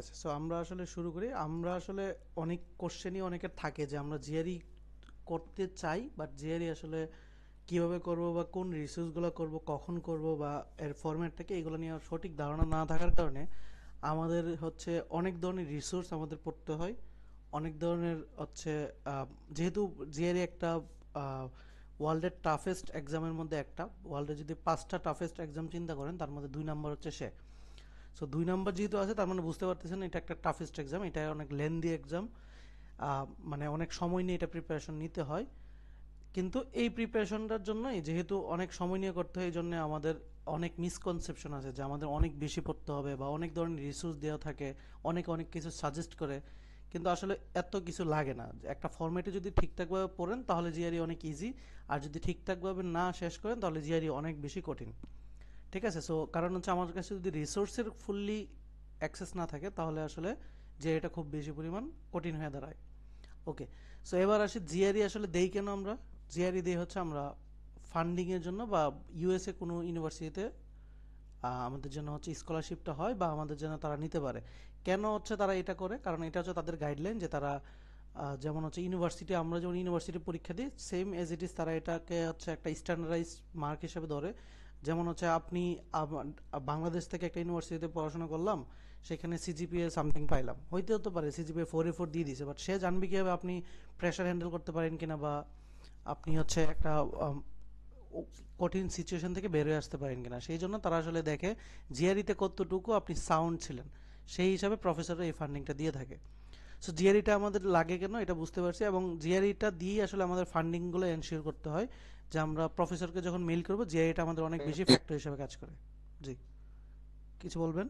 আছে, সো আমরা আসলে শুরু করি। আমরা আসলে অনেক কোশ্চেনই অনেকের থাকে যে আমরা জিআরই করতে চাই, বাট জিআরই আসলে কিভাবে করব বা কোন রিসোর্সগুলো করব, কখন করব বা এর ফরম্যাটটাকে, এগুলো নিয়ে সঠিক ধারণা না থাকার কারণে আমাদের হচ্ছে অনেক ধরনের রিসোর্স আমাদের পড়তে হয়। অনেক ধরনের হচ্ছে যেহেতু জিআরই একটা ওয়ার্ল্ডের টাফেস্ট এক্সামের মধ্যে একটা, ওয়ার্ল্ডে যদি 5টা টাফেস্ট এক্সাম চিন্তা করেন তার মধ্যে 2 নাম্বার হচ্ছে সে। সো 2 নাম্বার যেহেতু আছে তার মানে বুঝতে পারতেছেন এটা একটা টাফেস্ট এক্সাম, এটা অনেক লেন্দি এক্সাম। মানে অনেক সময় নিয়ে এটা প্রিপারেশন নিতে হয়। কিন্তু এই প্রিপারেশনটার জন্যই যেহেতু অনেক সময় নিয়ে করতে হয়, এই জন্য আমাদের অনেক মিসকনসেপশন আছে যে আমাদের অনেক বেশি পড়তে হবে বা অনেক ধরনের রিসোর্স দেওয়া থাকে, অনেক অনেক কিছু সাজেস্ট করে। কিন্তু আসলে এত কিছু লাগে না। একটা ফরম্যাটে যদি ঠিকঠাকভাবে পড়েন তাহলে জিআরই অনেক ইজি, আর যদি ঠিকঠাকভাবে না শেষ করেন তাহলে জিআরই অনেক বেশি কঠিন। ঠিক আছে, সো কারণ হচ্ছে আমার কাছে যদি রিসোর্সের ফুললি অ্যাক্সেস না থাকে তাহলে আসলে যে এটা খুব বেশি পরিমাণ কঠিন হয়ে দাঁড়ায়। ওকে, সো এবার আসি জিআরই আসলে দেই কেন আমরা। জিআরই দেই হচ্ছে আমরা ফান্ডিংয়ের জন্য, বা ইউএসএ কোনো ইউনিভার্সিটিতে আমাদের জন্য হচ্ছে স্কলারশিপটা হয় বা আমাদের জন্য তারা নিতে পারে। কেন হচ্ছে তারা এটা করে, কারণ এটা হচ্ছে তাদের গাইডলাইন যে তারা যেমন হচ্ছে ইউনিভার্সিটি, আমরা যেমন ইউনিভার্সিটি পরীক্ষা দিই সেম এজ ইট ইজ, তারা এটাকে হচ্ছে একটা স্ট্যান্ডার্ডাইজ মার্ক হিসেবে ধরে। যেমন হচ্ছে আপনি বাংলাদেশ থেকে একটা ইউনিভার্সিটিতে পড়াশোনা করলাম, সেখানে সিজিপিএ সামথিং পাইলাম, হইতে হতে পারে সিজিপিএ 4.4 দিয়ে দিছে, বাট সে জানবে কীভাবে আপনি প্রেশার হ্যান্ডেল করতে পারেন কিনা, বা আপনি হচ্ছে একটা কঠিন সিচুয়েশন থেকে বের হয়ে আসতে পারেন কিনা। সেই জন্য তারা আসলে দেখে জিআরইতে কতটুকু আপনি সাউন্ড ছিলেন, সেই হিসাবে প্রফেসররা এই ফান্ডিংটা দিয়ে থাকে। সো জিআরইটা আমাদের লাগে কেন এটা বুঝতে পারছি, এবং জিআরইটা দিয়ে আসলে আমাদের ফান্ডিংগুলো এনশিওর করতে হয় যে আমরা প্রফেসরকে যখন মেইল করবো জিআরইটা আমাদের অনেক বেশি ফ্যাক্টর হিসেবে কাজ করে। জি, কিছু বলবেন?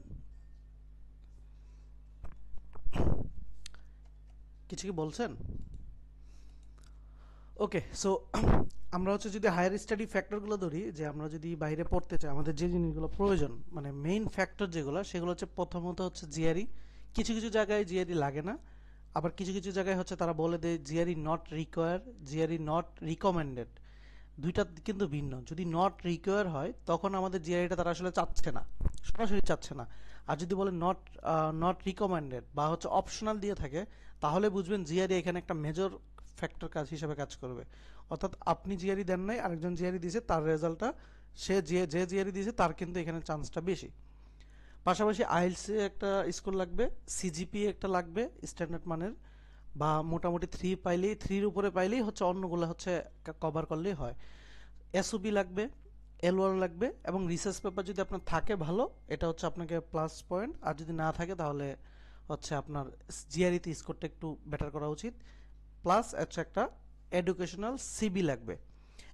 কিছু কি বলছেন? ওকে, সো আমরা হচ্ছে যদি হায়ার স্টাডি ফ্যাক্টরগুলো ধরি, যে আমরা যদি বাইরে পড়তে চাই আমাদের যে জিনিসগুলো প্রয়োজন, মানে মেইন ফ্যাক্টর যেগুলো, সেগুলো হচ্ছে প্রথমত হচ্ছে জিআরই। কিছু কিছু জায়গায় জিআরই লাগে না, আবার কিছু কিছু জায়গায় হচ্ছে তারা বলে দেয় GRE not require, GRE not recommended. দুইটা কিন্তু ভিন্ন। যদি নট রিকোয়ার হয় তখন আমাদের জিআরইটা তারা আসলে চাচ্ছে না, সরাসরি চাচ্ছে না। আর যদি বলে নট নট রিকমেন্ডেড বা হচ্ছে অপশনাল দিয়ে থাকে, তাহলে বুঝবেন জিআরই এখানে একটা মেজর ফ্যাক্টর কাজ হিসেবে কাজ করবে। অর্থাৎ আপনি জিআরই দেন নাই, আরেকজন জিআরই দিয়েছে, তার রেজাল্টটা সে যে জিআরই দিয়েছে তার কিন্তু এখানে চান্সটা বেশি। পাশাপাশি আইএলসে একটা স্কোর লাগবে, সিজিপিএ একটা লাগবে স্ট্যান্ডার্ড মানের, বা মোটামুটি 3 পাইলেই, 3-র উপরে পাইলেই হচ্ছে অন্যগুলো হচ্ছে কভার করলেই হয়। এসওপি লাগবে, এল1 লাগবে, এবং রিসার্চ পেপার যদি আপনার থাকে ভালো, এটা হচ্ছে আপনাকে প্লাস পয়েন্ট। আর যদি না থাকে তাহলে হচ্ছে আপনার জিআরইতে স্কোরটা একটু বেটার করা উচিত। প্লাস হচ্ছে একটা এডুকেশনাল সিবি লাগবে।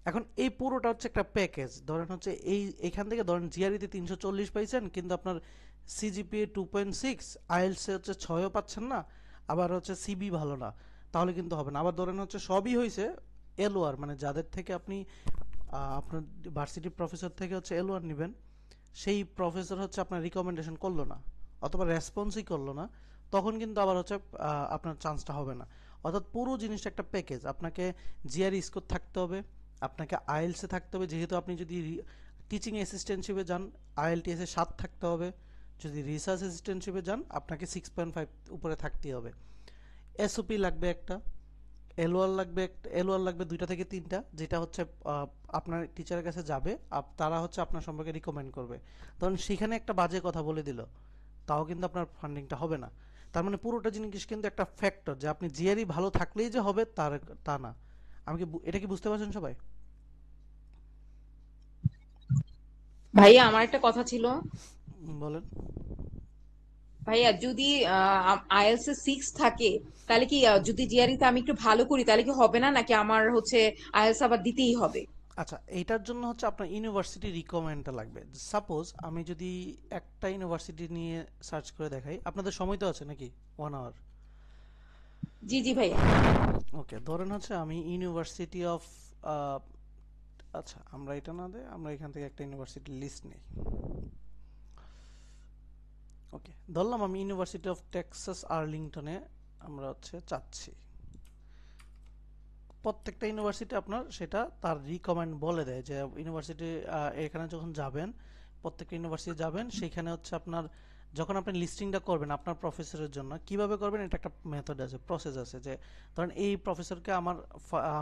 এখন এই পুরোটা হচ্ছে একটা প্যাকেজ। ধরেন হচ্ছে এখান থেকে ধরেন জিআরইতে 340 পাইছেন, কিন্তু আপনার সিজিপিএ 2.6, আইএলসে হচ্ছে 6ও পাচ্ছেন না, আবার হচ্ছে সিবি ভালো না, তাহলে কিন্তু হবে না। আবার ধরেন হচ্ছে সবই হয়েছে, এলওআর মানে যাদের থেকে আপনি আপনার ভার্সিটি প্রফেসর থেকে হচ্ছে এলওআর নেবেন, সেই প্রফেসর হচ্ছে আপনার রিকমেন্ডেশন করলো না অথবা রেসপন্সই করলো না, তখন কিন্তু আবার হচ্ছে আপনার চান্সটা হবে না। অর্থাৎ পুরো জিনিসটা একটা প্যাকেজ। আপনাকে জিআরই স্কোর থাকতে হবে, আপনাকে আইএলসে থাকতে হবে, যেহেতু আপনি যদি টিচিং অ্যাসিস্ট্যান্টশিপে যান আইএলটিএসে 7 থাকতে হবে, যদি রিসার্চ অ্যাসিস্ট্যান্টশিপে যান আপনাকে 6.5 উপরে থাকতেই হবে। এসওপি লাগবে একটা, এলওয়ার লাগবে একটা, এলওয়ার লাগবে 2টা থেকে 3টা, যেটা হচ্ছে আপনার টিচারের কাছে যাবে, তারা হচ্ছে আপনার সম্পর্কে রিকমেন্ড করবে। ধরুন সেখানে একটা বাজে কথা বলে দিল, তাও কিন্তু আপনার ফান্ডিংটা হবে না। তার মানে পুরোটা জিনিস কিন্তু একটা ফ্যাক্টর, যে আপনি জিআরই ভালো থাকলেই যে হবে তার তা না। আমি কি এটা কি বুঝতে পারছেন সবাই? ভাইয়া আমার একটা কথা ছিল। বলেন। ভাইয়া যদি আইএলটিএস এ 6 থাকে, তাহলে কি যদি জিআরই তে আমি একটু ভালো করি তাহলে কি হবে না, নাকি আমার হচ্ছে আইএলটিএস আবার দিতেই হবে? আচ্ছা, এইটার জন্য হচ্ছে আপনার ইউনিভার্সিটি রিকমেন্ডটা লাগবে। সাপোজ আমি যদি একটা ইউনিভার্সিটি নিয়ে সার্চ করে দেখাই, আপনাদের সময় তো আছে নাকি? 1 আওয়ার। জি জি ভাইয়া। ওকে, ধরেন হচ্ছে আমি ইউনিভার্সিটি অফ, আচ্ছা আমরা এটা না দেয় আমরা এখান থেকে একটা ইউনিভার্সিটির লিস্ট নেই। ওকে, ধরলাম আমি ইউনিভার্সিটি অফ টেক্সাস আর্লিংটনে আমরা হচ্ছে চাচ্ছি। প্রত্যেকটা ইউনিভার্সিটি আপনার সেটা তার রিকমেন্ড বলে দেয় যে ইউনিভার্সিটি, এখানে যখন যাবেন প্রত্যেকটা ইউনিভার্সিটি যাবেন, সেখানে হচ্ছে আপনার যখন আপনি লিস্টিংটা করবেন আপনার প্রফেসরের জন্য কিভাবে করবেন, এটা একটা মেথড আছে, প্রসেস আছে। যে ধরেন এই প্রফেসরকে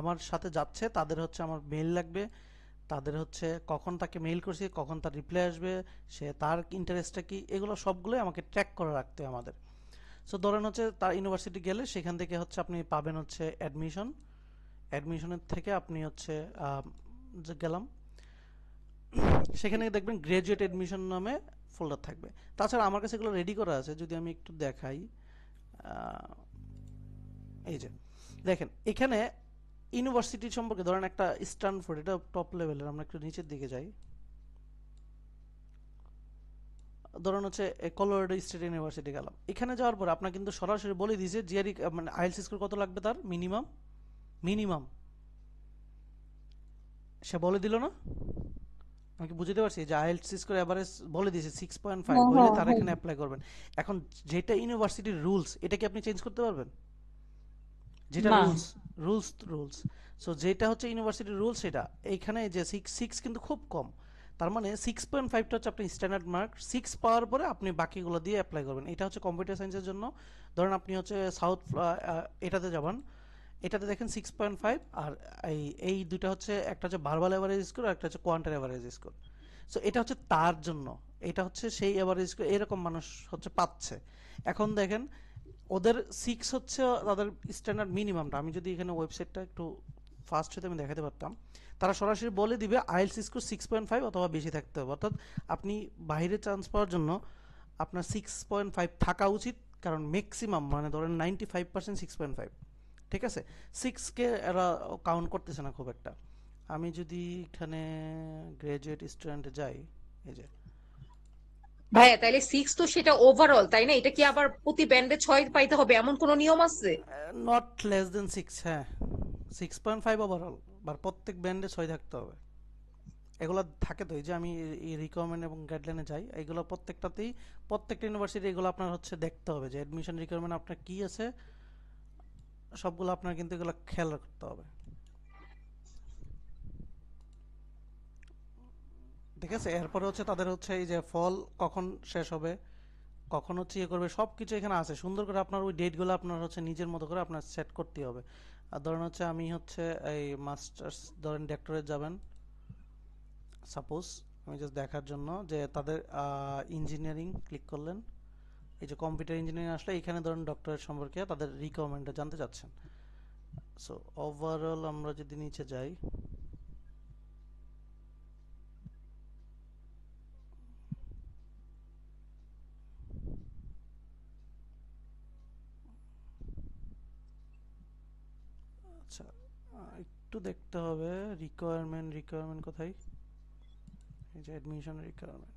আমার সাথে যাচ্ছে, তাদের হচ্ছে আমার মেইল লাগবে, তাদের হচ্ছে কখন তাকে মেইল করছি, কখন তার রিপ্লাই আসবে, সে তার ইন্টারেস্টটা কি, এগুলো সবগুলোই আমাকে ট্র্যাক করে রাখতে হয় আমাদের। সো ধরেন হচ্ছে তার ইউনিভার্সিটি গেলে সেখান থেকে হচ্ছে আপনি পাবেন হচ্ছে অ্যাডমিশন, অ্যাডমিশনের থেকে আপনি হচ্ছে যে গেলাম, সেখানে দেখবেন গ্রাজুয়েট অ্যাডমিশন নামে ফোল্ডার থাকবে। তাছাড়া আমার কাছে এগুলো রেডি করা আছে, যদি আমি একটু দেখাই। এই যে দেখেন এখানে ইউনিভার্সিটি সম্পর্কে, ধরেন একটা স্ট্যানফোর্ড, এটা টপ লেভেলের, আমরা একটু নিচের দিকে যাই। ধরুন হচ্ছে কলোরাডো স্টেট ইউনিভার্সিটি গেলাম, এখানে যাওয়ার পর আপনার কিন্তু সরাসরি বলে দিয়েছে জিআরই মানে আইএলটিএস স্কোর কত লাগবে তার মিনিমাম, মিনিমাম সে বলে দিল না? আমি কি বুঝতে পারছি যে আইএলটিএস স্কোর এভারেজ বলে দিয়েছে 6.5 হ্যাঁ হইলে হ্যাঁ তারা হ্যাঁ। এখানে অ্যাপ্লাই করবেন। এখন যেটা ইউনিভার্সিটির রুলস, এটা কি আপনি চেঞ্জ করতে পারবেন? যেটা না। রুলস, রুলস, সো যেটা হচ্ছে ইউনিভার্সিটির রুলস, সেটা এইখানে যে সিক্স সিক্স কিন্তু খুব কম। তার মানে 6.5টা হচ্ছে আপনি স্ট্যান্ডার্ড মার্ক, 6 পাওয়ার পরে আপনি বাকিগুলো দিয়ে অ্যাপ্লাই করবেন। এটা হচ্ছে কম্পিউটার সায়েন্সের জন্য। ধরেন আপনি হচ্ছে সাউথ এটাতে যাবেন, এটাতে দেখেন 6.5, আর এই এই দুইটা হচ্ছে, একটা হচ্ছে ভার্বাল এভারেজ স্কোর আর একটা হচ্ছে কোয়ান্টার এভারেজ স্কোর। সো এটা হচ্ছে তার জন্য, এটা হচ্ছে সেই এভারেজ স্কোর, এরকম মানুষ হচ্ছে পাচ্ছে। এখন দেখেন ওদের 6 হচ্ছে তাদের স্ট্যান্ডার্ড মিনিমামটা। আমি যদি এখানে ওয়েবসাইটটা একটু ফাস্ট হতে আমি দেখাতে পারতাম, তারা সরাসরি বলে দিবে আইএলটিএস স্কোর 6.5 অথবা বেশি থাকতে হবে। অর্থাৎ আপনি বাইরে চান্স পাওয়ার জন্য আপনার 6.5 থাকা উচিত, কারণ ম্যাক্সিমাম মানে ধরেন 95% 6.5। ঠিক আছে, 6কে এরা কাউন্ট করতেছে না খুব একটা। আমি যদি এখানে গ্রাজুয়েট স্টুডেন্টে যাই, এই যে ভাইয়া তাহলে 6 তো সেটা ওভারঅল, তাই না? এটা কি আবার প্রতি ব্যান্ডে 6 পাইতে হবে এমন কোনো নিয়ম আছে? নট লেস দেন 6, হ্যাঁ 6.5 ওভারঅল, বা প্রত্যেক ব্যান্ডে 6 থাকতে হবে। এগুলো থাকে তো, এই যে আমি এই রিকোয়ারমেন্ট এবং গাইডলাইনে যাই, এগুলো প্রত্যেকটাতেই, প্রত্যেকটা ইউনিভার্সিটি এগুলো আপনার হচ্ছে দেখতে হবে যে অ্যাডমিশন রিকোয়ারমেন্ট আপনার কি আছে, সবগুলো আপনার কিন্তু এগুলো খেয়াল করতে হবে। ঠিক আছে, এরপরে হচ্ছে তাদের হচ্ছে এই যে ফল কখন শেষ হবে, কখন হচ্ছে ইয়ে করবে, সব কিছু এখানে আছে সুন্দর করে। আপনার ওই ডেটগুলো আপনার হচ্ছে নিজের মতো করে আপনার সেট করতে হবে। আর ধরেন হচ্ছে আমি হচ্ছে এই মাস্টার্স, ধরেন ডক্টরেট যাবেন সাপোজ, আমি জাস্ট দেখার জন্য যে তাদের ইঞ্জিনিয়ারিং ক্লিক করলেন, এই যে কম্পিউটার ইঞ্জিনিয়ারিং আসলে এখানে ধরেন ডক্টরেট সম্পর্কে তাদের রিকোয়ারমেন্টটা জানতে চাচ্ছেন। সো ওভারঅল আমরা যদি নিচে যাই, আচ্ছা একটু দেখতে হবে রিকোয়ারমেন্ট কোথায়, এই যে অ্যাডমিশন রিকোয়ারমেন্ট,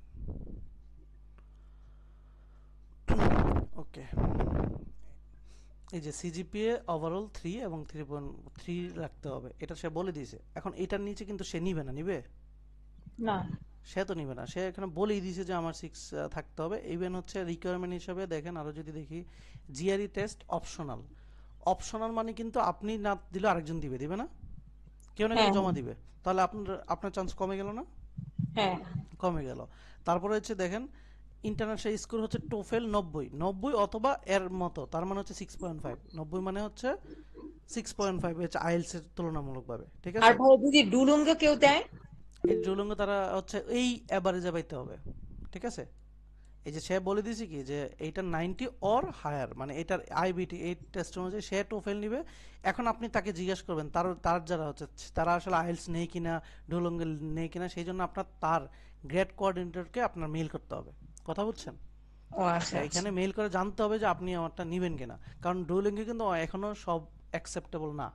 ওকে। এই যে সিজিপিএ ওভারঅল 3 এবং 3.3 রাখতে হবে, এটা সে বলে দিয়েছে। এখন এটার নিচে কিন্তু সে নিবে না, নিবে? না। সে তো নিবে না, সে এখানে বলেই দিয়েছে যে আমার 6 থাকতে হবে। ইভেন হচ্ছে রিকোয়ারমেন্ট হিসাবে দেখেন, আরো যদি দেখি, জিআরই টেস্ট অপশনাল। অপশনাল মানে কিন্তু আপনি না দিলে আরেকজন দিবে, দিবে না? কেউ না কেউ হ্যাঁ জমা দিবে। তাহলে আপনার আপনার চান্স কমে গেল না? হ্যাঁ। কমে গেল। তারপরে হচ্ছে দেখেন ইন্টারন্যাশনাল স্কোর হচ্ছে টোফেল 90, 90 অথবা এর মতো, তার মানে হচ্ছে 6.5, 90 মানে হচ্ছে 6.5 হচ্ছে আইএলস এর তুলনামূলকভাবে। ঠিক আর আছে, ভাই যদি ডুলুঙ্গে কেউ দেয়? এই জুলুঙ্গ তারা হচ্ছে এই অ্যাভারেজে পাইতে হবে। ঠিক আছে, এই যে সে বলে দিয়েছে কি যে এইটা 90 অর হায়ার, মানে এটার আইবিটি এই টেস্ট অনুযায়ী সে টোফেল নিবে। এখন আপনি তাকে জিজ্ঞেস করবেন তার তার যারা হচ্ছে তারা আসলে আইএলস নেই কিনা, ডুলুঙ্গে নেই কিনা, সেই জন্য আপনার তার গ্রেড কোঅর্ডিনেটরকে আপনার মেইল করতে হবে। কথা বুঝছেন? ও আচ্ছা আচ্ছা। এখানে মেইল করে জানতে হবে যে আপনি আমারটা নিবেন কিনা, কারণ ডুওলিঙ্গে কিন্তু এখনো সব অ্যাকসেপ্টেবল না।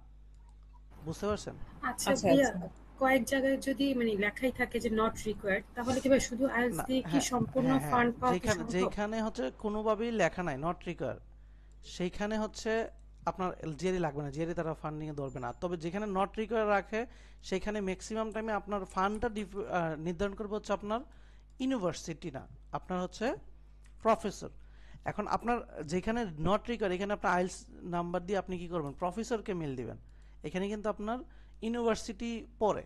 বুঝতে পারছেন? আচ্ছা আচ্ছা ভাইয়া, আচ্ছা। কয়েক জায়গায় যদি মানে লেখাই থাকে যে নট রিকোয়ার্ড, তাহলে কি ভাই শুধু আইএলটিএস না, দিয়ে কি হ্যাঁ, সম্পূর্ণ হ্যাঁ, হ্যাঁ, ফান্ড পাওয়া কি যেখানে সম্ভব? যেখানে হচ্ছে কোনোভাবেই লেখা নাই নট রিকোয়ার, সেইখানে হচ্ছে আপনার জিআরই লাগবে না, জিআরই তারা ফান্ডিং এ ধরবে না। তবে যেখানে নট রিকোয়ার রাখে সেখানে ম্যাক্সিমাম টাইমে আপনার ফান্ডটা নির্ধারণ করবে হচ্ছে আপনার ইউনিভার্সিটি, না আপনার হচ্ছে প্রফেসর। এখন আপনার যেখানে নট রিকোয়ার, এখানে আপনার আইএলস নাম্বার দিয়ে আপনি কি করবেন, প্রফেসরকে মেল দিবেন। এখানে কিন্তু আপনার ইউনিভার্সিটি পড়ে।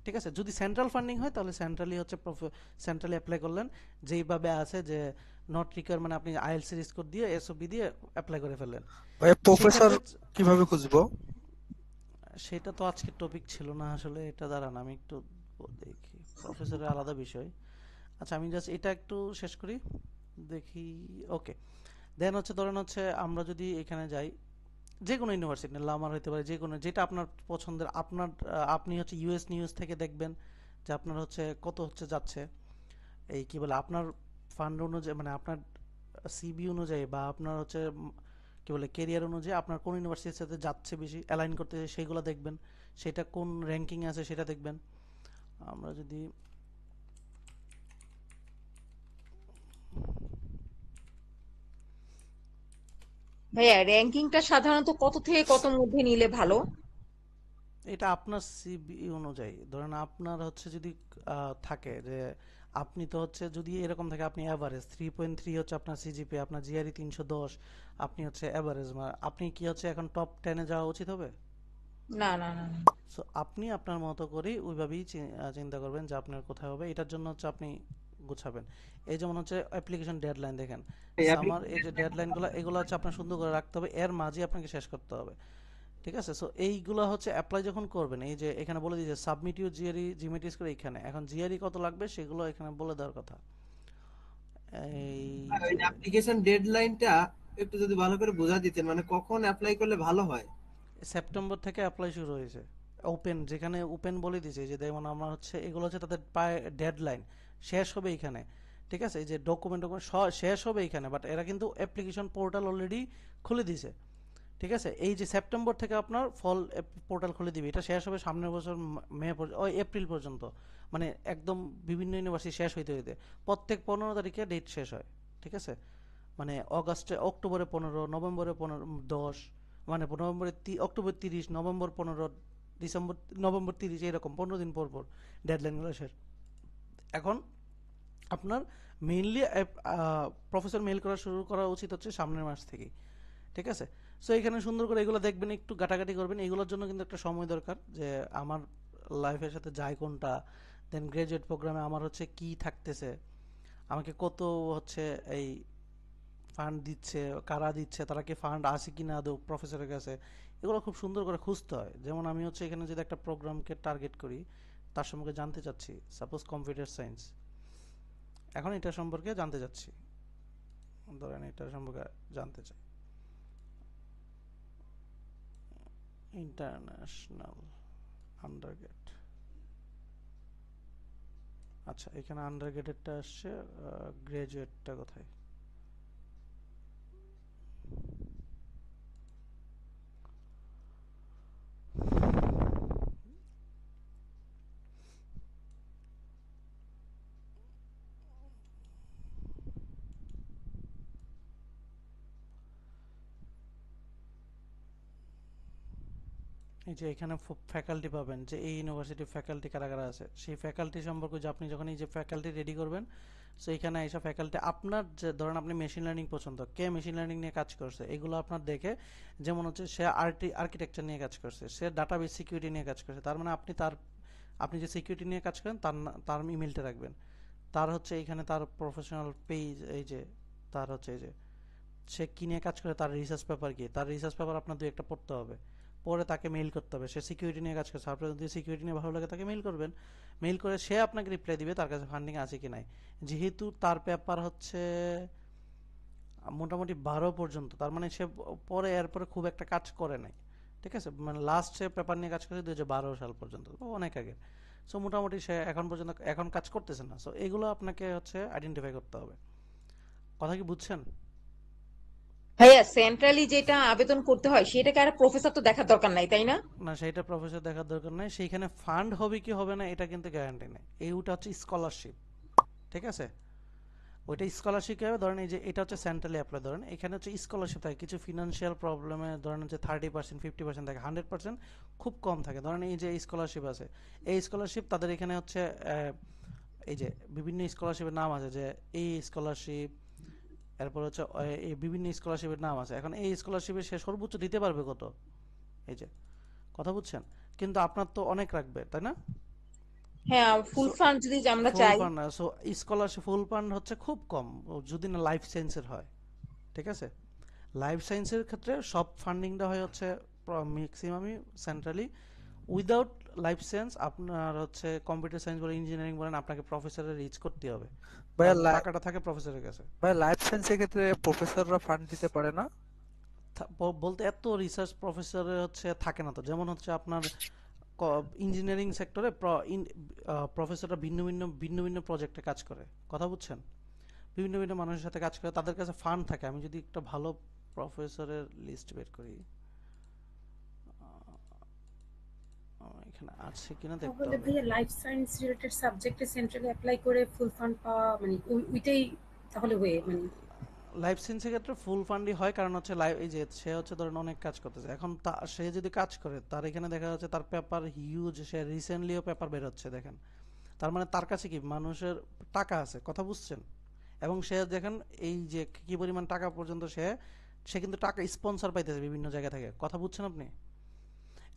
ঠিক আছে, যদি সেন্ট্রাল ফান্ডিং হয় তাহলে সেন্ট্রালি হচ্ছে সেন্ট্রালি অ্যাপ্লাই করলেন, যেইভাবে আছে যে নট রিকোয়ার মানে আপনি আইএলটিএস স্কোর দিয়ে এসওবি দিয়ে অ্যাপ্লাই করে ফেললেন। ভাইয়া সেই প্রফেসর ক্ষেত্রে কিভাবে খুঁজবো? সেটা তো আজকের টপিক ছিল না আসলে, এটা দাঁড়ান আমি একটু দেখি, প্রফেসরের আলাদা বিষয়। আচ্ছা আমি জাস্ট এটা একটু শেষ করি, দেখি। ওকে, দেন হচ্ছে ধরেন হচ্ছে আমরা যদি এখানে যাই, যে কোনো ইউনিভার্সিটি লামার হতে পারে, যে কোনো যেটা আপনার পছন্দের, আপনার আপনি হচ্ছে ইউএস নিউজ থেকে দেখবেন যে আপনার হচ্ছে কত হচ্ছে যাচ্ছে, এই কি বলে আপনার ফান্ড অনুযায়ী মানে আপনার সিবি অনুযায়ী বা আপনার হচ্ছে কি বলে কেরিয়ার অনুযায়ী আপনার কোন ইউনিভার্সিটির সাথে যাচ্ছে বেশি অ্যালাইন করতে, সেইগুলো দেখবেন, সেটা কোন র্যাঙ্কিং আছে সেটা দেখবেন। আমরা যদি ভাইয়া র্যাঙ্কিংটা সাধারণত কত থেকে কত মধ্যে নিলে ভালো? এটা আপনার সিবি অনুযায়ী, ধরেন আপনার হচ্ছে যদি থাকে যে আপনি তো হচ্ছে যদি এরকম থাকে আপনি অ্যাভারেজ 3.3 হচ্ছে আপনার সিজিপি, আপনার জিআরই 310, আপনি হচ্ছে অ্যাভারেজ, আপনি কি হচ্ছে এখন টপ 10-এ যাওয়া উচিত হবে? না না না না। সো আপনি আপনার মতো করেই ওইভাবেই চিন্তা করবেন যে আপনার কোথায় হবে, এটার জন্য হচ্ছে আপনি গুছাবেন। এই যেমন হচ্ছে অ্যাপ্লিকেশন ডেডলাইন দেখেন, সামার এই যে ডেডলাইনগুলো এগুলো হচ্ছে আপনার সুন্দর করে রাখতে হবে, এর মাঝে আপনাকে শেষ করতে হবে। ঠিক আছে, সো এইগুলো হচ্ছে অ্যাপ্লাই যখন করবেন, এই যে এখানে বলে দিয়েছে সাবমিট ইউর জিআরই জিমেটিস করে, এখানে এখন জিআরই কত লাগবে সেগুলো এখানে বলে দেওয়ার কথা। এই ওই যে অ্যাপ্লিকেশন ডেডলাইনটা একটু যদি ভালো করে বোঝা দিতেন, মানে কখন অ্যাপ্লাই করলে ভালো হয়। সেপ্টেম্বর থেকে অ্যাপ্লাই শুরু হয়েছে, ওপেন যেখানে ওপেন বলে দিয়েছে যে যেমন আমার হচ্ছে এগুলো হচ্ছে তাদের পায় ডেডলাইন শেষ হবে এখানে। ঠিক আছে, এই যে ডকুমেন্ট শেষ হবে এখানে, বাট এরা কিন্তু অ্যাপ্লিকেশন পোর্টাল অলরেডি খুলে দিয়েছে। ঠিক আছে, এই যে সেপ্টেম্বর থেকে আপনার ফল পোর্টাল খুলে দিবে, এটা শেষ হবে সামনের বছর ওই এপ্রিল পর্যন্ত, মানে একদম বিভিন্ন ইউনিভার্সিটি শেষ হইতে হইতে প্রত্যেক 15 তারিখে ডেট শেষ হয়। ঠিক আছে, মানে অক্টোবরে 15, নভেম্বরে 15, 10, মানে অক্টোবর 30, নভেম্বর 15, ডিসেম্বর নভেম্বর 30, এরকম 15 দিন পর পর ডেডলাইনগুলো শেষ। এখন আপনার মেইনলি প্রফেসর মেইল করা শুরু করা উচিত হচ্ছে সামনের মাস থেকেই। ঠিক আছে, সো এখানে সুন্দর করে এগুলো দেখবেন, একটু ঘাটাঘাটি করবেন, এগুলোর জন্য কিন্তু একটা সময় দরকার যে আমার লাইফের সাথে যায় কোনটা, দেন গ্রাজুয়েট প্রোগ্রামে আমার হচ্ছে কি থাকতেছে, আমাকে কত হচ্ছে এই ফান্ড দিচ্ছে, কারা দিচ্ছে, তারা কি ফান্ড আছে কি না আদৌ প্রফেসরের কাছে, এগুলো খুব সুন্দর করে খুঁজতে হয়। যেমন আমি হচ্ছে এখানে যদি একটা প্রোগ্রামকে টার্গেট করি, তার সম্পর্কে জানতে চাচ্ছি, সাপোজ কম্পিউটার সায়েন্স, এখন এটা সম্পর্কে জানতে চাচ্ছি, ধরেন এটা সম্পর্কে জানতে চাই, ইন্টারন্যাশনাল আন্ডারগ্রেড। আচ্ছা এখানে আন্ডারগ্রেডেরটা আসছে, গ্রাজুয়েটটা কোথায়? এই যে এখানে ফ্যাকাল্টি পাবেন, যে এই ইউনিভার্সিটির ফ্যাকাল্টি কারা কারা আছে, সেই ফ্যাকাল্টি সম্পর্কে যে আপনি যখন এই যে ফ্যাকাল্টি রেডি করবেন, সো এখানে এইসব ফ্যাকাল্টি আপনার, যে ধরেন আপনি মেশিন লার্নিং পছন্দ, কে মেশিন লার্নিং নিয়ে কাজ করছে এগুলো আপনার দেখে, যেমন হচ্ছে সে আর্কিটেকচার নিয়ে কাজ করছে, সে ডাটাবেস সিকিউরিটি নিয়ে কাজ করছে, তার মানে আপনি যে সিকিউরিটি নিয়ে কাজ করেন তার ইমেলটা রাখবেন, তার হচ্ছে এখানে তার প্রফেশনাল পেজ, এই যে তার হচ্ছে এই যে সে কি নিয়ে কাজ করে, তার রিসার্চ পেপার কি, তার রিসার্চ পেপার আপনার দুই একটা পড়তে হবে, পরে তাকে মেইল করতে হবে, সে সিকিউরিটি নিয়ে কাজ করছে, আপনার যদি সিকিউরিটি নিয়ে ভালো লাগে তাকে মেইল করবেন, মেইল করে সে আপনাকে রিপ্লাই দিবে তার কাছে ফান্ডিং আছে কি নাই। যেহেতু তার পেপার হচ্ছে মোটামুটি 12 পর্যন্ত, তার মানে সে পরে এরপরে খুব একটা কাজ করে নাই। ঠিক আছে, মানে লাস্ট সে পেপার নিয়ে কাজ করেছে 2012 সাল পর্যন্ত, তো অনেক আগে। সো মোটামুটি সে এখন পর্যন্ত এখন কাজ করতেছে না, সো এগুলো আপনাকে হচ্ছে আইডেন্টিফাই করতে হবে। কথা কি বুঝছেন? ভাইয়া সেন্ট্রালি যেটা আবেদন করতে হয় সেটাকে আর প্রফেসর তো দেখার দরকার নাই, তাই না? না সেইটা প্রফেসর দেখার দরকার নাই, সেইখানে ফান্ড হবে কি হবে না এটা কিন্তু গ্যারান্টি নেই, এইটা হচ্ছে স্কলারশিপ। ঠিক আছে, ওইটা স্কলারশিপ হবে, ধরেন এই যে এটা হচ্ছে সেন্ট্রালি অ্যাপ্লাই, ধরেন এখানে হচ্ছে স্কলারশিপ থাকে কিছু ফিনান্সিয়াল প্রবলেমে, ধরেন হচ্ছে 30%, 50% থাকে, 100% খুব কম থাকে। ধরেন এই যে স্কলারশিপ আছে, এই স্কলারশিপ তাদের এখানে হচ্ছে এই যে বিভিন্ন স্কলারশিপের নাম আছে, যে এই স্কলারশিপ, এরপর হচ্ছে এই বিভিন্ন স্কলারশিপের নাম আছে। এখন এই স্কলারশিপে সে সর্বোচ্চ দিতে পারবে কত, এই যে কথা বুঝছেন, কিন্তু আপনার তো অনেক রাখবে তাই না? হ্যাঁ, ফুল সো ফান্ড যদি আমরা ফুল চাই। ফান্ড, সো স্কলারশিপ ফুল ফান্ড হচ্ছে খুব কম, যদি না লাইফ সায়েন্সের হয়, ঠিক আছে? লাইফ সায়েন্সের ক্ষেত্রে সব ফান্ডিংটা হয় হচ্ছে ম্যাক্সিমামই সেন্ট্রালি। উইদাউট লাইফ সায়েন্স আপনার হচ্ছে কম্পিউটার সায়েন্স বলেন, ইঞ্জিনিয়ারিং বলেন, আপনাকে প্রফেসরে রিচ করতে হবে, ভাইয়া কারণ টাকাটা থাকে প্রফেসরের কাছে। ভাইয়া লাইফ সায়েন্সের ক্ষেত্রে প্রফেসররা ফান্ড দিতে পারে না? বলতে এত রিসার্চ প্রফেসরে হচ্ছে থাকে না তো, যেমন হচ্ছে আপনার ইঞ্জিনিয়ারিং সেক্টরে প্রফেসররা ভিন্ন ভিন্ন ভিন্ন ভিন্ন প্রজেক্টে কাজ করে, কথা বুঝছেন? বিভিন্ন বিভিন্ন মানুষের সাথে কাজ করে, তাদের কাছে ফান্ড থাকে। আমি যদি একটা ভালো প্রফেসরের লিস্ট বের করি, এখানে আছে কিনা দেখতে তাহলে হবে। ভাইয়া লাইফ সায়েন্স রিলেটেড সাবজেক্টে সেন্ট্রালি অ্যাপ্লাই করে ফুল ফান্ড পাওয়া মানে ওইটাই তাহলে ওয়ে মানে। লাইফ সায়েন্সের ক্ষেত্রে ফুল ফান্ডই হয়, কারণ হচ্ছে এই যে সে হচ্ছে ধরেন অনেক কাজ করতেছে এখন, সে যদি কাজ করে তার এখানে দেখা যাচ্ছে তার পেপার হিউজ, সে রিসেন্টলিও পেপার বের হচ্ছে দেখেন, তার মানে তার কাছে কি মানুষের টাকা আছে, কথা বুঝছেন? এবং সে দেখেন এই যে কি পরিমাণ টাকা পর্যন্ত সে সে কিন্তু টাকা স্পন্সর পাইতেছে বিভিন্ন জায়গা থেকে, কথা বুঝছেন আপনি?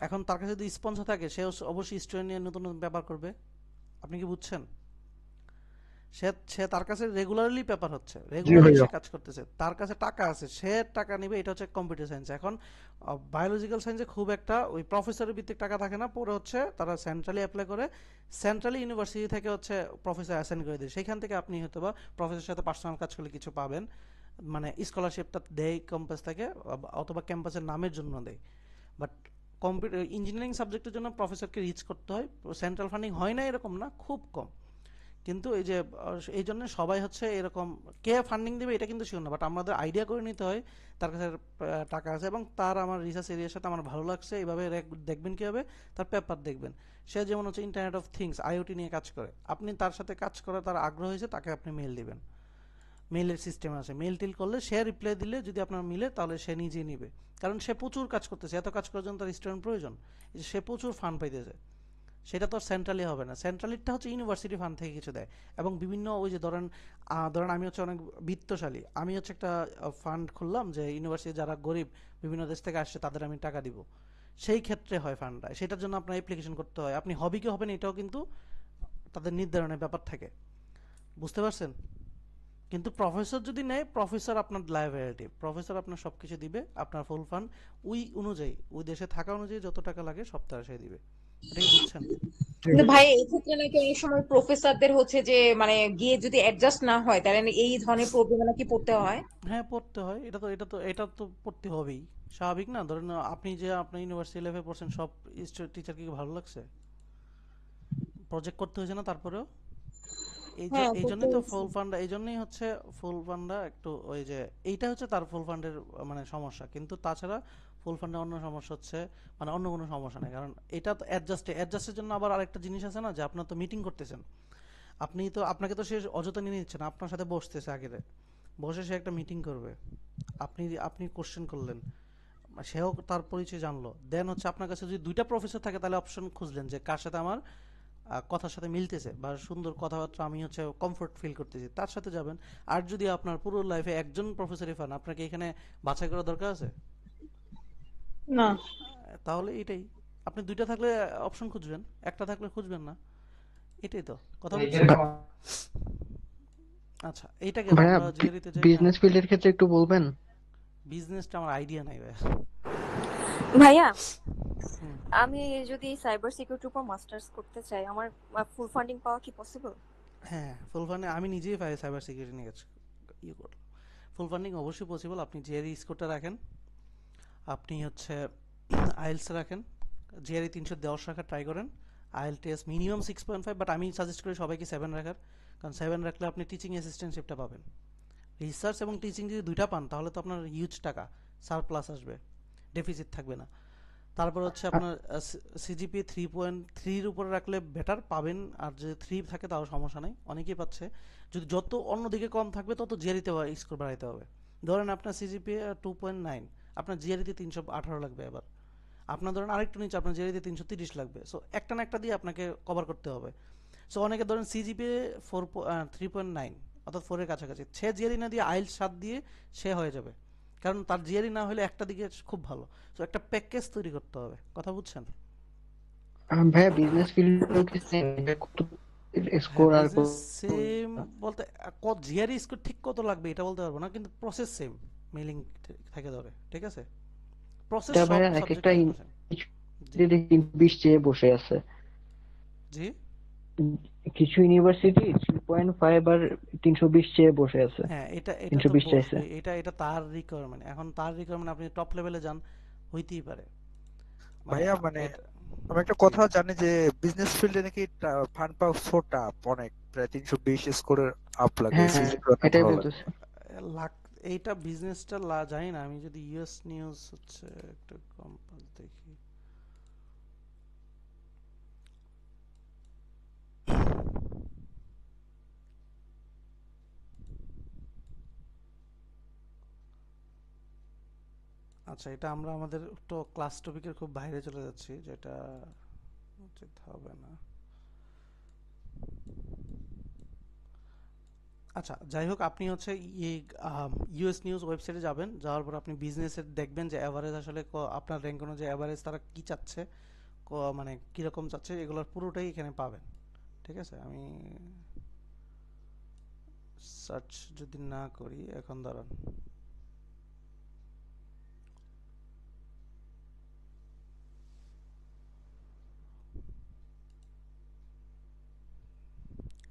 এখন তার কাছে যদি স্পন্সর থাকে সে অবশ্যই স্টুডেন্ট নিয়ে নতুন নতুন পেপার করবে, আপনি কি বুঝছেন? সে সে তার কাছে রেগুলারলি পেপার হচ্ছে, জি রেগুলারলি ভাইয়া। সে কাজ করতেছে, তার কাছে টাকা আছে, সে টাকা নিবে। এটা হচ্ছে কম্পিউটার সায়েন্স। এখন বায়োলজিক্যাল সায়েন্সে খুব একটা ওই প্রফেসরের ভিত্তিক টাকা থাকে না, পরে হচ্ছে তারা সেন্ট্রালি অ্যাপ্লাই করে, সেন্ট্রালি ইউনিভার্সিটি থেকে হচ্ছে প্রফেসর অ্যাসাইন করে দেয়, সেইখান থেকে আপনি হয়তো বা প্রফেসরের সাথে পার্সোনাল কাজ করলে কিছু পাবেন, মানে স্কলারশিপটা দেয় ক্যাম্পাস থেকে, অথবা ক্যাম্পাসের নামের জন্য দেয়। বাট কম্পিউটার ইঞ্জিনিয়ারিং সাবজেক্টের জন্য প্রফেসরকে রিচ করতে হয়, সেন্ট্রাল ফান্ডিং হয় না এরকম না, খুব কম। কিন্তু এই যে এই জন্য সবাই হচ্ছে এরকম, কে ফান্ডিং দেবে এটা কিন্তু শিওর না, বাট আমাদের আইডিয়া করে নিতে হয় তার কাছে টাকা আছে, এবং তার আমার রিসার্চ এরিয়ার সাথে আমার ভালো লাগছে, এইভাবে দেখবেন কীভাবে তার পেপার দেখবেন। সে যেমন হচ্ছে ইন্টারনেট অফ থিংস আইওটি নিয়ে কাজ করে, আপনি তার সাথে কাজ করার তার আগ্রহ হয়েছে, তাকে আপনি মেল দিবেন, মেইলের সিস্টেম আছে, মেইল টিল করলে সে রিপ্লাই দিলে যদি আপনার মিলে তাহলে সে নিজেই নিবে, কারণ সে প্রচুর কাজ করতেছে, এত কাজ করার জন্য তার স্টুডেন্ট প্রয়োজন, সে প্রচুর ফান্ড পাইতেছে। সেটা তো আর সেন্ট্রালি হবে না, সেন্ট্রালিটা হচ্ছে ইউনিভার্সিটি ফান্ড থেকে কিছু দেয়, এবং বিভিন্ন ওই যে ধরেন ধরেন আমি হচ্ছে অনেক বিত্তশালী, আমি হচ্ছে একটা ফান্ড খুললাম যে ইউনিভার্সিটি যারা গরিব বিভিন্ন দেশ থেকে আসছে তাদের আমি টাকা দিব, সেই ক্ষেত্রে হয় ফান্ডটা, সেটার জন্য আপনার অ্যাপ্লিকেশন করতে হয়, আপনি হবি কি হবেন এটাও কিন্তু তাদের নির্ধারণের ব্যাপার থাকে, বুঝতে পারছেন? কিন্তু প্রফেসর যদি নেয়, প্রফেসর আপনার লাইবিলিটি, প্রফেসর আপনার সব কিছু দিবে, আপনার ফুল ফান্ড ওই অনুযায়ী, ওই দেশে থাকা অনুযায়ী যত টাকা লাগে সব তারা সে দিবে, এটা কি বুঝছেন? জি কিন্তু ভাইয়া। ভাই এই ক্ষেত্রে নাকি অনেক সময় প্রফেসরদের হচ্ছে যে মানে গিয়ে যদি অ্যাডজাস্ট না হয় তাহলে এই ধরনের প্রবলেমে নাকি পড়তে হয়। হ্যাঁ, পড়তে হয়, এটা তো পড়তে হবেই, স্বাভাবিক না? ধরেন আপনি যে আপনার ইউনিভার্সিটি লেভেলে পড়ছেন, সব টিচার কি ভালো লাগছে? প্রজেক্ট করতে হয়েছে না তারপরেও? হ্যাঁ, এই করতে জন্যই তো হচ্ছে। ফুল ফান্ড, এই জন্যই হচ্ছে ফুল ফান্ডটা একটু ওই যে এইটা হচ্ছে তার ফুল ফান্ডের মানে সমস্যা, কিন্তু তাছাড়া ফুল ফান্ডের অন্য সমস্যা হচ্ছে মানে অন্য কোনো সমস্যা নেই, কারণ এটা তো অ্যাডজাস্টের জন্য আবার আরেকটা জিনিস আছে না, যে আপনার তো মিটিং করতেছেন, আপনাকে তো সে অযথা নিয়ে নিচ্ছে না, আপনার সাথে বসতেছে আগে, বসে সে একটা মিটিং করবে, আপনি কোশ্চেন করলেন, সেও তার পরিচয় জানলো, দেন হচ্ছে আপনার কাছে যদি দুইটা প্রফেসর থাকে তাহলে অপশন খুঁজলেন যে কার সাথে আমার কথার সাথে মিলতেছে বা সুন্দর কথাবার্তা আমি হচ্ছে কমফোর্ট ফিল করতেছি, তার সাথে যাবেন। আর যদি আপনার পুরো লাইফে একজন প্রফেসরই পান, আপনাকে এখানে বাছাই করার দরকার আছে? না। তাহলে এটাই, আপনি দুইটা থাকলে অপশন খুঁজবেন, একটা থাকলে খুঁজবেন না, এটাই তো, কথা বুঝছেন? ভা- আচ্ছা, এইটা গেল, ভাইয়া আমরা জিয়ারিতে যাই। হ্যাঁ, বিজনেস ফিল্ডের ক্ষেত্রে একটু বলবেন? বিজনেসটা আমার আইডিয়া নাই ভাই। ভাইয়া, হুম, আমি যদি সাইবার সিকিউরিটির উপর মাস্টার্স করতে চাই, আমার ফুল ফান্ডিং পাওয়া কি পসিবল? হ্যাঁ, ফুল ফান্ডিং আমি নিজেই সাইবার সিকিউরিটি নিয়ে কাজ ইয়ে করলাম, ফুল ফান্ডিং অবশ্যই পসিবল। আপনি জিআরই স্কোরটা রাখেন, আপনি হচ্ছে আইএলস রাখেন, জিআরই 310 রাখার ট্রাই করেন, আইএল টেস্ট মিনিমাম 6.5, বাট আমি সাজেস্ট করি সবাইকে 7 রাখার, কারণ 7 রাখলে আপনি টিচিং অ্যাসিস্ট্যান্টশিপটা পাবেন। রিসার্চ এবং টিচিং যদি দুইটা পান তাহলে তো আপনার হিউজ টাকা সারপ্লাস আসবে, ডেফিসিট থাকবে না। তারপর হচ্ছে আপনার সিজিপি 3.3-এর উপরে রাখলে বেটার পাবেন, আর যদি 3 থাকে তাও সমস্যা নেই, অনেকেই পাচ্ছে। যদি যত অন্যদিকে কম থাকবে তত জিআরইতে স্কোর বাড়াইতে হবে। ধরেন আপনার সিজিপি 2.9, আপনার জিআরইতে 318 লাগবে, এবার আপনার ধরেন আরেকটু নিচে আপনার জিআরইতে 330 লাগবে, সো একটা না একটা দিয়ে আপনাকে কভার করতে হবে। সো অনেকে ধরেন সিজিপি 3.9 অর্থাৎ 4-এর কাছাকাছি, সে জিআরই না দিয়ে আইএলটিএস 7 দিয়ে সে হয়ে যাবে, কারণ তার জিআরই না হলে একটা দিকে খুব ভালো। সো একটা প্যাকেজ তৈরি করতে হবে, কথা বুঝছেন? ভাইয়া বিজনেস ফিল্ডেও কি সেম কত হ্যাঁ, স্কোর আর বিজনেস সেম বলতে জিআরই স্কোর ঠিক কত লাগবে এটা বলতে পারবো না, কিন্তু প্রসেস সেম, মেইলিং থেকে ধরে, ঠিক আছে? প্রসেস এটা সব ভাইয়া এক একটা সাবজেক্টের জন্য সেম। জি, ইউনিভার্সিটি 320 চেয়ে বসে আছে। জি। কিছু ইউনিভার্সিটি 3.5 আর 320 চেয়ে বসে আছে, হ্যাঁ, এটা এটা তো 320 চাইছে। বসবে, এটা তার রিকোয়ারমেন্ট। এখন তার রিকোয়ারমেন্ট আপনি টপ লেভেলে যান, হইতেই পারে। মানে ভাইয়া মানে এটা। আমি একটা জি। কথা জানি যে বিজনেস ফিল্ডে নাকি ফান্ড পাওয়া সো টাফ, অনেক প্রায় 320 স্কোরের আপ লাগে, হ্যাঁ, সিজিপি অনেক এটা ভালো লাগে। বলতেছে। লাখ এইটা বিজনেসটা জানি না, আমি যদি ইউএস নিউজ হচ্ছে একটা কম্পাস দেখি। আচ্ছা, এটা আমরা আমাদের তো ক্লাস টপিকের খুব বাইরে চলে যাচ্ছি, যেটা উচিত হবে না। আচ্ছা, যাই হোক, আপনি হচ্ছে ইউএস নিউজ ওয়েবসাইটে যাবেন, যাওয়ার পর আপনি বিজনেসের দেখবেন যে এভারেজ আসলে আপনার র্যাঙ্ক অনুযায়ী এভারেজ তারা কি চাচ্ছে, মানে কিরকম চাচ্ছে, এগুলোর পুরোটাই এখানে পাবেন। ঠিক আছে, আমি সার্চ যদি না করি এখন, দাঁড়ান।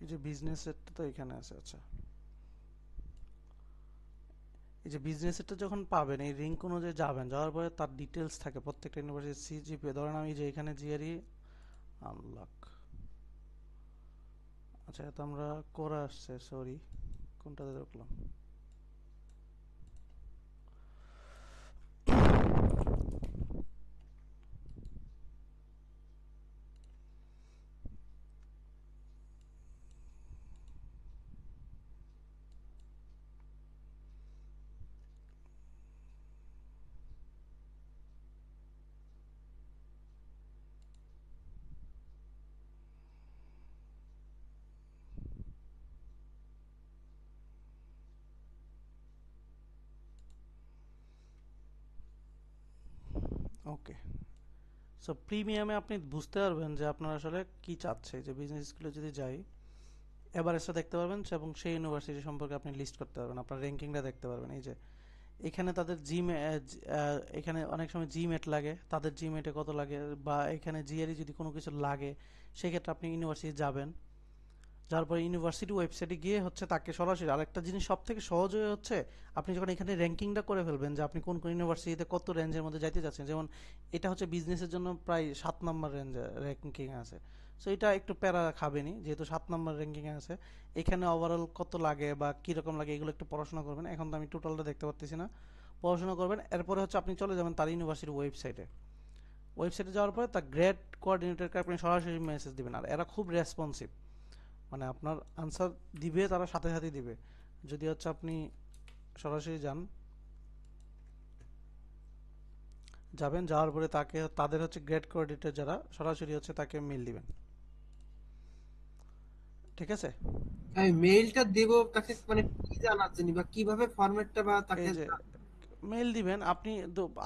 এই যে বিজনেসেরটা তো এখানে আছে। আচ্ছা, এই যে বিজনেসেরটা যখন পাবেন এই র্যাঙ্ক অনুযায়ী যাবেন, যাওয়ার পরে তার ডিটেলস থাকে প্রত্যেকটা ইউনিভার্সিটি সিজিপিএ। ধরেন আমি যে এখানে জিআরই আনলক, আচ্ছা এটা আমরা করে আসছে, সরি কোনটাতে দেখলাম। ওকে, সো প্রিমিয়ামে আপনি বুঝতে পারবেন যে আপনার আসলে কি চাচ্ছে। যে বিজনেস স্কুলে যদি যাই, এভারেজটা দেখতে পারবেন এবং সেই ইউনিভার্সিটি সম্পর্কে আপনি লিস্ট করতে পারবেন, আপনার র্যাঙ্কিংটা দেখতে পারবেন। এই যে এখানে তাদের এখানে অনেক সময় জিমেট লাগে, তাদের জিমেটে কত লাগে, বা এখানে জিআরই যদি কোনো কিছু লাগে সেক্ষেত্রে আপনি ইউনিভার্সিটি যাবেন, যার পরে ইউনিভার্সিটি ওয়েবসাইটে গিয়ে হচ্ছে তাকে সরাসরি। আরেকটা জিনিস সব থেকে সহজ হয়ে হচ্ছে, আপনি যখন এখানে র্যাঙ্কিংটা করে ফেলবেন যে আপনি কোন কোন ইউনিভার্সিটিতে কত রেঞ্জের মধ্যে যাইতে চাচ্ছেন। যেমন এটা হচ্ছে বিজনেসের জন্য প্রায় 7 নম্বর রেঞ্জে র্যাঙ্কিং আছে, সো এটা একটু প্যারা খাবেনি, যেহেতু 7 নম্বর র্যাঙ্কিং আছে। এখানে ওভারঅল কত লাগে বা কীরকম লাগে এগুলো একটু পড়াশোনা করবেন। এখন তো আমি টোটালটা দেখতে পারতেছি না, পড়াশোনা করবেন। এরপরে হচ্ছে আপনি চলে যাবেন তার ইউনিভার্সিটির ওয়েবসাইটে যাওয়ার পরে তার গ্রেড কোঅর্ডিনেটরকে আপনি সরাসরি মেসেজ দিবেন। আর এরা খুব রেসপন্সিভ, মানে আপনার আনসার দিবে তারা সাথে সাথে দিবে। যদি হচ্ছে আপনি সরাসরি যাবেন, যাওয়ার পরে তাদের হচ্ছে গ্রেড কোঅর্ডিনেটর যারা, সরাসরি হচ্ছে তাকে মেল দিবেন। ঠিক আছে, আমি মেইলটা দেব তাকে, মানে কি জানার জন্য বা কিভাবে ফরম্যাটটা বা তাকে এই যে মেল দিবেন আপনি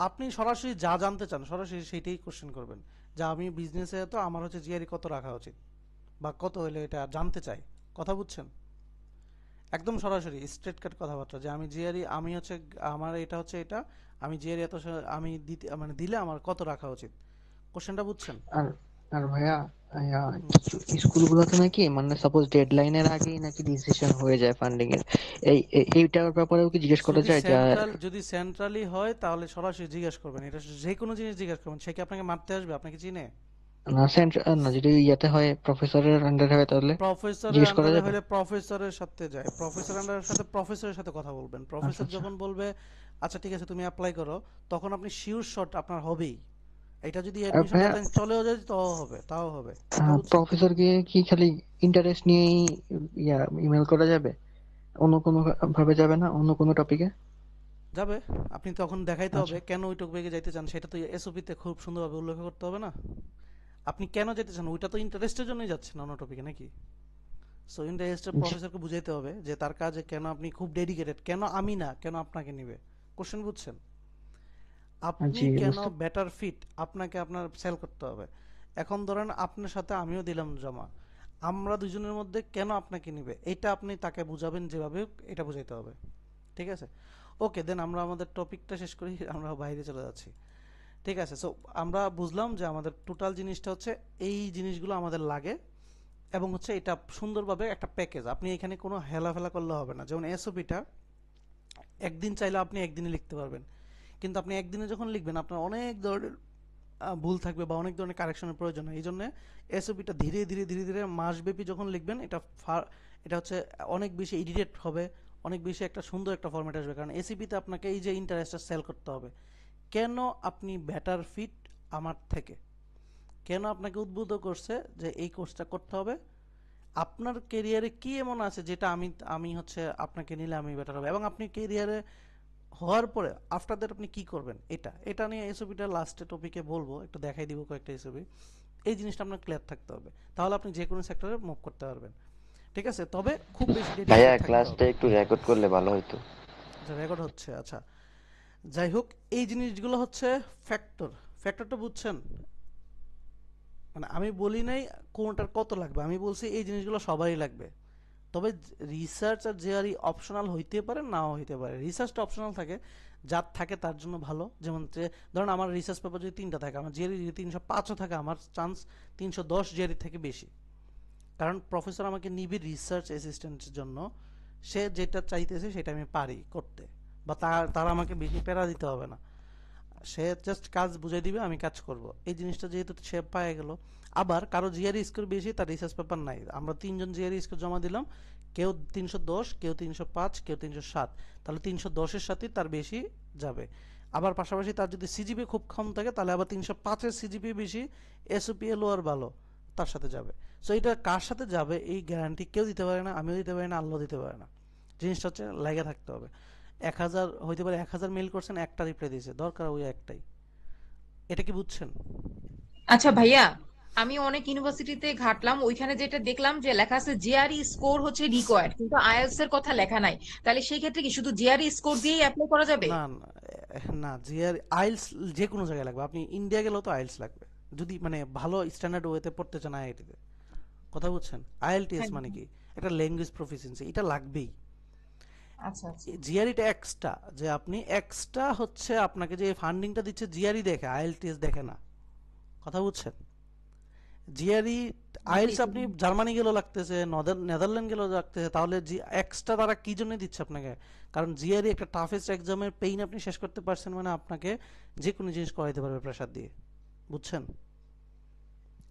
আপনি সরাসরি যা জানতে চান সরাসরি সেইটাই কোশ্চেন করবেন। যা আমি বিজনেসে তো আমার হচ্ছে জিআরই কত রাখা উচিত বা কত হলে এটা জানতে চাই, কথা বুঝছেন? একদম সরাসরি স্ট্রেট কাট কথাবার্তা, যে আমি জিআরই, আমি হচ্ছে আমার এটা হচ্ছে এটা, আমি জিআরই এত আমি দিতে মানে দিলে আমার কত রাখা উচিত, কোশ্চেনটা বুঝছেন? আর আর ভাইয়া হুম। স্কুলগুলোতে নাকি মানে সাপোজ ডেডলাইনের আগেই নাকি ডিসিশন হয়ে যায় ফান্ডিং এর, এইটার ব্যাপারেও কি জিজ্ঞেস করা যায় যা? যদি সেন্ট্রালি হয় তাহলে সরাসরি জিজ্ঞেস করবেন, এটা যে কোনো জিনিস জিজ্ঞেস করবেন। সে কি আপনাকে মারতে আসবে? আপনাকে চিনে? না সেন্ট্রাল না, যদি ইয়াতে হয় প্রফেসরের আন্ডারে হয় তাহলে প্রফেসরের জিজ্ঞেস করা আন্ডারে যাবে? হলে প্রফেসরের সাথে যায়, প্রফেসর আন্ডারের সাথে প্রফেসরের সাথে কথা বলবেন। আচ্ছা প্রফেসর আচ্ছা যখন বলবে আচ্ছা ঠিক আছে তুমি অ্যাপ্লাই করো, তখন আপনি শিওর শট আপনার হবেই। এটা যদি অ্যাডমিশন ভাইয়া, ডেডলাইন চলেও যায় তাও হবে, কথা বুঝছেন? প্রফেসরকে কি খালি ইন্টারেস্ট নিয়েই ইমেল করা যাবে, অন্য কোনো ভাবে যাবে না, অন্য কোনো টপিকে? যাবে, আপনি তখন দেখাইতে আচ্ছা হবে কেন ওই টপিকে যাইতে চান, সেটা তো এসওপিতে খুব সুন্দরভাবে উল্লেখ করতে হবে না? আপনি কেন যেতে চান, ওইটা তো ইন্টারেস্টের জন্যই যাচ্ছেন অন্য টপিকে নাকি? সো ইন্টারেস্টের জি, প্রফেসরকে বুঝাইতে হবে যে তার কাজে কেন আপনি খুব ডেডিকেটেড, কেন আমি না, কেন আপনাকে নিবে। কোশ্চেন বুঝছেন? আপনি জি কেন বুঝতে। বেটার ফিট, আপনাকে আপনার সেল করতে হবে। এখন ধরেন আপনার সাথে আমিও দিলাম জমা, আমরা দুজনের মধ্যে কেন আপনাকে নিবে এটা আপনি তাকে বুঝাবেন যেভাবে হোক, এটা বুঝাইতে হবে। ঠিক আছে, ওকে দেন আমরা আমাদের টপিকটা শেষ করি, আমরা বাইরে চলে যাচ্ছি। ঠিক আছে, সো আমরা বুঝলাম যে আমাদের টোটাল জিনিসটা হচ্ছে এই জিনিসগুলো আমাদের লাগে, এবং হচ্ছে এটা সুন্দরভাবে একটা প্যাকেজ, আপনি এখানে কোনো হেলাফেলা করলে হবে না। যেমন এসওপিটা একদিন চাইলে আপনি একদিনে লিখতে পারবেন, কিন্তু আপনি একদিনে যখন লিখবেন আপনার অনেক ধরনের ভুল থাকবে বা অনেক ধরনের কারেকশনের প্রয়োজন হয়। এই জন্য এসওপিটা ধীরে ধীরে ধীরে ধীরে মাসব্যাপী যখন লিখবেন এটা হচ্ছে অনেক বেশি এডিটেড হবে, অনেক বেশি একটা সুন্দর একটা ফরম্যাট আসবে। কারণ এসিপিতে আপনাকে এই যে ইন্টারেস্টটা সেল করতে হবে, কেন আপনি বেটার ফিট আমার থেকে, কেন আপনাকে উদ্বুদ্ধ করছে যে এই কোর্সটা করতে হবে, আপনার কেরিয়ারে কি এমন আছে যেটা আমি আমি হচ্ছে আপনাকে নিলে আমি বেটার হবে, এবং আপনি কেরিয়ারে হওয়ার পরে আফটার দ্যাট আপনি কি করবেন, এটা এটা নিয়ে এসওপিটা লাস্টে টপিকে বলবো, একটু দেখাই দিব কয়েকটা এসওপি। এই জিনিসটা আপনার ক্লিয়ার থাকতে হবে, তাহলে আপনি যে কোনো সেক্টরে মুভ করতে পারবেন। ঠিক আছে, তবে খুব বেশি ভাইয়া ডেডিকেটেড থাকতে ক্লাসটা হবে। একটু রেকর্ড করলে ভালো হতো। আচ্ছা, রেকর্ড হচ্ছে, আচ্ছা যাই হোক, এই জিনিসগুলো হচ্ছে ফ্যাক্টর। ফ্যাক্টরটা বুঝছেন, মানে আমি বলি নাই কোনটার কত লাগবে, আমি বলছি এই জিনিসগুলো সবারই লাগবে। তবে রিসার্চ আর জেআরই অপশনাল হইতে পারে, নাও হইতে পারে। রিসার্চটা অপশনাল থাকে, যার থাকে তার জন্য ভালো। যেমন ধরুন আমার রিসার্চ পেপার যদি 3টা থাকে, আমার জিআরই যদি 305ও থাকে, আমার চান্স 310 জিআরই থেকে বেশি। কারণ প্রফেসর আমাকে নিবে রিসার্চ অ্যাসিস্ট্যান্টের জন্য, সে যেটা চাইতেছে সেটা আমি পারি করতে, বা তার আমাকে বেশি প্যারা দিতে হবে না, সে জাস্ট কাজ বুঝাই দিবে, আমি কাজ করব। এই জিনিসটা যেহেতু সে পায়ে গেল। আবার কারো জিআরই স্কোর বেশি, তার রিসার্চ পেপার নাই, আমরা 3জন জিআরই স্কোর জমা দিলাম, কেউ 310, কেউ 305, কেউ 307, তাহলে 310-এর সাথে তার বেশি যাবে। আবার পাশাপাশি তার যদি সিজিপি খুব কম থাকে, তাহলে আবার 305-এর সিজিপি বেশি, এসওপিএ লোয়ার ভালো, তার সাথে যাবে। সো এটা কার সাথে যাবে এই গ্যারান্টি কেউ দিতে পারে না, আমিও দিতে পারি না, আল্লাহ দিতে পারে না। জিনিসটা হচ্ছে লাগে থাকতে হবে। 1000 হইতে পারে, 1000 মেইল করছেন, একটা রিপ্লাই দিয়েছে, দরকার ওই একটাই। এটা কি বুঝছেন? আচ্ছা ভাইয়া, আমি অনেক ইউনিভার্সিটিতে ঘাটলাম, ওইখানে যেটা দেখলাম যে লেখা আছে জিআরই স্কোর হচ্ছে রিকোয়ার্ড, কিন্তু আইএলটিএস এর কথা লেখা নাই। তাহলে সেই ক্ষেত্রে কি শুধু জিআরই স্কোর দিয়েই অ্যাপ্লাই করা যাবে? না না, না জিআর আইএলস যে কোনো জায়গায় লাগবে, আপনি ইন্ডিয়া গেলেও তো আইএলস লাগবে, যদি মানে ভালো স্ট্যান্ডার্ড ওয়েতে পড়তে চান আইআইটিতে। কথা বুঝছেন? আইএলটিএস হ্যাঁ, মানে হ্যাঁ। কি, এটা ল্যাঙ্গুয়েজ প্রফিসিয়েন্সি, এটা লাগবেই। আচ্ছা আচ্ছা। জিআরইটা এক্সট্রা, যে আপনি এক্সট্রা হচ্ছে আপনাকে যে ফান্ডিংটা দিচ্ছে জিআরই দেখে, আইএলটিএস দেখে না। কথা বুঝছেন? জিআরই জি আইএলস জি। আপনি জার্মানি গেলেও লাগতেছে, নেদারল্যান্ড গেলেও লাগতেছে, তাহলে এক্সট্রা তারা কি জন্য দিচ্ছে আপনাকে? কারণ জিআরই একটা টাফেস্ট এক্সামের পেইন আপনি শেষ করতে পারছেন, মানে আপনাকে যে কোনো জিনিস করাইতে পারবে প্রেশার দিয়ে। বুঝছেন?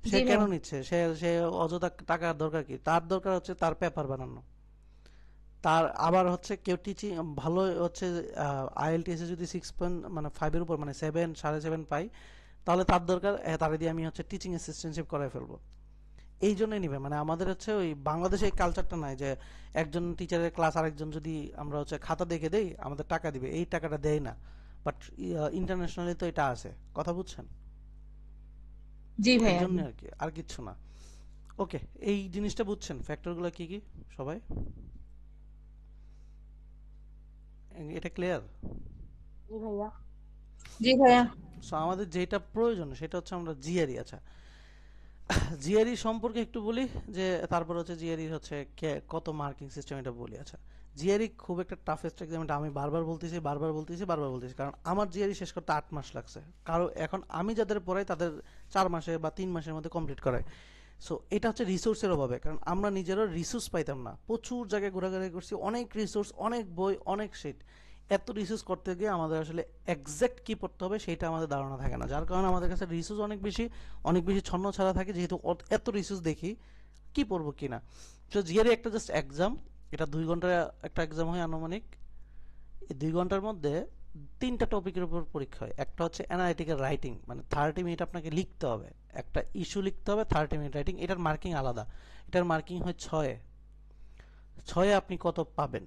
সে জি কেন ভাইয়া। নিচ্ছে? সে সে অযথা টাকার দরকার কি? তার দরকার হচ্ছে তার পেপার বানানো। তার আবার হচ্ছে কেউ টিচিং ভালো হচ্ছে, আইএলটিএস এ যদি 6 মানে 5-এর উপর মানে 7, 7.5 পাই, তাহলে তার দরকার তারে দিয়ে আমি হচ্ছে টিচিং অ্যাসিস্ট্যান্টশিপ করাই ফেলবো। এই জন্যই নিবে, মানে আমাদের হচ্ছে ওই বাংলাদেশে এই কালচারটা নাই যে একজন টিচারের ক্লাস আরেকজন যদি আমরা হচ্ছে খাতা দেখে দেই আমাদের টাকা দিবে, এই টাকাটা দেয় না। বাট ইন্টারন্যাশনালি তো এটা আছে। কথা বুঝছেন? জি এই ভাইয়া। জন্য আর কি, আর কিচ্ছু না। ওকে, এই জিনিসটা বুঝছেন ফ্যাক্টরগুলো কি কি সবাই? এটা ক্লিয়ার? জি ভাইয়া। জি ভাইয়া। সো আমাদের যেটা প্রয়োজন সেটা হচ্ছে আমরা জিআরই। আচ্ছা, জিআরই সম্পর্কে একটু বলি, যে তারপর হচ্ছে জিআরই হচ্ছে কত মার্কিং সিস্টেম এটা বলি। আচ্ছা, জিআরই খুব একটা টাফেস্ট এক্সাম, এটা আমি বারবার বলতেছি বারবার বলতেছি বারবার বলতেছি, কারণ আমার জিআরই শেষ করতে 8 মাস লাগছে, কারণ এখন আমি যাদের পড়াই তাদের 4 মাসে বা 3 মাসের মধ্যে কমপ্লিট করায়। সো এটা হচ্ছে রিসোর্সের অভাবে, কারণ আমরা নিজেরও রিসোর্স পাইতাম না, প্রচুর জায়গায় ঘোরাঘুরি করছি, অনেক রিসোর্স, অনেক বই, অনেক শিট, এত রিসোর্স করতে গিয়ে আমাদের আসলে এক্সাক্ট কি পড়তে হবে সেটা আমাদের ধারণা থাকে না, যার কারণে আমাদের কাছে রিসোর্স অনেক বেশি ছন্ন ছাড়া থাকে, যেহেতু এত রিসোর্স দেখি কি পড়বো কি না। তো জিআরই একটা জাস্ট এক্সাম, এটা 2 ঘন্টার একটা এক্সাম হয় আনুমানিক। এই 2 ঘন্টার মধ্যে 3টা টপিকের উপর পরীক্ষা হয়। একটা হচ্ছে অ্যানালিটিক্যাল রাইটিং, মানে 30 মিনিট আপনাকে লিখতে হবে, একটা ইস্যু লিখতে হবে, 30 মিনিট রাইটিং, এটার মার্কিং আলাদা। এটার মার্কিং হয় 6-এ। 6-এ আপনি কত পাবেন,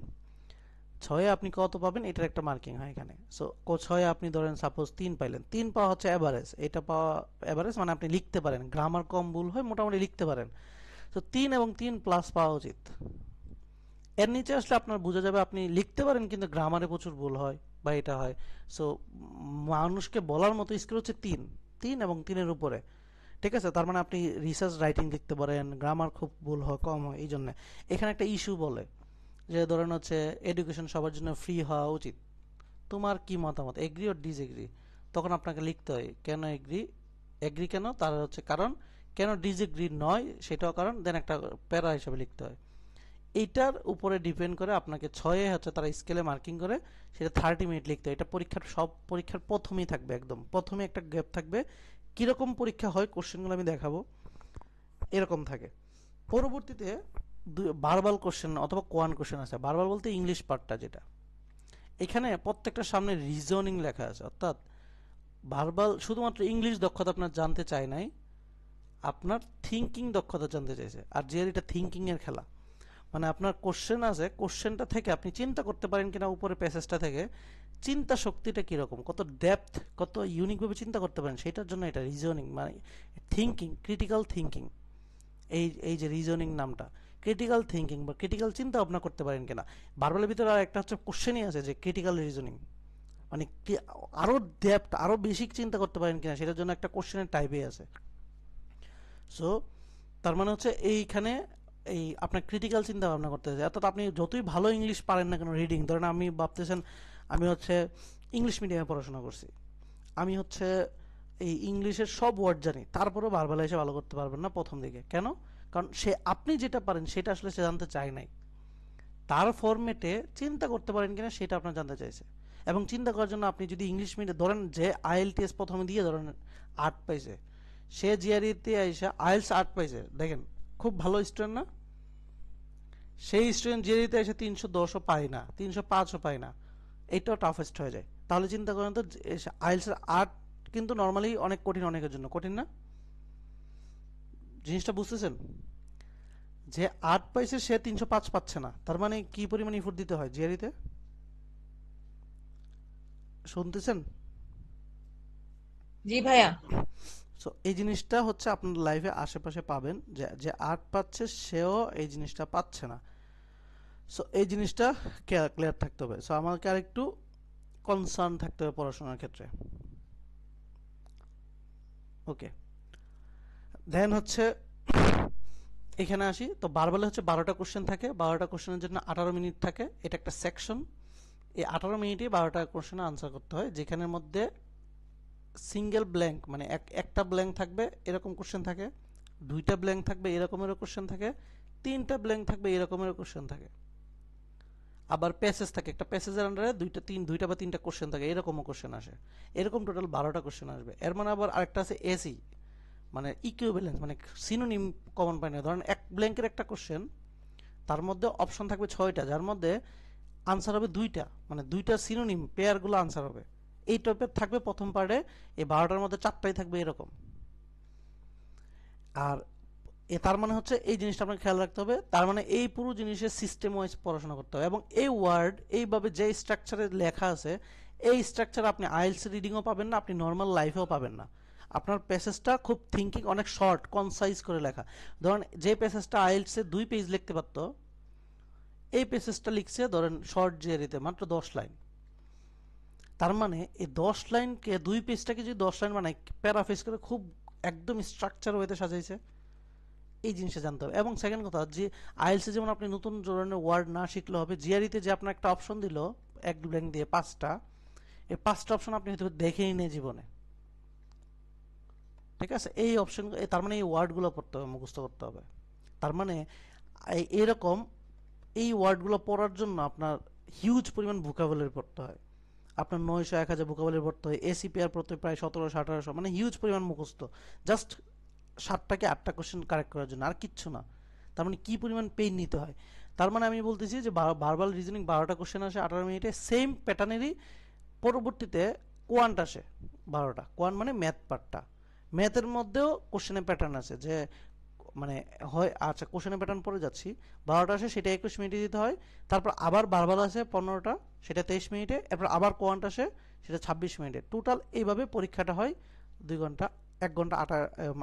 6-এ আপনি কত পাবেন এটার একটা মার্কিং হয় এখানে। সো 6-এ আপনি ধরেন সাপোজ 3 পাইলেন, 3 পাওয়া হচ্ছে অ্যাভারেজ, এটা পাওয়া অ্যাভারেজ মানে আপনি লিখতে পারেন, গ্রামার কম ভুল হয়, মোটামুটি লিখতে পারেন। তো 3 এবং 3 প্লাস পাওয়া উচিত। এর নিচে আসলে আপনার বোঝা যাবে আপনি লিখতে পারেন কিন্তু গ্রামারে প্রচুর ভুল হয় বা এটা হয়। সো মানুষকে বলার মতো স্কিল হচ্ছে 3 এবং 3-এর উপরে। ঠিক আছে, তার মানে আপনি রিসার্চ রাইটিং লিখতে পারেন, গ্রামার খুব ভুল হয়, কম হয়, এই জন্য এখানে একটা ইস্যু বলে যে ধরেন হচ্ছে এডুকেশন সবার জন্য ফ্রি হওয়া উচিত, তোমার কি মতামত, এগ্রি অর ডিসএগ্রি? তখন আপনাকে লিখতে হয় কেন এগ্রি, এগ্রি কেন, তার হচ্ছে কারণ, কেন ডিসএগ্রি নয় সেটাও কারণ, দেন একটা প্যারা হিসেবে লিখতে হয়। এইটার উপরে ডিপেন্ড করে আপনাকে 6 হচ্ছে তারা স্কেলে মার্কিং করে, সেটা 30 মিনিট লিখতে হয়। এটা পরীক্ষার সব পরীক্ষার প্রথমেই থাকবে, একদম প্রথমে একটা গ্যাপ থাকবে। কিরকম পরীক্ষা হয় কোশ্চেনগুলো আমি দেখাবো, এরকম থাকে। পরবর্তীতে ভার্বাল কোশ্চেন অথবা কোয়ান কোশ্চেন আছে। ভার্বাল বলতে ইংলিশ পার্টটা যেটা, এখানে প্রত্যেকটা সামনে রিজনিং লেখা আছে, অর্থাৎ ভার্বাল শুধুমাত্র ইংলিশ দক্ষতা আপনার জানতে চায় নাই, আপনার থিঙ্কিং দক্ষতা জানতে চাইছে। আর যে এটা থিঙ্কিং এর খেলা, মানে আপনার কোশ্চেন আছে, কোশ্চেনটা থেকে আপনি চিন্তা করতে পারেন কিনা, উপরে প্যাসেজটা থেকে চিন্তা শক্তিটা কীরকম, কত ডেপথ, কত ইউনিকভাবে চিন্তা করতে পারেন, সেটার জন্য এটা রিজনিং, মানে থিঙ্কিং, ক্রিটিক্যাল থিঙ্কিং। এই যে রিজনিং নামটা, ক্রিটিক্যাল থিঙ্কিং বা ক্রিটিক্যাল চিন্তা ভাবনা করতে পারেন কিনা। ভার্বালের ভিতরে আর একটা হচ্ছে কোশ্চেনই আছে যে ক্রিটিক্যাল রিজনিং, মানে আরও ডেপথ, আরও বেশি চিন্তা করতে পারেন কিনা, সেটার জন্য একটা কোশ্চেনের টাইপে আছে। সো তার মানে হচ্ছে এইখানে এই আপনার ক্রিটিক্যাল চিন্তা ভাবনা করতে হবে। অর্থাৎ আপনি যতই ভালো ইংলিশ পারেন না কেন, রিডিং, ধরেন আমি ভাবতেছেন আমি হচ্ছে ইংলিশ মিডিয়ামে পড়াশোনা করছি, আমি হচ্ছে এই ইংলিশের সব ওয়ার্ড জানি, তারপরেও ভার্বালে এসে ভালো করতে পারবেন না প্রথম দিকে। কেন? কারণ সে আপনি যেটা পারেন সেটা আসলে সে জানতে চায় নাই, তার ফরম্যাটে চিন্তা করতে পারেন কিনা সেটা আপনার জানতে চাইছে। এবং চিন্তা করার জন্য আপনি যদি ইংলিশ মিডিয়াম ধরেন, যে আইএলটিএস প্রথমে দিয়ে ধরেন 8 পাইছে, সে জিআরইতে আইসা আইএলস 8 পাইছে, দেখেন খুব ভালো স্টুডেন্ট না? সেই স্টুডেন্ট জিআরইতে এসে 310ও পায় না, 305ও পায় না, এইটাও টাফেস্ট হয়ে যায়। তাহলে চিন্তা করেন তো, আইএলসের 8 কিন্তু নর্মালি অনেক কঠিন, অনেকের জন্য কঠিন না? জিনিসটা বুঝতেছেন? যে 8 পাইছে সে 305 পাচ্ছে না, তার মানে কি পরিমাণ ইফোর্ট দিতে হয় জিআরইতে, শুনতেছেন? জি ভাইয়া। সো এই জিনিসটা হচ্ছে আপনার লাইফে আশেপাশে পাবেন, যে যে 8 পাচ্ছে সেও এই জিনিসটা পাচ্ছে না। সো এই জিনিসটা ক্লিয়ার থাকতে হবে। সো আমাকে আর একটু কনসার্ন থাকতে হবে পড়াশোনার ক্ষেত্রে। ওকে, দেন হচ্ছে এখানে আসি। তো ভার্বালে হচ্ছে 12টা কোশ্চেন থাকে, 12টা কোশ্চেনের জন্য 18 মিনিট থাকে, এটা একটা সেকশন। এই 18 মিনিটে 12টা কোশ্চেনে আনসার করতে হয়, যেখানের মধ্যে সিঙ্গেল ব্ল্যাঙ্ক, মানে একটা ব্ল্যাঙ্ক থাকবে এরকম কোশ্চেন থাকে, 2টা ব্ল্যাঙ্ক থাকবে এরকমের কোশ্চেন থাকে, 3টা ব্ল্যাঙ্ক থাকবে এরকমের কোশ্চেন থাকে। আবার প্যাসেজ থাকে, একটা প্যাসেজের আন্ডারে 2টা বা 3টা কোশ্চেন থাকে, এরকমও কোশ্চেন আসে। এরকম টোটাল 12টা কোশ্চেন আসবে। এর মানে আবার আরেকটা আছে এসি, মানে ইকুইভ্যালেন্স, মানে সিনোনিম কমন পায় না। ধরেন এক ব্ল্যাঙ্কের একটা কোশ্চেন, তার মধ্যে অপশন থাকবে 6টা, যার মধ্যে আনসার হবে 2টা, মানে 2টা সিনোনিম পেয়ারগুলো আনসার হবে। এই টাইপের থাকবে প্রথম পার্টে, এই 12টার মধ্যে 4টাই থাকবে এরকম। আর তার মানে হচ্ছে এই জিনিসটা আপনাকে খেয়াল রাখতে হবে, তার মানে এই পুরো জিনিসের সিস্টেম ওয়াইজ পড়াশোনা করতে হবে। এবং এই ওয়ার্ড এইভাবে যে স্ট্রাকচারে লেখা আছে, এই স্ট্রাকচার আপনি আইএলটিএস রিডিংও পাবেন না, আপনি নর্মাল লাইফেও পাবেন না। আপনার প্যাসেজটা খুব থিঙ্কিং, অনেক শর্ট কনসাইজ করে লেখা। ধরেন যে প্যাসেজটা আইএলটিএসে 2 পেজ লিখতে পারতো, এই প্যাসেজটা লিখছে ধরেন শর্ট জিআরইতে মাত্র 10 লাইন। তার মানে এই 10 লাইনকে, 2 পেজটাকে যদি 10 লাইন বানায়, প্যারাফ্রেজ করে খুব একদম স্ট্রাকচার ওয়েতে সাজাইছে, এই জিনিসটা জানতে হবে। এবং সেকেন্ড কথা, যে আইএলটিএসে যেমন আপনি নতুন ধরনের ওয়ার্ড না শিখলে হবে, জিআরইতে যে আপনার একটা অপশন দিল এক ব্ল্যাঙ্ক দিয়ে 5টা, এই 5টা অপশন আপনি হয়তো দেখেই নেই জীবনে, ঠিক আছে? এই অপশন, তার মানে এই ওয়ার্ডগুলো পড়তে হবে, মুখস্থ করতে হবে। তার মানে এরকম এই ওয়ার্ডগুলো পড়ার জন্য আপনার হিউজ পরিমাণ ভোকাবুলারি পড়তে হয়। আপনার 900-1000 ভোকাবুলারি পড়তে হয়, এসিপিআর পড়তে প্রায় 1700-1800, মানে হিউজ পরিমাণ মুখস্থ, জাস্ট 7টা কি 8টা কোশ্চেন কারেক্ট করার জন্য, আর কিচ্ছু না। তার মানে কি পরিমাণ পেইন নিতে হয়। তার মানে আমি বলতেছি যে ভার্বাল রিজনিং 12টা কোশ্চেন আসে 18 মিনিটে, সেম প্যাটার্নেরই পরবর্তীতে কোয়ান্ট আসে 12টা। কোয়ান্ট মানে ম্যাথ পার্টটা, ম্যাথের মধ্যেও কোশ্চেনের প্যাটার্ন আছে, যে মানে হয়, আচ্ছা কোশ্চেনের প্যাটার্ন পরে যাচ্ছি। 12টা আসে, সেটা 21 মিনিটে দিতে হয়। তারপর আবার ভার্বাল আসে 15টা, সেটা 23 মিনিটে। এরপর আবার কোয়ান্ট আসে, সেটা 26 মিনিটে। টোটাল এইভাবে পরীক্ষাটা হয় 2 ঘন্টা, 1 ঘন্টা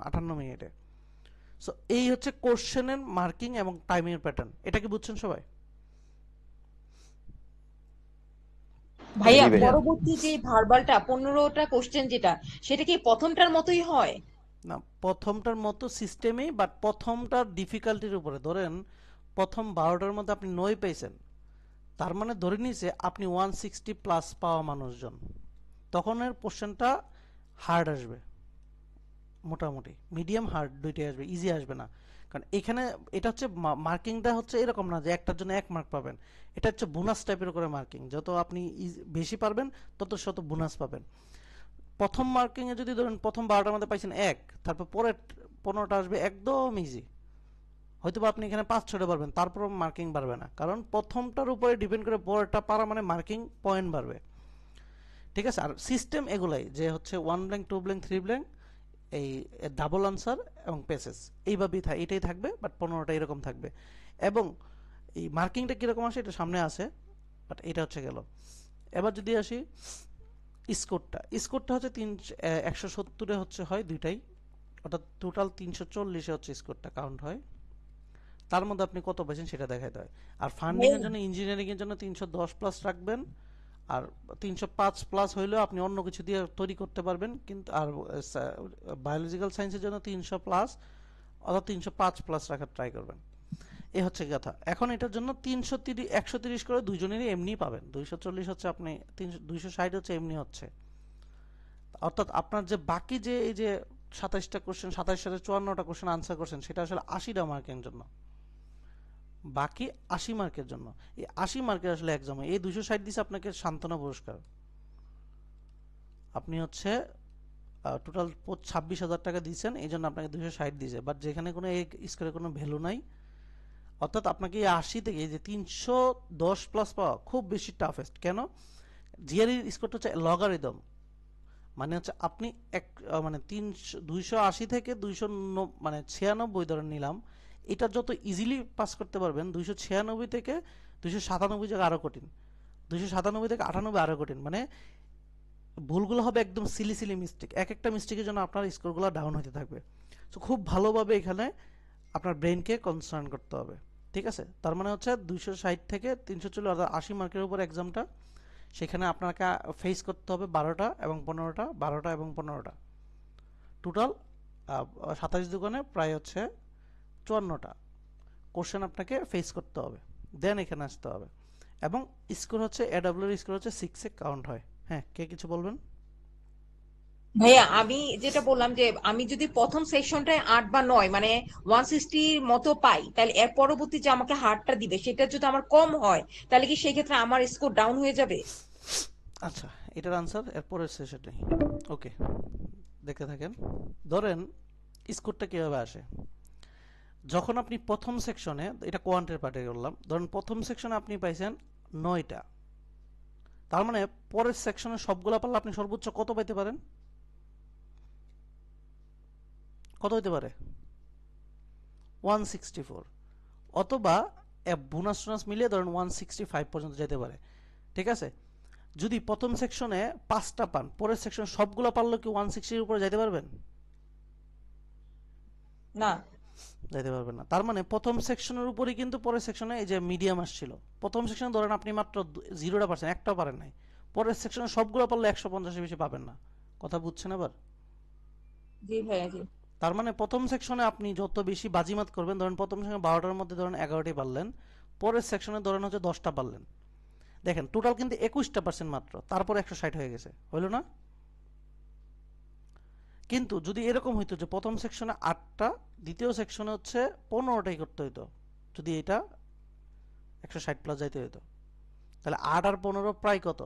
58 মিনিটে। সো এই হচ্ছে কোশ্চেনের মার্কিং এবং টাইমিংয়ের প্যাটার্ন। এটা কি বুঝছেন সবাই? ভাইয়া জি ভাইয়া। পরবর্তী যে ভার্বালটা 15টা কোশ্চেন যেটা, সেটা কি প্রথমটার মতোই হয়? না, প্রথমটার মতো সিস্টেমেই, বাট প্রথমটার ডিফিকাল্টির উপরে। ধরেন প্রথম 12টার মধ্যে আপনি 9 পেয়েছেন, তার মানে ধরে নিয়েছে আপনি 160 প্লাস পাওয়া মানুষজন, তখন এর কোশ্চেনটা হার্ড আসবে, মোটামুটি মিডিয়াম হার্ড দুইটাই আসবে, ইজি আসবে না। কারণ এখানে এটা হচ্ছে মার্কিংটা হচ্ছে এরকম না যে একটার জন্য 1 মার্ক পাবেন, এটা হচ্ছে বোনাস টাইপের করে মার্কিং, যত আপনি বেশি পারবেন তত শত বোনাস পাবেন। প্রথম মার্কিংয়ে যদি ধরেন প্রথম 12টার মধ্যে পাইছেন 1, তারপর পরের 15টা আসবে একদম ইজি, হয়তো আপনি এখানে 5-6টা পারবেন, তারপর মার্কিং বাড়বে না, কারণ প্রথমটার উপরে ডিপেন্ড করে পরেরটা পারা মানে মার্কিং পয়েন্ট বাড়বে। ঠিক আছে, আর সিস্টেম এগুলাই যে হচ্ছে 1 ব্ল্যাঙ্ক 2 ব্ল্যাঙ্ক 3 ব্ল্যাঙ্ক, এই ডাবল আনসার এবং পেসেস, এইভাবেই এটাই থাকবে, বাট 15টা এরকম থাকবে। এবং এই মার্কিংটা কীরকম আসে এটা সামনে আসে, বাট এটা হচ্ছে গেল। এবার যদি আসি স্কোরটা হচ্ছে 170-এ হচ্ছে হয় দুইটাই, অর্থাৎ টোটাল 340-এ হচ্ছে স্কোরটা কাউন্ট হয়, তার মধ্যে আপনি কত পাইছেন সেটা দেখাতে হয়। আর ফান্ডিং এর জন্য ইঞ্জিনিয়ারিং এর জন্য 310 প্লাস রাখবেন, আর 305 প্লাস হইলেও আপনি অন্য কিছু দিয়ে তৈরি করতে পারবেন, কিন্তু আর বায়োলজিক্যাল সায়েন্সের জন্য 300 প্লাস অথবা 305 প্লাস রাখার ট্রাই করবেন। এই হচ্ছে কথা। এখন এটার জন্য 130 করে দুইজনেরই এমনি পাবেন, 240 হচ্ছে আপনি 260 হচ্ছে এমনি হচ্ছে, অর্থাৎ আপনার যে বাকি যে এই যে 27টা কোশ্চেন, 27 সাথে 54টা কোশ্চেন আনসার করছেন, সেটা আসলে 80টা মার্কের জন্য, বাকি 80 মার্কের জন্য। এই 80 মার্কের আসলে এক্সামে এই 260 দিছে আপনাকে সান্ত্বনা পুরস্কার, আপনি হচ্ছে টোটাল 26,000 টাকা দিয়েছেন, এই জন্য আপনাকে 260 দিয়েছে, বাট যেখানে কোনো স্কোরে কোনো ভ্যালু নাই, অর্থাৎ আপনাকে এই 80 থেকে এই যে 310 প্লাস পাওয়া খুব বেশি টাফেস্ট। কেন? জিআরইর স্কোরটা হচ্ছে লগারিদম, মানে হচ্ছে আপনি মানে 280 থেকে 96 ধরে নিলাম, এটা যত ইজিলি পাস করতে পারবেন, 296 থেকে 297 জায়গা আরো কঠিন, 297 থেকে 98 আরো কঠিন, মানে ভুলগুলো হবে একদম সিলি মিস্টেক, এক একটা মিস্টেকের জন্য আপনার স্কোরগুলো ডাউন হতে থাকবে। সো খুব ভালোভাবে এখানে আপনার ব্রেনকে কনসার্ন করতে হবে। ঠিক আছে, তার মানে হচ্ছে 260 থেকে 340 অর্থাৎ 80 মার্কের উপর এক্সামটা, সেখানে আপনাকে ফেস করতে হবে 12টা এবং 15টা, 12টা এবং 15টা, টোটাল 27 দোকানে প্রায় হচ্ছে 54টা কোশ্চেন আপনাকে ফেস করতে হবে, দেন এখানে আসতে হবে। এবং স্কোর হচ্ছে এডব্লিউ এর স্কোর হচ্ছে 6-এ কাউন্ট হয়। হ্যাঁ, কে কিছু বলবেন? ভাইয়া আমি যেটা বললাম যে আমি যদি প্রথম সেকশনটায় 8 বা 9 মানে 160 মতো পাই, তাহলে এর পরবর্তী যে আমাকে হারটা দিবে সেটা যদি আমার কম হয়, তাহলে কি সেই ক্ষেত্রে আমার স্কোর ডাউন হয়ে যাবে? আচ্ছা, এটার আনসার এরপরের সেশনে। ওকে, দেখতে থাকেন। ধরেন স্কোরটা কিভাবে আসে, যখন আপনি প্রথম সেকশনে, এটা কোয়ান্টের পার্টে করলাম, ধরেন প্রথম সেকশনে আপনি পাইছেন 9টা, তার মানে পরের সেকশনে সবগুলা পারলে আপনি সর্বোচ্চ কত পাইতে পারেন? কত হইতে পারে? 164, অথবা বোনাস টোনাস মিলিয়ে ধরেন 165 পর্যন্ত যেতে পারে। ঠিক আছে, যদি প্রথম সেকশনে 5টা পান, পরের সেকশনে সবগুলো পারলে কি 160-এর উপরে যাইতে পারবেন? না, যাইতে পারবেন না। তার মানে প্রথম সেকশনের উপরেই কিন্তু পরের সেকশনে এই যে মিডিয়াম আসছিল, প্রথম সেকশনে ধরেন আপনি মাত্র 0টা পারছেন, একটাও পারেন নাই, পরের সেকশনে সবগুলো পারলে 150-এর বেশি পাবেন না। কথা বুঝছেন এবার? জি ভাইয়া জি। তার মানে প্রথম সেকশনে আপনি যত বেশি বাজিমাত করবেন, ধরেন প্রথম সেকশনে 12টার মধ্যে ধরেন 11টি পারলেন, পরের সেকশনে ধরেন হচ্ছে 10টা পারলেন, দেখেন টোটাল কিন্তু 21টা পার্সেন্ট মাত্র, তারপর 160 হয়ে গেছে, হইল না? কিন্তু যদি এরকম হইতো যে প্রথম সেকশনে 8টা, দ্বিতীয় সেকশনে হচ্ছে 15টাই করতে হইতো, যদি এটা 160 প্লাস যাইতে হইতো, তাহলে 8 আর 15 প্রায় কত?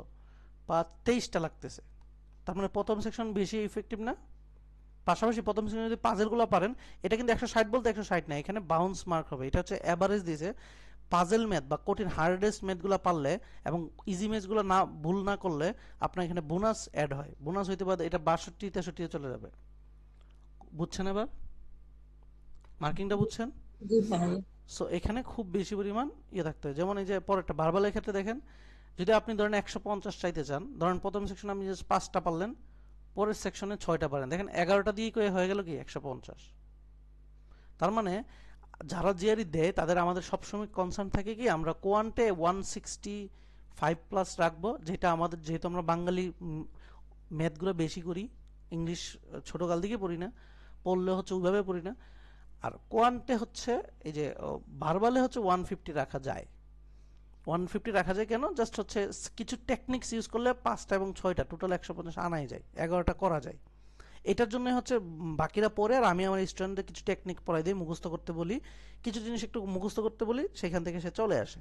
23টা লাগতেছে। তার মানে প্রথম সেকশন বেশি ইফেক্টিভ না? পাশাপাশি প্রথম সেকশনে যদি পাজেলগুলো পারেন, এটা কিন্তু 160 বলতে 160 না, এখানে বাউন্স মার্ক হবে, এটা হচ্ছে অ্যাভারেজ দিয়েছে। পাজেল ম্যাথ বা কঠিন হার্ডেস্ট ম্যাথগুলো পারলে এবং ইজি ম্যাথগুলো না ভুল না করলে আপনার এখানে বোনাস অ্যাড হয়, বোনাস হইতে পারে এটা 62-63 চলে যাবে। বুঝছেন এবার মার্কিংটা? বুঝছেন? জি ভাইয়া। সো এখানে খুব বেশি পরিমাণ ইয়ে থাকতে হয়। যেমন এই যে পরেরটা ভার্বালের ক্ষেত্রে দেখেন, যদি আপনি ধরেন 150 চাইতে চান, ধরেন প্রথম সেকশনে আপনি জাস্ট 5টা পারলেন, পরের সেকশনে 6টা পারেন, দেখেন 11টা দিয়ে হয়ে গেল কি 150। তার মানে যারা জিআরই দেয় তাদের আমাদের সবসময় কনসার্ন থাকে কি আমরা কোয়ান্টে 165 প্লাস রাখবো, যেটা আমাদের, যেহেতু আমরা বাঙালি ম্যাথগুলো বেশি করি, ইংলিশ ছোটকাল দিকে পড়ি না, পড়লে হচ্ছে ওইভাবে পড়ি না। আর কোয়ান্টে হচ্ছে এই যে ভার্বালে হচ্ছে 150 রাখা যায়। 150 রাখা যায় কেন? জাস্ট হচ্ছে কিছু টেকনিক্স ইউজ করলে 5টা এবং 6টা টোটাল 150 আনাই যায়, 11টা করা যায়। এটার জন্য হচ্ছে বাকিরা পড়ে, আর আমি আমার স্টুডেন্টদের কিছু টেকনিক পড়াই দিই, মুখস্থ করতে বলি, কিছু জিনিস একটু মুখস্থ করতে বলি, সেখান থেকে সে চলে আসে।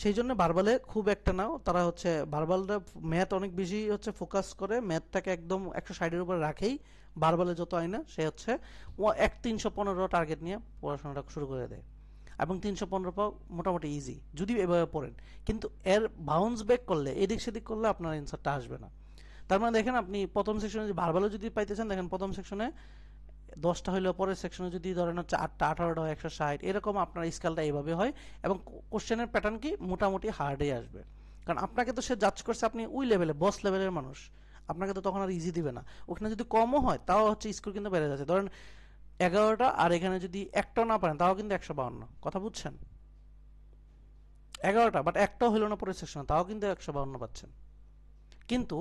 সেই জন্য ভার্বালে খুব একটা নাও, তারা হচ্ছে ভার্বালটা ম্যাথ অনেক বেশি হচ্ছে ফোকাস করে, ম্যাথটাকে একদম 160-এর উপরে রাখেই ভার্বালে যত আয় না সে হচ্ছে 315 টার্গেট নিয়ে পড়াশোনাটা শুরু করে দেয়, এবং 315 পাও মোটামুটি ইজি যদি এভাবে পড়েন। কিন্তু এর বাউন্স ব্যাক করলে, এদিক সেদিক করলে আপনার অ্যান্সারটা আসবে না। তার মানে দেখেন আপনি প্রথম সেকশনে যদি ভার্বালও যদি পাইতে চান, দেখেন প্রথম সেকশনে 10টা হইলেও পরের সেকশনে যদি ধরেন হচ্ছে 8টা, 18টা, 160, এরকম আপনার স্কেলটা এইভাবে হয়। এবং কোশ্চেনের প্যাটার্ন কি মোটামুটি হার্ডে আসবে, কারণ আপনাকে তো সে জাজ করছে আপনি ওই লেভেলে, বস লেভেলের মানুষ, আপনাকে তো তখন আর ইজি দিবে না। ওখানে যদি কমও হয় তাও হচ্ছে স্কোর কিন্তু বেড়ে যাচ্ছে। ধরেন 11টা, আর এখানে যদি একটাও না পারেন তাও কিন্তু 152, কথা বুঝছেন? 11টা বাট একটাও হইল না পরের সেকশনে, তাও কিন্তু 152 পাচ্ছেন। কিন্তু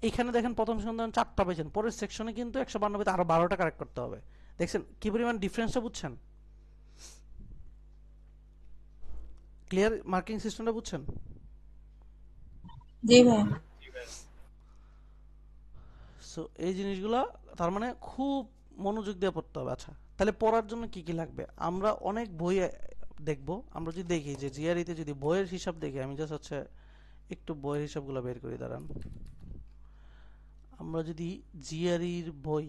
এখানে দেখেন প্রথম সেকশন 4টা পেয়েছেন, পরের সেকশনে কিন্তু 152 পেতে আরো 12টা কারেক্ট করতে হবে। দেখছেন কি পরিমাণ ডিফারেন্সটা, বুঝছেন? ক্লিয়ার মার্কিং সিস্টেমটা বুঝছেন? জি ভাই। সো এই জিনিসগুলা তার মানে খুব মনোযোগ দিয়ে পড়তে হবে। আচ্ছা, তাহলে পড়ার জন্য কি কি লাগবে? আমরা অনেক বই দেখবো। আমরা যদি দেখি যে জিআরইতে যদি বইয়ের হিসাব দেখি, আমি জাস্ট হচ্ছে একটু বইয়ের হিসাবগুলো বের করি, দাঁড়ান। আমরা যদি জিআরইর বই,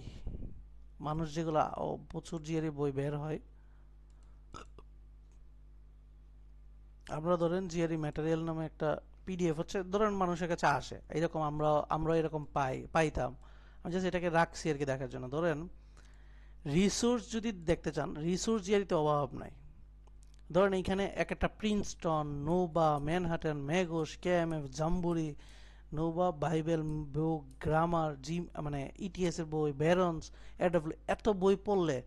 মানুষ যেগুলা প্রচুর জিআরই বই বের হয়, আমরা ধরেন জিআরই ম্যাটেরিয়াল নামে একটা পিডিএফ হচ্ছে ধরেন মানুষের কাছে আসে, এরকম আমরা এরকম পাইতাম। আমি জাস্ট এটাকে রাখছি আর কি দেখার জন্য। ধরেন রিসোর্স যদি দেখতে চান, রিসোর্স জিআরইতে অভাব নাই। ধরেন এইখানে একটা প্রিন্সটন, নোবা, ম্যানহাটন, ম্যাগোস, কেএমএফ, জাম্বুরি, নোবা, বাইবেল বুক, গ্রামার, মানে ইটিএস এর বই, ব্যারন্স, এডব্লিউ, এত বই পড়লে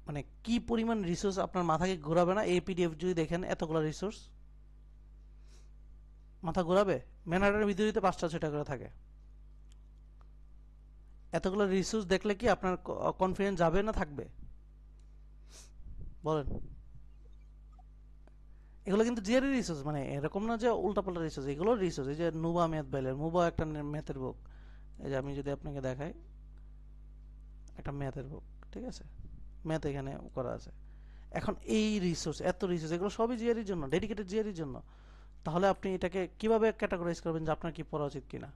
মানে কি পরিমাণ রিসোর্স আপনার মাথাকে ঘোরাবে না? এই পিডিএফ যদি দেখেন এতগুলো রিসোর্স, মাথা ঘোরাবে? ম্যানহাটনের ভিতরে 5টা 6টা করে থাকে। এতগুলো রিসোর্স দেখলে কি আপনার কনফিডেন্স যাবে না থাকবে? বলেন। এগুলো কিন্তু জিআরই রিসোর্স, মানে এরকম না যে উল্টাপাল্টা রিসোর্স, এগুলো রিসোর্স। এই যে নুবা ম্যাথ বাইলের, নুবা একটা ম্যাথের বুক, এই যে আমি যদি আপনাকে দেখাই একটা ম্যাথের বুক, ঠিক আছে, ম্যাথ এখানে করা আছে। এখন এই রিসোর্স, এত রিসোর্স, এগুলো সবই জিআরইর জন্য, ডেডিকেটেড জিআরইর জন্য। তাহলে আপনি এটাকে কিভাবে ক্যাটাগরাইজ করবেন যে আপনার কি পড়া উচিত কিনা?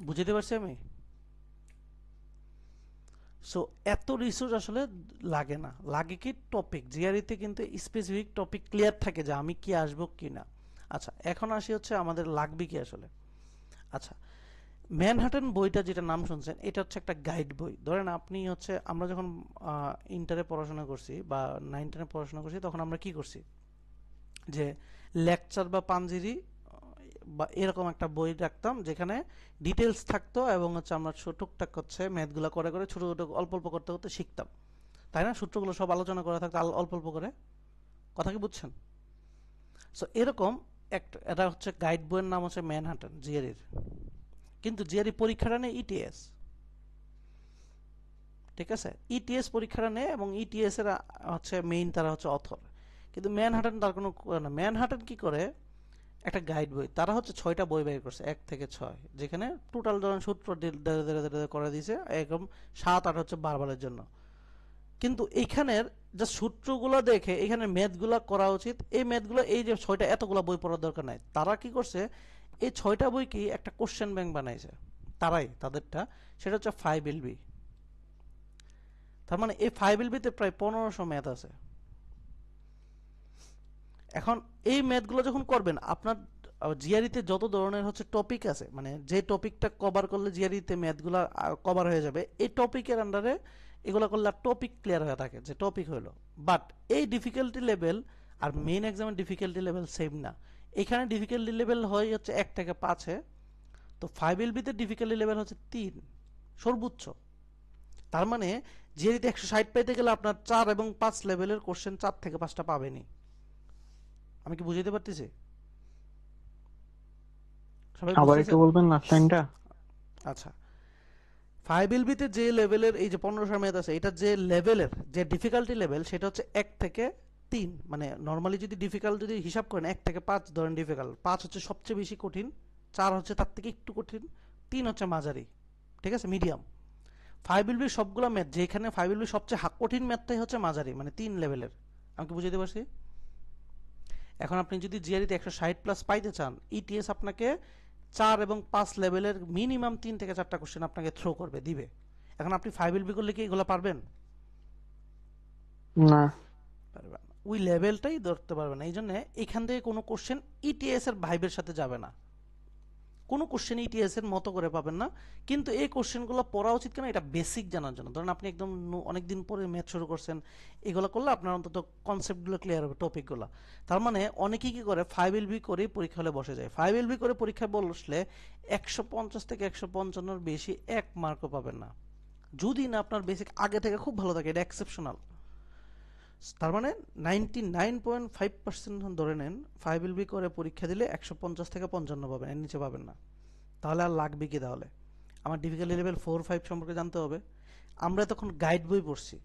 বুঝতে পারছি আমি? সো এত রিসোর্স আসলে লাগে না, লাগে কি টপিক। জিআরইতে কিন্তু স্পেসিফিক টপিক ক্লিয়ার থাকে যে আমি কি আসবো কি না। আচ্ছা, এখন আসি হচ্ছে আমাদের লাগবে কি আসলে। আচ্ছা, ম্যানহাটন বইটা যেটা নাম শুনছেন, এটা হচ্ছে একটা গাইড বই। ধরেন আপনি হচ্ছে, আমরা যখন ইন্টারে পড়াশোনা করছি বা 9-10 পড়াশোনা করছি, তখন আমরা কি করছি যে লেকচার বা পাঞ্জিরি বা এরকম একটা বই রাখতাম যেখানে ডিটেলস থাকতো, এবং হচ্ছে আমরা টুকটাক হচ্ছে ম্যাথগুলো করে করে ছোট ছোট অল্প অল্প করতে করতে শিখতাম, তাই না? সূত্রগুলো সব আলোচনা করা থাকতো অল্প অল্প করে, কথা কি বুঝছেন? সো এরকম একটা, এটা হচ্ছে গাইড বইয়ের নাম হচ্ছে ম্যানহাটন জিআরইর। কিন্তু জিআরই পরীক্ষাটা নেই ইটিএস, ঠিক আছে? ইটিএস পরীক্ষাটা নেয়, এবং ইটিএস এর হচ্ছে মেইন তারা হচ্ছে অথর। কিন্তু ম্যানহাটন তার কোনো না। ম্যানহাটন কি করে, একটা গাইড বই, তারা হচ্ছে 6টা বই বের করছে, 1 থেকে 6, যেখানে টোটাল ধরেন সূত্র করে দিয়েছে একদম 7-8 হচ্ছে বারবারের জন্য। কিন্তু এইখানের যে সূত্রগুলো দেখে এখানে ম্যাথগুলো করা উচিত, এই ম্যাথগুলো এই যে 6টা এতগুলো বই পড়ার দরকার নাই। তারা কি করছে, এই 6টা বই কি একটা কোশ্চেন ব্যাংক বানাইছে তারাই, তাদেরটা, সেটা হচ্ছে 5LB। তার মানে এই 5LB-তে প্রায় 1500 ম্যাথ আছে। এখন এই ম্যাথগুলো যখন করবেন, আপনার জিআরইতে যত ধরনের হচ্ছে টপিক আছে, মানে যে টপিকটা কভার করলে জিআরইতে ম্যাথগুলো কভার হয়ে যাবে, এই টপিকের আন্ডারে এগুলো করলে টপিক ক্লিয়ার হয়ে থাকে, যে টপিক হলো। বাট এই ডিফিকাল্টি লেভেল আর মেইন এক্সামের ডিফিকাল্টি লেভেল সেম না। এখানে ডিফিকাল্টি লেভেল হয় হচ্ছে 1 থেকে 5-এ, তো 5LB-তে ডিফিকাল্টি লেভেল হচ্ছে 3 সর্বোচ্চ। তার মানে জিআরইতে 160 পাইতে গেলে আপনার 4 এবং 5 লেভেলের কোশ্চেন 4 থেকে 5টা পাবেনই। আমি কি বুঝাইতে পারতেছি? সবাই আবার একটু বুঝতেছেন? বলবেন লাস্ট লাইনটা? আচ্ছা, 5LB তে যে লেভেলের এই যে 1500 ম্যাথ আছে, এটা যে লেভেলের যে ডিফিকাল্টি লেভেল সেটা হচ্ছে 1 থেকে 3। মানে নরমালি যদি ডিফিকাল্ট যদি হিসাব করেন 1 থেকে 5 ধরেন ডিফিকাল্ট, 5 হচ্ছে সবচেয়ে বেশি কঠিন, 4 হচ্ছে তার থেকে একটু কঠিন, 3 হচ্ছে মাঝারি, ঠিক আছে, মিডিয়াম। 5LB সবগুলো ম্যাথ, যেখানে 5LB সবচেয়ে কঠিন ম্যাথটাই হচ্ছে মাঝারি, মানে 3 লেভেলের। আমি কি বুঝাতে পারছি? এখন আপনি যদি জিআরইতে 160 প্লাস পাইতে চান, ইটিএস আপনাকে 4 এবং 5 লেভেলের মিনিমাম 3 থেকে 4টা কোশ্চেন আপনাকে থ্রো করবে, দিবে। এখন আপনি 5LB করলে কি এগুলো পারবেন? না। পারবেন না। ওই লেভেলটাই ধরতে পারবেন না। এই জন্য এখান থেকে কোনো কোশ্চেন ইটিএস এর ভাইবের সাথে যাবে না, কোনো কোশ্চেন ইটিএস এর মতো করে পাবেন না। কিন্তু এই কোশ্চেনগুলো পড়া উচিত কেন? এটা বেসিক জানার জন্য। ধরেন আপনি একদম অনেকদিন পরে ম্যাথ শুরু করছেন, এগুলো করলে আপনার অন্তত কনসেপ্টগুলো ক্লিয়ার হবে, টপিকগুলো। তার মানে অনেকেই কি করে 5LB করে পরীক্ষা হলে বসে যায়। 5LB করে পরীক্ষায় বসলে 150 থেকে 155 বেশি 1 মার্কও পাবেন না, যদি না আপনার বেসিক আগে থেকে খুব ভালো থাকে। এটা এক্সেপশনাল। তার মানে 99.5% ধরে নেন 5LB করে পরীক্ষা দিলে 150 থেকে 55 পাবেন, এর নিচে পাবেন না। তাহলে আর লাগবে কি? তাহলে আমার ডিফিকাল্টি লেভেল 4-5 সম্পর্কে জানতে হবে। আমরা তখন গাইড বই পড়ছি।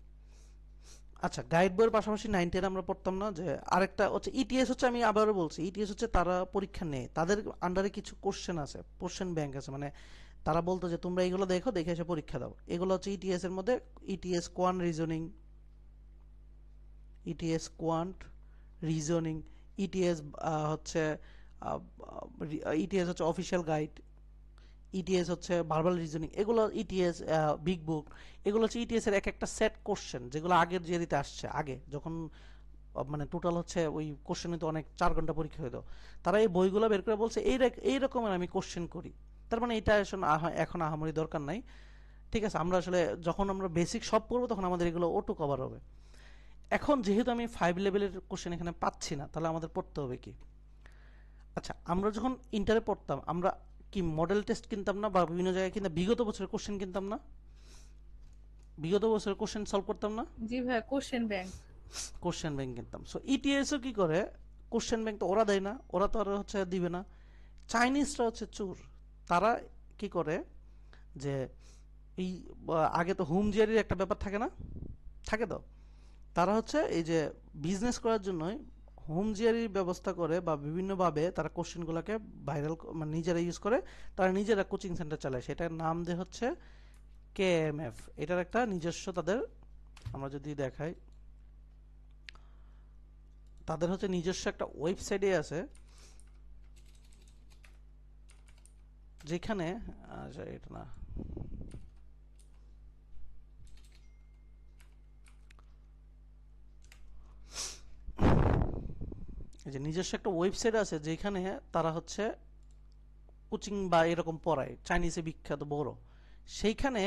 আচ্ছা, গাইড বইয়ের পাশাপাশি 9-10 আমরা পড়তাম না। যে আরেকটা হচ্ছে ইটিএস, হচ্ছে আমি আবারও বলছি, ইটিএস হচ্ছে তারা পরীক্ষা নেয়, তাদের আন্ডারে কিছু কোশ্চেন আছে, কোশ্চেন ব্যাংক আছে। মানে তারা বলতো যে তোমরা এগুলো দেখো, দেখে এসে পরীক্ষা দাও। এগুলো হচ্ছে ইটিএস এর মধ্যে ETS quant reasoning, ETS quant reasoning, ETS হচ্ছে ইটিএস হচ্ছে অফিসিয়াল গাইড, ইটিএস হচ্ছে ভার্বাল রিজনিং, এগুলো ইটিএস বিগ বুক। এগুলো হচ্ছে ইটিএস এর এক একটা সেট কোশ্চেন, যেগুলো আগের যে দিতে আসছে, আগে যখন মানে টোটাল হচ্ছে ওই কোশ্চেন হয়তো অনেক 4 ঘন্টা পরীক্ষা হতো, তারা এই বইগুলো বের করে বলছে এই রকমের আমি কোশ্চেন করি। তার মানে এটা এখন আহামরি দরকার নাই, ঠিক আছে। আমরা আসলে যখন আমরা বেসিক সব পড়বো তখন আমাদের এগুলো অটো কভার হবে। এখন যেহেতু আমি 5 লেভেলের কোশ্চেন এখানে পাচ্ছি না, তাহলে আমাদের পড়তে হবে কি? আচ্ছা, আমরা যখন ইন্টারে পড়তাম আমরা কি মডেল টেস্ট কিনতাম না, বা বিভিন্ন জায়গায় কিনতাম, বিগত বছরের কোশ্চেন কিনতাম না, বিগত বছরের কোশ্চেন সলভ করতাম না? জি ভাই, কোশ্চেন ব্যাংক। কোশ্চেন ব্যাংক কিনতাম। সো ইটিএসও কি করে, কোশ্চেন ব্যাংক তো ওরা দেয় না, ওরা তো আর হচ্ছে দিবে না। চাইনিজরা হচ্ছে চোর। তারা কি করে যে এই আগে তো হোম জিআরির একটা ব্যাপার থাকে না, থাকে তো, তারা হচ্ছে এই যে বিজনেস করার জন্যই হোম জিআরির ব্যবস্থা করে, বা বিভিন্নভাবে তারা কোশ্চেনগুলোকে ভাইরাল মানে নিজেরা ইউজ করে, তারা নিজেরা কোচিং সেন্টার চালায়। সেটার নাম দিয়ে হচ্ছে কেএমএফ। এটার একটা নিজস্ব তাদের, আমরা যদি দেখাই, তাদের হচ্ছে নিজস্ব একটা ওয়েবসাইটে আছে, যেখানে আচ্ছা এটা না, এই যে নিজস্ব একটা ওয়েবসাইট আছে যেখানে তারা হচ্ছে কোচিং বা এরকম পড়ায়, চাইনিজে বিখ্যাত বড়। সেইখানে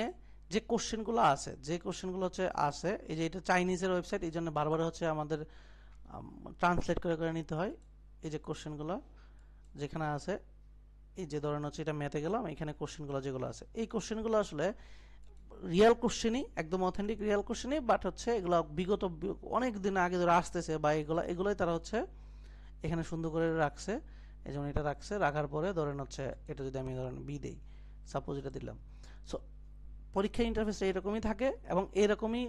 যে কোশ্চেনগুলো আছে, যে কোশ্চেনগুলো হচ্ছে আছে, এই যে এটা চাইনিজের ওয়েবসাইট, এই জন্য বারবার হচ্ছে আমাদের ট্রান্সলেট করে করে নিতে হয়। এই যে কোশ্চেনগুলো যেখানে আছে, এই যে ধরেন হচ্ছে এটা ম্যাথে গেলাম, এখানে কোশ্চেনগুলো যেগুলো আছে, এই কোশ্চেনগুলো আসলে রিয়েল কোশ্চেনই, একদম অথেন্টিক রিয়েল কোশ্চেনই, বাট হচ্ছে এগুলো বিগত অনেক দিন আগে ধরে আসতেছে, বা এগুলোই তারা হচ্ছে এখানে সুন্দর করে রাখছে। এই যেমন এটা রাখছে, রাখার পরে ধরেন হচ্ছে এটা যদি আমি ধরেন বি দেই, সাপোজ এটা দিলাম। সো পরীক্ষা ইন্টারফেসটা এরকমই থাকে, এবং এরকমই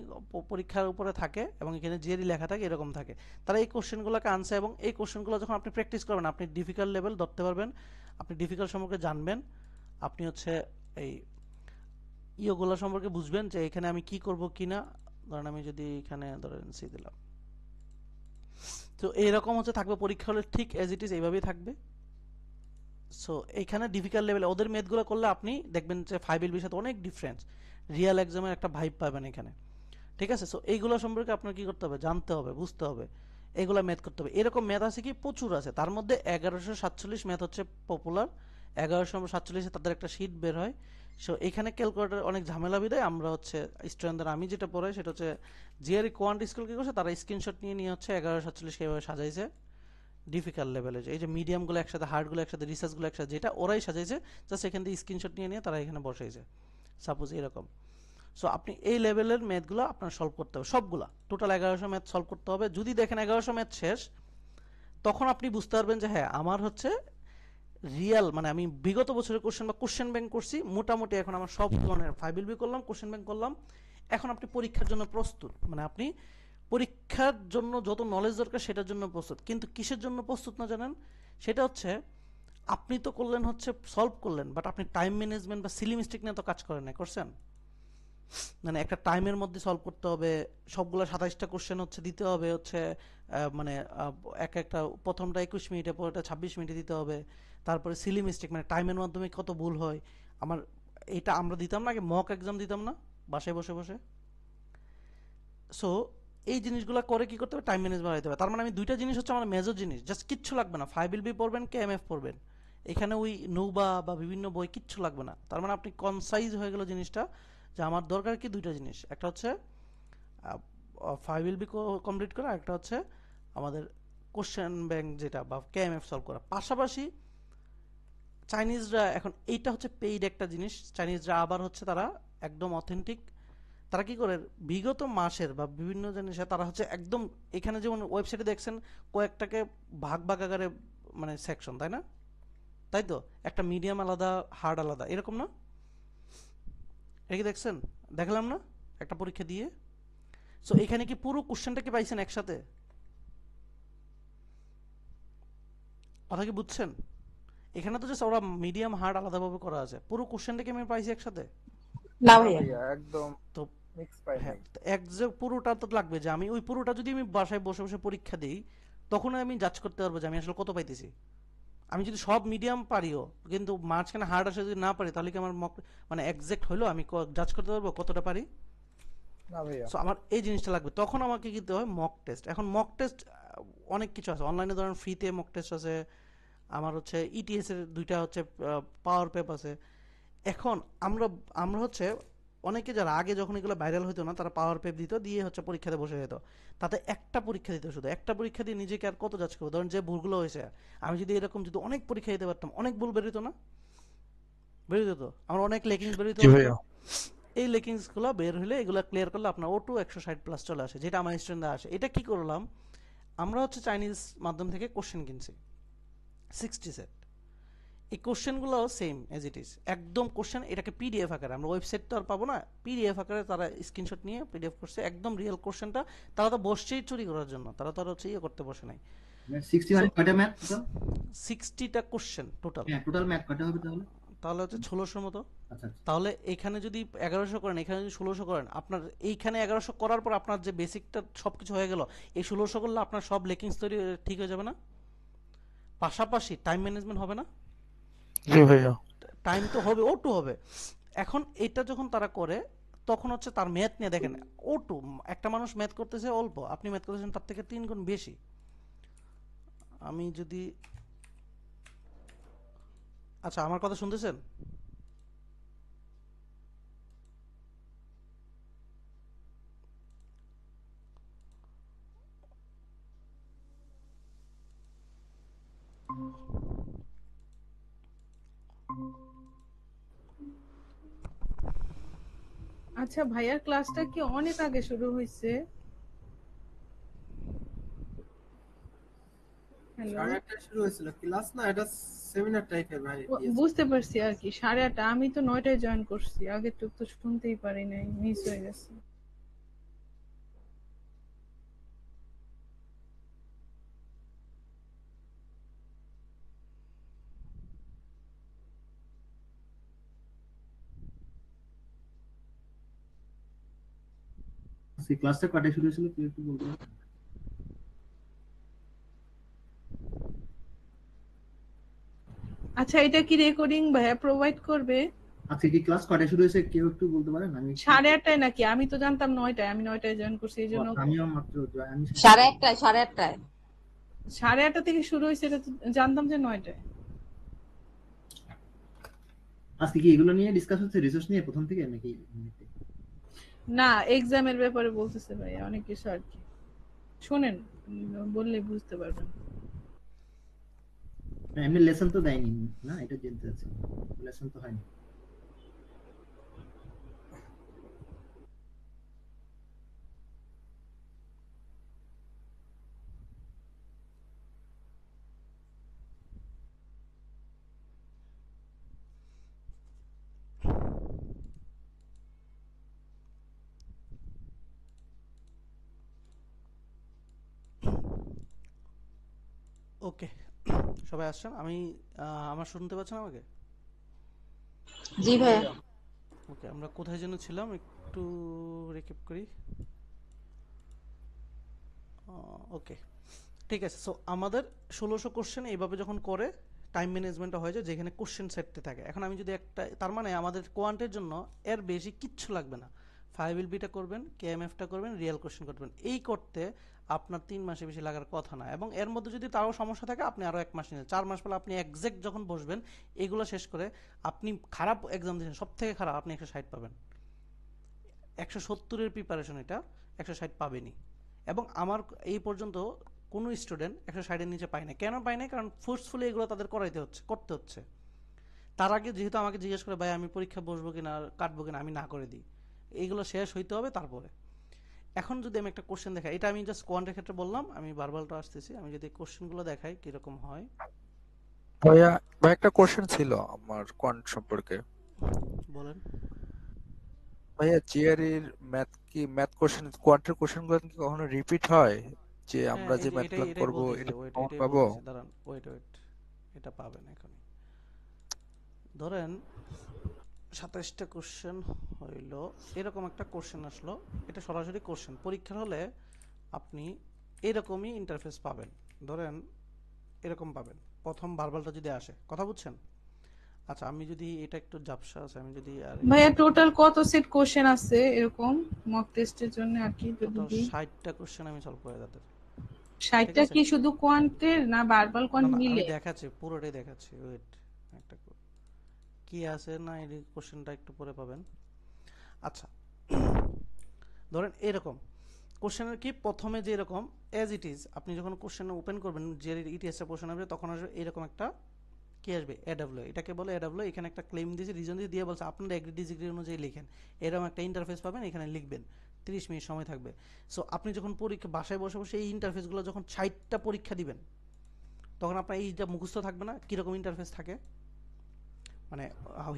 পরীক্ষার উপরে থাকে, এবং এখানে জিআরই লেখা থাকে, এরকম থাকে। তারা এই কোশ্চেনগুলোকে আনছে, এবং এই কোশ্চেনগুলো যখন আপনি প্র্যাকটিস করবেন, আপনি ডিফিকাল্ট লেভেল ধরতে পারবেন, আপনি ডিফিকাল্ট সম্পর্কে জানবেন, আপনি হচ্ছে এই ইয়েগুলো সম্পর্কে বুঝবেন যে এখানে আমি কি করব কি না। ধরেন আমি যদি এখানে ধরেন সি দিলাম, তো এইরকম হচ্ছে থাকবে পরীক্ষা হলে, ঠিক এজ ইট ইজ এইভাবেই থাকবে। সো এইখানে ডিফিকাল্ট লেভেল ওদের ম্যাথগুলো করলে আপনি দেখবেন যে 5LBর সাথে অনেক ডিফারেন্স, রিয়েল এক্সামের একটা ভাইব পাবেন এখানে, ঠিক আছে। সো এইগুলো সম্পর্কে আপনার কি করতে হবে, জানতে হবে, বুঝতে হবে, এগুলো ম্যাথ করতে হবে। এরকম ম্যাথ আছে কি প্রচুর আছে, তার মধ্যে 1147 ম্যাথ হচ্ছে পপুলার। 1147 তাদের একটা শীট বের হয়। সো এখানে ক্যালকুলেটর অনেক ঝামেলা বিদায় আমরা হচ্ছে স্টুডেন্টদের, আমি যেটা পড়াই সেটা হচ্ছে জিআরই কোয়ান্ট স্কুল কি করছে, তারা স্ক্রিনশট নিয়ে নিয়ে হচ্ছে 1147 এভাবে সাজাইছে ডিফিকাল্ট লেভেলে। এই যে মিডিয়ামগুলো একসাথে, হার্ডগুলো একসাথে, রিসার্চগুলো একসাথে, যেটা ওরাই সাজাইছে, জাস্ট এখান থেকে স্ক্রিনশট নিয়ে নিয়ে তারা এখানে বসাইছে, সাপোজ এরকম। সো আপনি এই লেভেলের ম্যাথগুলো আপনার সলভ করতে হবে, সবগুলা টোটাল 1100 ম্যাথ সলভ করতে হবে। যদি দেখেন 1100 ম্যাথ শেষ, তখন আপনি বুঝতে পারবেন যে হ্যাঁ আমার হচ্ছে রিয়েল মানে আমি বিগত বছরের কোশ্চেন বা কোশ্চেন ব্যাংক করছি মোটামুটি, এখন আমার সব ধরনের 5LB করলাম, কোশ্চেন ব্যাংক করলাম। এখন আপনি পরীক্ষার জন্য প্রস্তুত, মানে আপনি পরীক্ষার জন্য যত নলেজ দরকার সেটার জন্য প্রস্তুত। কিন্তু কিসের জন্য প্রস্তুত না জানেন? সেটা হচ্ছে আপনি তো করলেন হচ্ছে সলভ করলেন, বাট আপনি টাইম ম্যানেজমেন্ট বা সিলি মিস্টেক নিয়ে তো কাজ করেন না, করছেন? মানে একটা টাইমের মধ্যে সলভ করতে হবে, সবগুলো 27টা কোশ্চেন হচ্ছে দিতে হবে হচ্ছে মানে এক একটা প্রথমটা 21 মিনিটে, পরেরটা 26 মিনিটে দিতে হবে। তারপরে সিলি মিস্টেক মানে টাইমের মাধ্যমে কত ভুল হয়। আমার এটা আমরা দিতাম না আগে, মক এক্সাম দিতাম না বাসায় বসে বসে? সো এই জিনিসগুলো করে কি করতে হবে, টাইম ম্যানেজমেন্ট হতে হবে। তার মানে আমি দুইটা জিনিস হচ্ছে আমার মেজর জিনিস, জাস্ট কিচ্ছু লাগবে না। 5LB পড়বেন, KMF পড়বেন, এখানে ওই নৌবা বা বিভিন্ন বই কিচ্ছু লাগবে না। তার মানে আপনি কনসাইজ হয়ে গেল জিনিসটা, যে আমার দরকার কি দুইটা জিনিস, একটা হচ্ছে 5LB কমপ্লিট করা, একটা হচ্ছে আমাদের কোশ্চেন ব্যাংক যেটা বা KMF সলভ করা। পাশাপাশি চাইনিজরা এখন এইটা হচ্ছে পেইড একটা জিনিস, চাইনিজরা আবার হচ্ছে তারা একদম অথেন্টিক। তারা কি করে বিগত মাসের বা বিভিন্ন জিনিসে তারা হচ্ছে একদম, এখানে যেমন ওয়েবসাইটে দেখছেন কয়েকটাকে ভাগ ভাগ আকারে মানে সেকশন, তাই না? তাই তো, একটা মিডিয়াম আলাদা, হার্ড আলাদা, এরকম না? এটা কি দেখছেন? দেখলাম না একটা পরীক্ষা দিয়ে? সো এখানে কি পুরো কোশ্চেনটা কি পাইছেন একসাথে? কথা কি বুঝছেন? এখানে তো জাস্ট ওরা মিডিয়াম হার্ড আলাদাভাবে করা আছে, পুরো কোশ্চেনটা কি আমি পাইছি একসাথে? না না ভাইয়া। ভাইয়া, একদম তো মিক্স পাই হ্যাঁ, নাই। এক যে পুরোটা তো লাগবে, যে আমি ওই পুরোটা যদি আমি বাসায় বসে বসে পরীক্ষা দিই, তখন আমি জাজ করতে পারবো যে আমি আসলে কত পাইতেছি। আমি যদি সব মিডিয়াম পারিও কিন্তু মাঝখানে হার্ড আসে যদি না পারি, তাহলে কি আমার মানে এক্সাক্ট হইলো, আমি জাজ করতে পারবো কতটা পারি? না ভাইয়া। সো আমার এই জিনিসটা লাগবে, তখন আমাকে কি দিতে হয়, মক টেস্ট। এখন মক টেস্ট অনেক কিছু আছে অনলাইনে, ধরেন ফ্রিতে মক টেস্ট আছে, আমার হচ্ছে ইটিএস এর দুইটা হচ্ছে পাওয়ার পেপ আছে। এখন আমরা আমরা হচ্ছে অনেকে যারা আগে যখন এগুলো ভাইরাল হতো না, তারা পাওয়ার পেপ দিত, দিয়ে হচ্ছে পরীক্ষাতে বসে যেত। তাতে একটা পরীক্ষা দিত, শুধু একটা পরীক্ষা দিয়ে নিজেকে আর কত যাচ করবো? ধরেন যে ভুলগুলো হয়েছে, আমি যদি এরকম যদি অনেক পরীক্ষা দিতে পারতাম, অনেক ভুল বেরোতো না? বেরোতো তো, আমার অনেক লেকিংস বেরোতো জি না? ভাইয়া। এই লেকিংস গুলো বের হলে এগুলো ক্লিয়ার করলে আপনার O2 160+ চলে আসে, যেটা আমার স্টুডেন্টরা আসে। এটা কি করলাম, আমরা হচ্ছে চাইনিজ মাধ্যম থেকে কোশ্চেন কিনছি 60 সেট। এই কোশ্চেনগুলো সেম এজ ইট ইজ, একদম কোশ্চেন। এটাকে পিডিএফ আকারে, আমরা ওয়েবসাইট তো আর পাবো না, পিডিএফ আকারে তারা স্ক্রিনশট নিয়ে পিডিএফ করছে, একদম রিয়েল কোশ্চেনটা। তারা তো বসছেই চুরি করার জন্য, তারা তো আর হচ্ছে ইয়ে করতে বসে নাই। 60 সো মানে কয়টা ম্যাথ টোটাল? 60টা কোশ্চেন টোটাল, হ্যাঁ, টোটাল ম্যাথ কয়টা হবে তাহলে? তাহলে হচ্ছে 1600 মতো। আচ্ছা আচ্ছা। তাহলে এখানে যদি 1100 করেন, এখানে যদি 1600 করেন, আপনার এইখানে 1100 করার পর আপনার যে বেসিকটা সবকিছু হয়ে গেল, এই 1600 করলে আপনার সব লেকিংস তৈরি ঠিক হয়ে যাবে না? পাশাপাশি টাইম ম্যানেজমেন্ট হবে না? জি ভাইয়া। টাইম তো হবে, O2 হবে। এখন এটা যখন তারা করে, তখন হচ্ছে তার ম্যাথ নিয়ে দেখেন, O2 একটা মানুষ ম্যাথ করতেছে অল্প, আপনি ম্যাথ করতেছেন তার থেকে 3 গুণ বেশি। আমি যদি, আচ্ছা আমার কথা শুনতেছেন? আচ্ছা ভাইয়ার ক্লাসটা কি অনেক আগে শুরু হয়েছে? হ্যালো, 8:30 শুরু হয়েছিল ক্লাস, না এটা সেমিনার টাইপের ভাই। বুঝতে পারছি আর কি, 8:30। আমি তো 9টায় জয়েন করছি, আগে তো শুনতেই পারি নাই, মিস হয়ে গেছে। সেই ক্লাসটা কয়টায় শুরু হয়েছিল তুই একটু বলতে পারবি? আচ্ছা, এটা কি রেকর্ডিং ভাইয়া প্রোভাইড করবে? আজকে কি ক্লাস কয়টায় শুরু হয়েছে কেউ একটু বলতে পারেন? আমি 8:30টায় নাকি? আমি তো জানতাম 9টায়, আমি 9টায় জয়েন করছি, এই জন্য। আমিও মাত্র আমি 8:30টায় 8:30টায়। 8:30 থেকে শুরু হয়েছে, এটা তো জানতাম যে 9টায়। আজকে কি এগুলো নিয়ে ডিসকাস হচ্ছে, রিসোর্স নিয়ে প্রথম থেকে নাকি এমনিতে? না, এক্সামের ব্যাপারে বলতেছে ভাইয়া, অনেক কিছু আর কি। শুনেন, বললে বুঝতে পারবেন। না, এমনি লেসন তো দেয়নি না, এটা জানতে চাচ্ছি। লেসন তো হয়নি। ওকে, সবাই আসছেন? আমি আমার শুনতে পাচ্ছেন আমাকে? জি ভাইয়া। ওকে, আমরা কোথায় যেন ছিলাম একটু রিক্যাপ করি। ওকে, ঠিক আছে। সো আমাদের 1600 কোশ্চেন এইভাবে যখন করে টাইম ম্যানেজমেন্টটা হয়ে যায় যেখানে কোশ্চেন সেটতে থাকে। এখন আমি যদি একটা, তার মানে আমাদের কোয়ান্টের জন্য এর বেশি কিচ্ছু লাগবে না। 5LB-টা করবেন, KMF-টা করবেন, রিয়েল কোশ্চেন করবেন। এই করতে আপনার 3 মাসে বেশি লাগার কথা না। এবং এর মধ্যে যদি তারও সমস্যা থাকে আপনি আরও 1 মাস নিন, 4 মাস পরে আপনি এক্সাক্ট যখন বসবেন এগুলো শেষ করে আপনি খারাপ এক্সাম দিয়েছেন, সব থেকে খারাপ, আপনি 160 পাবেন। 170-এর প্রিপারেশন এটা, 160 পাবেনই। এবং আমার এই পর্যন্ত কোনো স্টুডেন্ট 160-এর নিচে পায় না। কেন পায় না? কারণ ফোর্সফুলি এগুলো তাদের করতে হচ্ছে। তার আগে যেহেতু আমাকে জিজ্ঞেস করে, ভাই আমি পরীক্ষা বসবো কিনা, কাটবো কিনা, আমি না করে দিই। এইগুলো শেষ হইতে হবে তারপরে। এখন যদি আমি একটা কোশ্চেন দেখাই, এটা আমি জাস্ট কোয়ান্টের ক্ষেত্রে বললাম, আমি বারবারটা আসতেছি, আমি যদি কোশ্চেনগুলো দেখাই কিরকম হয়। ভাইয়া, ভাই একটা কোশ্চেন ছিল আমার কোয়ান্ট সম্পর্কে। বলেন। ভাইয়া, জিআরইর ম্যাথ কোশ্চেন, কোয়ান্টের কোশ্চেনগুলো কি কখনো রিপিট হয়? যে হ্যাঁ, আমরা এই যে যে ম্যাথ এটাই প্ল্যান এটাই করব বলতেছি, এটা ওয়েট, কমন এটাই পাবো? বলতেছি, দাঁড়ান, ওয়েট, এটা পাবেন এখনই। ধরেন 27টা কোশ্চেন হইল, এরকম একটা কোশ্চেন আসলো, এটা সরাসরি কোশ্চেন। পরীক্ষার হলে আপনি এরকমই ইন্টারফেস পাবেন। ধরেন এরকম পাবেন প্রথম ভার্বালটা যদি আসে, কথা বুঝছেন? আচ্ছা, আমি যদি এটা একটু ঝাপসা আছে, আমি যদি আর ভাইয়া টোটাল কত সেট কোশ্চেন আছে এরকম মক টেস্টের জন্য আর কি যদি টোটাল দিই? 60টা কোশ্চেন আমি সলভ করে তাদের। ঠিক 60টা আছে, কি শুধু কোয়ান্টের না ভার্বাল না কোয়ান্ট না, আমি মিলে? দেখাচ্ছি, পুরোটাই দেখাচ্ছি, ওয়েট। একটা কি আছে না, এই কোশ্চেনটা একটু পরে পাবেন। আচ্ছা, ধরেন এরকম কোশ্চেনের কি প্রথমে যে এরকম অ্যাজ ইট ইজ, আপনি যখন কোশ্চেন ওপেন করবেন, যে ইটিএসটা কোশ্চেন আসবে তখন আসবে এরকম একটা কি আসবে, এডব্লিউ, এটাকে বলে এডব্লিউ। এখানে একটা ক্লেম দিয়েছে, রিজন দিয়ে বলছে আপনারা এগ্রি ডিসএগ্রি অনুযায়ী লিখেন। এরকম একটা ইন্টারফেস পাবেন, এখানে লিখবেন, 30 মিনিট সময় থাকবে। সো আপনি যখন পরীক্ষা বাসায় বসে বসে এই ইন্টারফেসগুলো যখন 60টা পরীক্ষা দিবেন, তখন আপনার এইটা মুখস্থ থাকবে না কীরকম ইন্টারফেস থাকে, মানে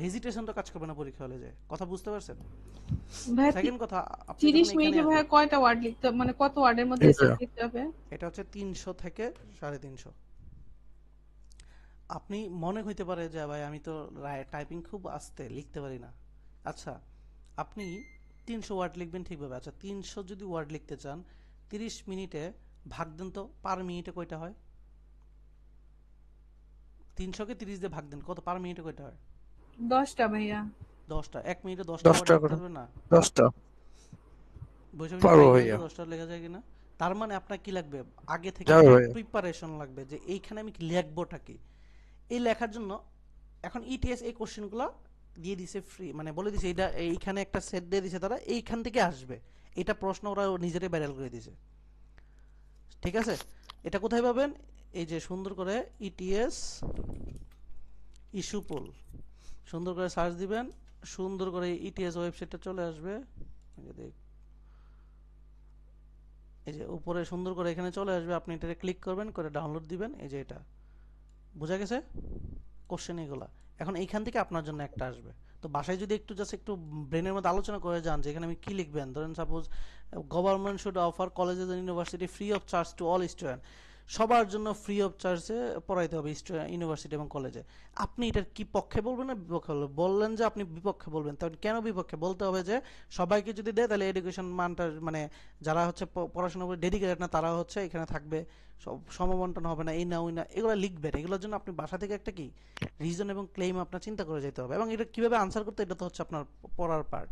হেজিটেশন তো কাজ করবে না পরীক্ষা হলে, যে কথা বুঝতে পারছেন? ভাইয়া সেকেন্ড কথা, আপনি 30 যখন এখানে মিনিটে আসবেন, ভাইয়া কয়টা ওয়ার্ড লিখতে হবে, মানে কত ওয়ার্ডের মধ্যে জি এসে ভাইয়া। লিখতে হবে? এটা হচ্ছে 300 থেকে 350। আপনি মনে হইতে পারে যে ভাই আমি তো টাইপিং খুব আস্তে, লিখতে পারি না। আচ্ছা, আপনি 300 ওয়ার্ড লিখবেন ঠিকভাবে। আচ্ছা, 300 যদি ওয়ার্ড লিখতে চান, 30 মিনিটে ভাগ দেন তো, পার মিনিটে কয়টা হয়? 300-কে 30 দিয়ে ভাগ দেন, কত পার মিনিটে কয়টা হয়? 10টা ভাইয়া। 10টা। 1 মিনিটে 10টা ওয়ার্ড 10টা লিখতে করে, পারবে না? 10টা বসে বসে পারবো ট্রাই করেন তো ভাইয়া। 10টা লেখা যায় কিনা। তার মানে আপনার কি লাগবে, আগে থেকে যাবে একটা ভাইয়া। প্রিপারেশন লাগবে, যে এইখানে আমি লিখবোটা কি। এই লেখার জন্য এখন ইটিএস এই কোশ্চেনগুলো দিয়ে দিছে ফ্রি, মানে বলে দিছে এটা এইখানে একটা সেট দিয়ে দিছে, তারা এইখান থেকে আসবে। এটা প্রশ্ন ওরা নিজেরাই ভাইরাল করে দিছে, ঠিক আছে? এটা কোথায় পাবেন? এই যে সুন্দর করে ইটিএস ইস্যু পোল, সুন্দর করে সার্চ দিবেন, সুন্দর করে ইটিএস ওয়েবসাইটটা চলে আসবে। এই যে উপরে সুন্দর করে এখানে চলে আসবে, আপনি এটাতে ক্লিক করবেন, করে ডাউনলোড দিবেন। এই যে এটা বোঝা গেছে কোশ্চেন এগুলা। এখন এইখান থেকে আপনার জন্য একটা আসবে। তো বাসায় যদি একটু জাস্ট একটু ব্রেনের মধ্যে আলোচনা করে যান যে এখানে আমি কি লিখবেন, ধরেন suppose government should offer colleges and university free of charge to all student, সবার জন্য ফ্রি অফ চার্জে পড়াইতে হবে ইউনিভার্সিটি এবং কলেজে। আপনি এটার কি পক্ষে বলবেন না বিপক্ষে বলবেন? বললেন যে আপনি বিপক্ষে বলবেন, তখন কেন বিপক্ষে বলতে হবে? যে সবাইকে যদি দেয় তাহলে এডুকেশন মানটা, মানে যারা হচ্ছে পড়াশোনা করে ডেডিকেটেড না তারা হচ্ছে এখানে থাকবে, সমবন্টন হবে না, এই না ওই না, এগুলো লিখবেন। এগুলোর জন্য আপনি বাসা থেকে একটা কি রিজন এবং ক্লেম আপনার চিন্তা করে যেতে হবে, এবং এটা কিভাবে আনসার করতে, এটা তো হচ্ছে আপনার পড়ার পার্ট।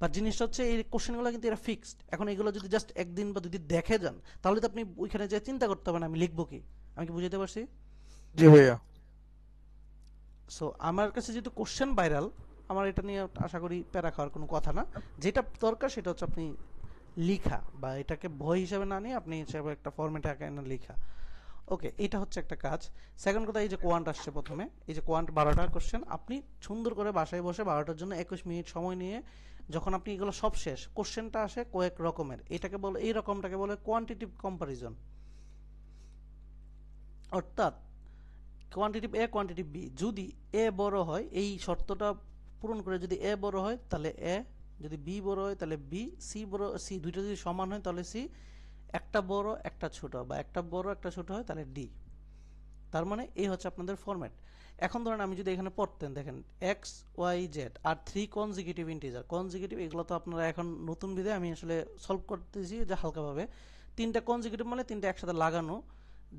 বাট জিনিসটা হচ্ছে এই কোশ্চেনগুলো কিন্তু এরা ফিক্সড। এখন এগুলো যদি জাস্ট একদিন বা দুদিন দেখে যান, তাহলে তো আপনি ওইখানে যে চিন্তা করতে হবে না আমি লিখবো কি। আমি কি বুঝাতে পারছি? জি ভাইয়া। সো আমার কাছে যেহেতু কোশ্চেন ভাইরাল, আমার এটা নিয়ে আশা করি প্যারা খাওয়ার কোনো কথা না। যেটা দরকার সেটা হচ্ছে আপনি লিখা, বা এটাকে বই হিসাবে না নিয়ে আপনি হিসাবে একটা ফরম্যাটে আঁকা না লিখা। ওকে, এটা হচ্ছে একটা কাজ। সেকেন্ড কথা, এই যে কোয়ান্ট আসছে প্রথমে, এই যে কোয়ান্ট 12টা কোশ্চেন, আপনি সুন্দর করে বাসায় বসে 12টার জন্য 21 মিনিট সময় নিয়ে যখন আপনি এগুলো সব শেষ, কোশ্চেনটা আসে কয়েক রকমের, এটাকে বলে, এই রকমটাকে বলে কোয়ান্টিটিভ কম্পারিজন। অর্থাৎ কোয়ান্টিটিভ এ কোয়ান্টিটিভ বি, যদি এ বড় হয়, এই শর্তটা পূরণ করে যদি এ বড় হয় তাহলে এ, যদি বি বড় হয় তাহলে বি, সি বড়, সি দুইটা যদি সমান হয় তাহলে সি, একটা বড় একটা ছোট, বা একটা বড় একটা ছোট হয় তাহলে ডি। তার মানে এই হচ্ছে আপনাদের ফরম্যাট। এখন ধরেন আমি যদি এখানে পড়তেন, দেখেন এক্স ওয়াই জেড আর 3 কনজিকিউটিভ ইন্টিজার, কনজিকিউটিভ এগুলো তো আপনারা এখন নতুন বিধে আমি আসলে সলভ করতেছি যে হালকাভাবে। 3টা কনজিকিউটিভ মানে 3টা একসাথে লাগানো।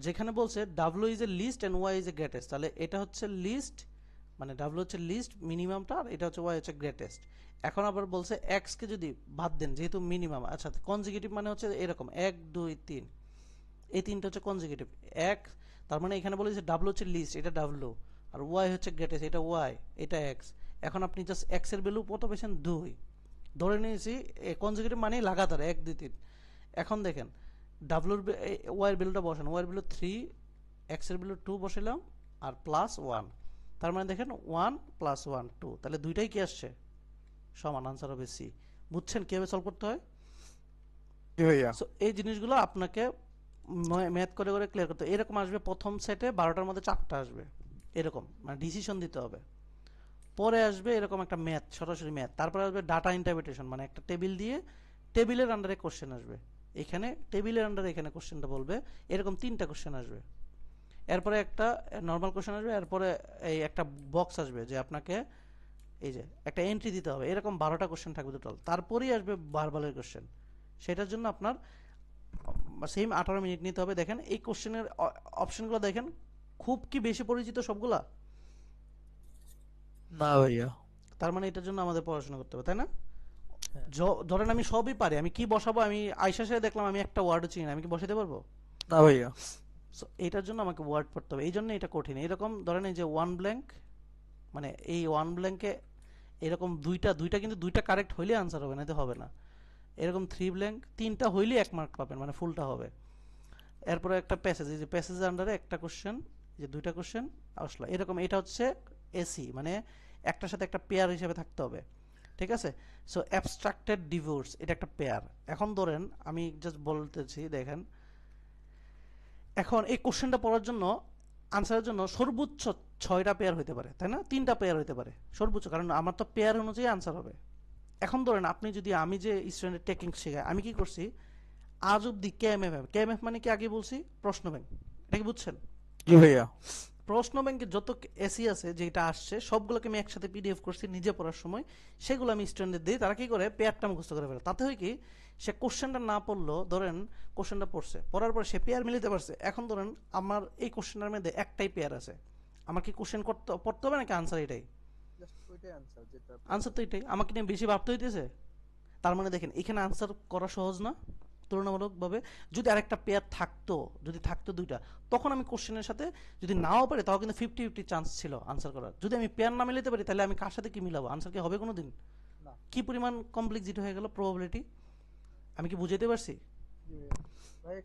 যেখানে বলছে W is a least and Y is a greatest, তাহলে এটা হচ্ছে লিস্ট, মানে ডাব্লিউ হচ্ছে লিস্ট মিনিমামটা, আর এটা হচ্ছে ওয়াই হচ্ছে গ্রেটেস্ট। এখন আবার বলছে এক্স কে যদি বাদ দেন যেহেতু মিনিমাম, আচ্ছা কনজিকিউটিভ মানে হচ্ছে এরকম 1 2 3, এই 3টা হচ্ছে কনজিকিউটিভ। এক, তার মানে এখানে বলে যে ডাব্লিউ হচ্ছে লিস্ট, এটা ডাব্লিউ, আর ওয়াই হচ্ছে গ্রেটেস্ট, এটা ওয়াই, এটা এক্স। এখন আপনি জাস্ট এক্স এর ভ্যালু কত পেয়েছেন 2, ধরে নিয়েছি কনজিকিউটিভ মানে লাগাতার 1 2 3। এখন দেখেন ডাব্লিউর ওয়াই এর ভ্যালুটা বসান, ওয়াই এর ভ্যালু 3, এক্স এর ভ্যালু 2 বসাইলাম আর প্লাস 1, তার মানে দেখেন 1 + 1 2, তাহলে দুইটাই কি আসছে সমান, আনসার হবে সি। বুঝছেন কিভাবে সলভ করতে হয়? জি ভাইয়া। সো এই জিনিসগুলো আপনাকে ম্যাথ করে করে ক্লিয়ার করতে হবে। এরকম আসবে প্রথম সেটে 12টার মধ্যে 4টা আসবে, এরকম মানে ডিসিশন দিতে হবে। পরে আসবে এরকম একটা ম্যাথ, সরাসরি ম্যাথ। তারপরে আসবে ডাটা ইন্টারপ্রিটেশন, মানে একটা টেবিল দিয়ে টেবিলের আন্ডারে কোশ্চেন আসবে, এখানে টেবিলের আন্ডারে এখানে কোশ্চেনটা বলবে, এরকম 3টা কোশ্চেন আসবে। এরপরে একটা নর্মাল কোশ্চেন আসবে, এরপরে এই একটা বক্স আসবে যে আপনাকে এই যে একটা এন্ট্রি দিতে হবে, এরকম 12টা কোশ্চেন থাকবে টোটাল। তারপরেই আসবে ভার্বালের কোশ্চেন, সেটার জন্য আপনার সেম 18 মিনিট নিতে হবে। দেখেন এই কোশ্চেনের অপশনগুলো দেখেন, খুব কি বেশি পরিচিত সবগুলা? না ভাইয়া। তার মানে এটার জন্য আমাদের পড়াশোনা করতে হবে, তাই না? হ্যাঁ। ধরেন আমি সবই পারি, আমি কি বসাবো, আমি আয়শা সাথে দেখলাম আমি একটা ওয়ার্ডও চিনি না, আমি কি বসাতে পারবো? না ভাইয়া। সো এটার জন্য আমাকে ওয়ার্ড পড়তে হবে, এই জন্য এটা কঠিন। এরকম ধরেন এই যে ওয়ান ব্ল্যাঙ্ক, মানে এই ওয়ান ব্ল্যাঙ্কে এরকম দুইটা কিন্তু দুইটা কারেক্ট হইলে আনসার হবে, না তো হবে না। এরকম 3 ব্ল্যাঙ্ক 3টা হইলে 1 মার্ক পাবেন, মানে ফুলটা হবে। এরপরে একটা প্যাসেজ, এই যে প্যাসেজের আন্ডারে একটা কোশ্চেন, যে দুইটা কোশ্চেন আসলো এরকম, এটা হচ্ছে এসি, মানে একটার সাথে একটা পেয়ার হিসেবে থাকতে হবে, ঠিক আছে? সো অ্যাবস্ট্রাক্টেড ডিভোর্স এটা একটা পেয়ার। এখন ধরেন আমি জাস্ট বলতেছি, দেখেন এখন এই কোশ্চেনটা পড়ার জন্য, আনসারের জন্য সর্বোচ্চ 6টা পেয়ার হতে পারে, তাই না? 3টা পেয়ার হতে পারে সর্বোচ্চ, কারণ আমার তো পেয়ার অনুযায়ী আনসার হবে। এখন ধরেন আপনি যদি, আমি যে স্টুডেন্টের টেকনিক শেখাই, আমি কি করছি আজ অব্দি কেএমএফ মানে কি আগে বলছি প্রশ্ন ব্যাংক, এটা কি বুঝছেন? জি ভাইয়া। প্রশ্ন ব্যাংকে যত এসি আছে যেটা আসছে সবগুলোকে আমি একসাথে পিডিএফ করছি নিজে পড়ার সময়, সেগুলো আমি স্টুডেন্টদের দিই, তারা কি করে পেয়ারটা মুখস্থ করে ফেলে। তাতে হয় কি, সে কোশ্চেনটা না পড়লো, ধরেন কোশ্চেনটা পড়ছে, পড়ার পর সে পেয়ার মিলিতে পারছে। এখন ধরেন আমার এই কোশ্চেনের মধ্যে একটাই পেয়ার আছে, আমার কি কোশ্চেন পড়তে হবে নাকি আনসার এটাই? আনসার তো এটাই, আমাকে নিয়ে বেশি ভাবতে হইতেছে। তার মানে দেখেন এখানে আনসার করা সহজ না তুলনামূলকভাবে? যদি আরেকটা পেয়ার থাকতো, যদি থাকতো দুইটা, তখন আমি কোশ্চেনের সাথে যদি নাও পারি তাও কিন্তু 50-50 চান্স ছিল আনসার করার। যদি আমি পেয়ার না মিলাতে পারি তাহলে আমি কার সাথে কি মিলাবো, আনসার কি হবে কোনোদিন? কি পরিমাণ কমপ্লেক্সিটি হয়ে গেল প্রবাবিলিটি, আমি কি বুঝাইতে পারছি?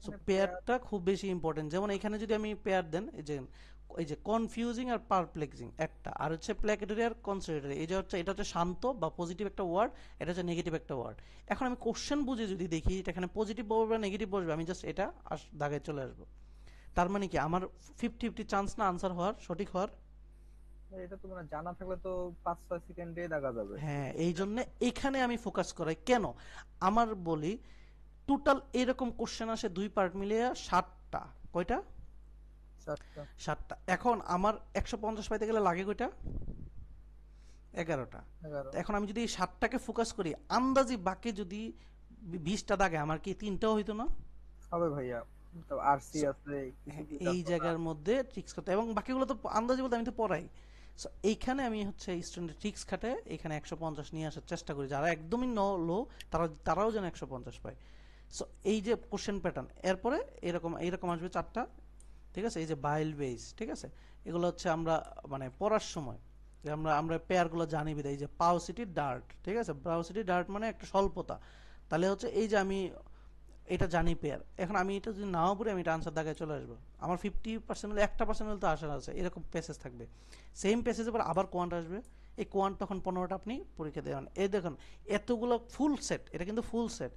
সো পেয়ারটা খুব বেশি ইম্পর্টেন্ট। যেমন এখানে যদি আমি পেয়ার দেন, এই যে কনফিউজিং আর পারপ্লেক্সিং একটা, আর হচ্ছে প্ল্যাকেটরি আর কনসিডারি, এই যে হচ্ছে এটা হচ্ছে শান্ত বা পজিটিভ একটা ওয়ার্ড, এটা হচ্ছে নেগেটিভ একটা ওয়ার্ড। এখন আমি কোশ্চেন বুঝে যদি দেখি এটা এখানে পজিটিভ বলবে বা নেগেটিভ বসবে, আমি জাস্ট এটা দাগে চলে আসবো। তার মানে কি আমার 50-50 চান্স না আনসার হওয়ার, সঠিক হওয়ার? এটা তো মানে জানা থাকলে তো 5-6 সেকেন্ডে দেখা যাবে। হ্যাঁ, এই জন্য এখানে আমি ফোকাস করাই। কেন আমার বলি, টোটাল এরকম কোশ্চেন আসে 2 পার্ট মিলিয়ে 60টা। কয়টা? 7টা। এখন আমার 150 পাইতে গেলে লাগে কয়টা? 11টা। এখন আমি যদি এই 7টাকে ফোকাস করি, আন্দাজি বাকি যদি 20টা দাগে, আমার কি 3টাও হইতো না? হবে ভাইয়া, তো আরসি আছে এই জায়গার মধ্যে ট্রিক্স করতে, এবং বাকিগুলো তো আন্দাজি বলতে আমি তো পড়াই। সো এইখানে আমি হচ্ছে স্টুডেন্টের ট্রিক্স খাটে এখানে 150 নিয়ে আসার চেষ্টা করি, যারা একদমই লো তারাও যেন 150 পায়। সো এই যে কোশ্চেন প্যাটার্ন, এরপরে এরকম আসবে 4টা, ঠিক আছে? এই যে বাইল বেস, ঠিক আছে? এগুলো হচ্ছে আমরা মানে পড়ার সময় যে আমরা পেয়ারগুলো জানি বিদায়, এই যে পাউসিটি ডার্ট, ঠিক আছে? পাউসিটি ডার্ট মানে একটা স্বল্পতা, তাহলে হচ্ছে এই যে আমি এটা জানি পেয়ার, এখন আমি এটা যদি নাও পড়ি আমি এটা আনসার দাগায় চলে আসবো। আমার 50% হলে 1% হলে তো আসার আছে, এরকম প্যাসেজ থাকবে। সেম প্যাসেজের পর আবার কোয়ান্ট আসবে, এই কোয়ান্ট তখন 15টা আপনি পরীক্ষা দেবেন। এই দেখুন এতগুলো ফুল সেট, এটা কিন্তু ফুল সেট,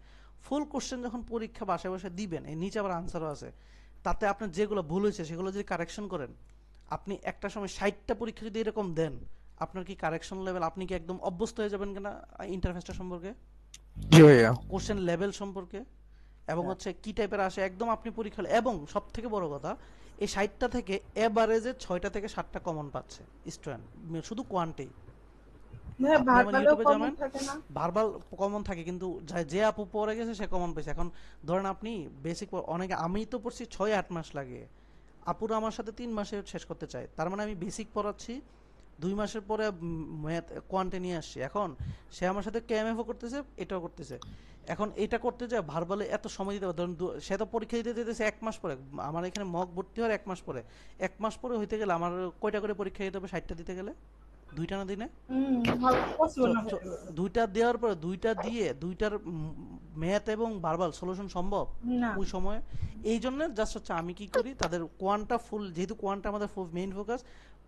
ফুল কোশ্চেন যখন পরীক্ষা বাসায় বসে দিবেন, এই নিচে আবার আনসারও আছে, তাতে আপনার যেগুলো ভুল হয়েছে সেগুলো যদি কারেকশন করেন, আপনি একটা সময় 60টা পরীক্ষা যদি এরকম দেন, আপনার কি কারেকশন লেভেল, আপনি কি একদম অভ্যস্ত হয়ে যাবেন কিনা ইন্টারফেসটা সম্পর্কে, জি ভাইয়া। কোশ্চেন লেভেল সম্পর্কে, এবং হচ্ছে কি টাইপের আসে একদম আপনি পরীক্ষা, এবং সব থেকে বড় কথা এই 60টা থেকে এভারেজে 6টা থেকে 7টা কমন পাচ্ছে স্টুডেন্ট, শুধু কোয়ান্টেই। ভাইয়া আপনি আমার ভার্বালেও ইউটিউবে কমন যাবেন, থাকে না? ভার্বাল কমন থাকে কিন্তু যে আপু পড়ে গেছে সে কমন পেয়েছে। এখন ধরেন আপনি বেসিক অনেকে, আমি তো পড়ছি 6-8 মাস লাগে, আপুরা আমার সাথে 3 মাসে শেষ করতে চায়। তার মানে আমি বেসিক পড়াচ্ছি, 2 মাসের পরে ম্যাথ কোয়ান্টে নিয়ে আসছি। এখন সে আমার সাথে কেএমএফও করতেছে, এটাও করতেছে। এখন এটা করতে যায় ভার্বালে এত সময় দিতে হবে। ধরুন সে তো পরীক্ষা দিতে যেতেছে 1 মাস পরে, আমার এখানে মক ভর্তি হওয়ার 1 মাস পরে। 1 মাস পরে হইতে গেলে আমার কয়টা করে পরীক্ষা দিতে হবে 60টা দিতে গেলে? 2টা না দিনে? পসিবল না তো ভাইয়া। 2টা দেওয়ার পরে 2টা দিয়ে 2টার ম্যাথ এবং ভার্বাল সলিউশন সম্ভব না। ওই সময়ে? এই জন্য জাস্ট হচ্ছে আমি কি করি, তাদের কোয়ান্টা ফুল, যেহেতু কোয়ান্টা আমাদের মেইন ফোকাস,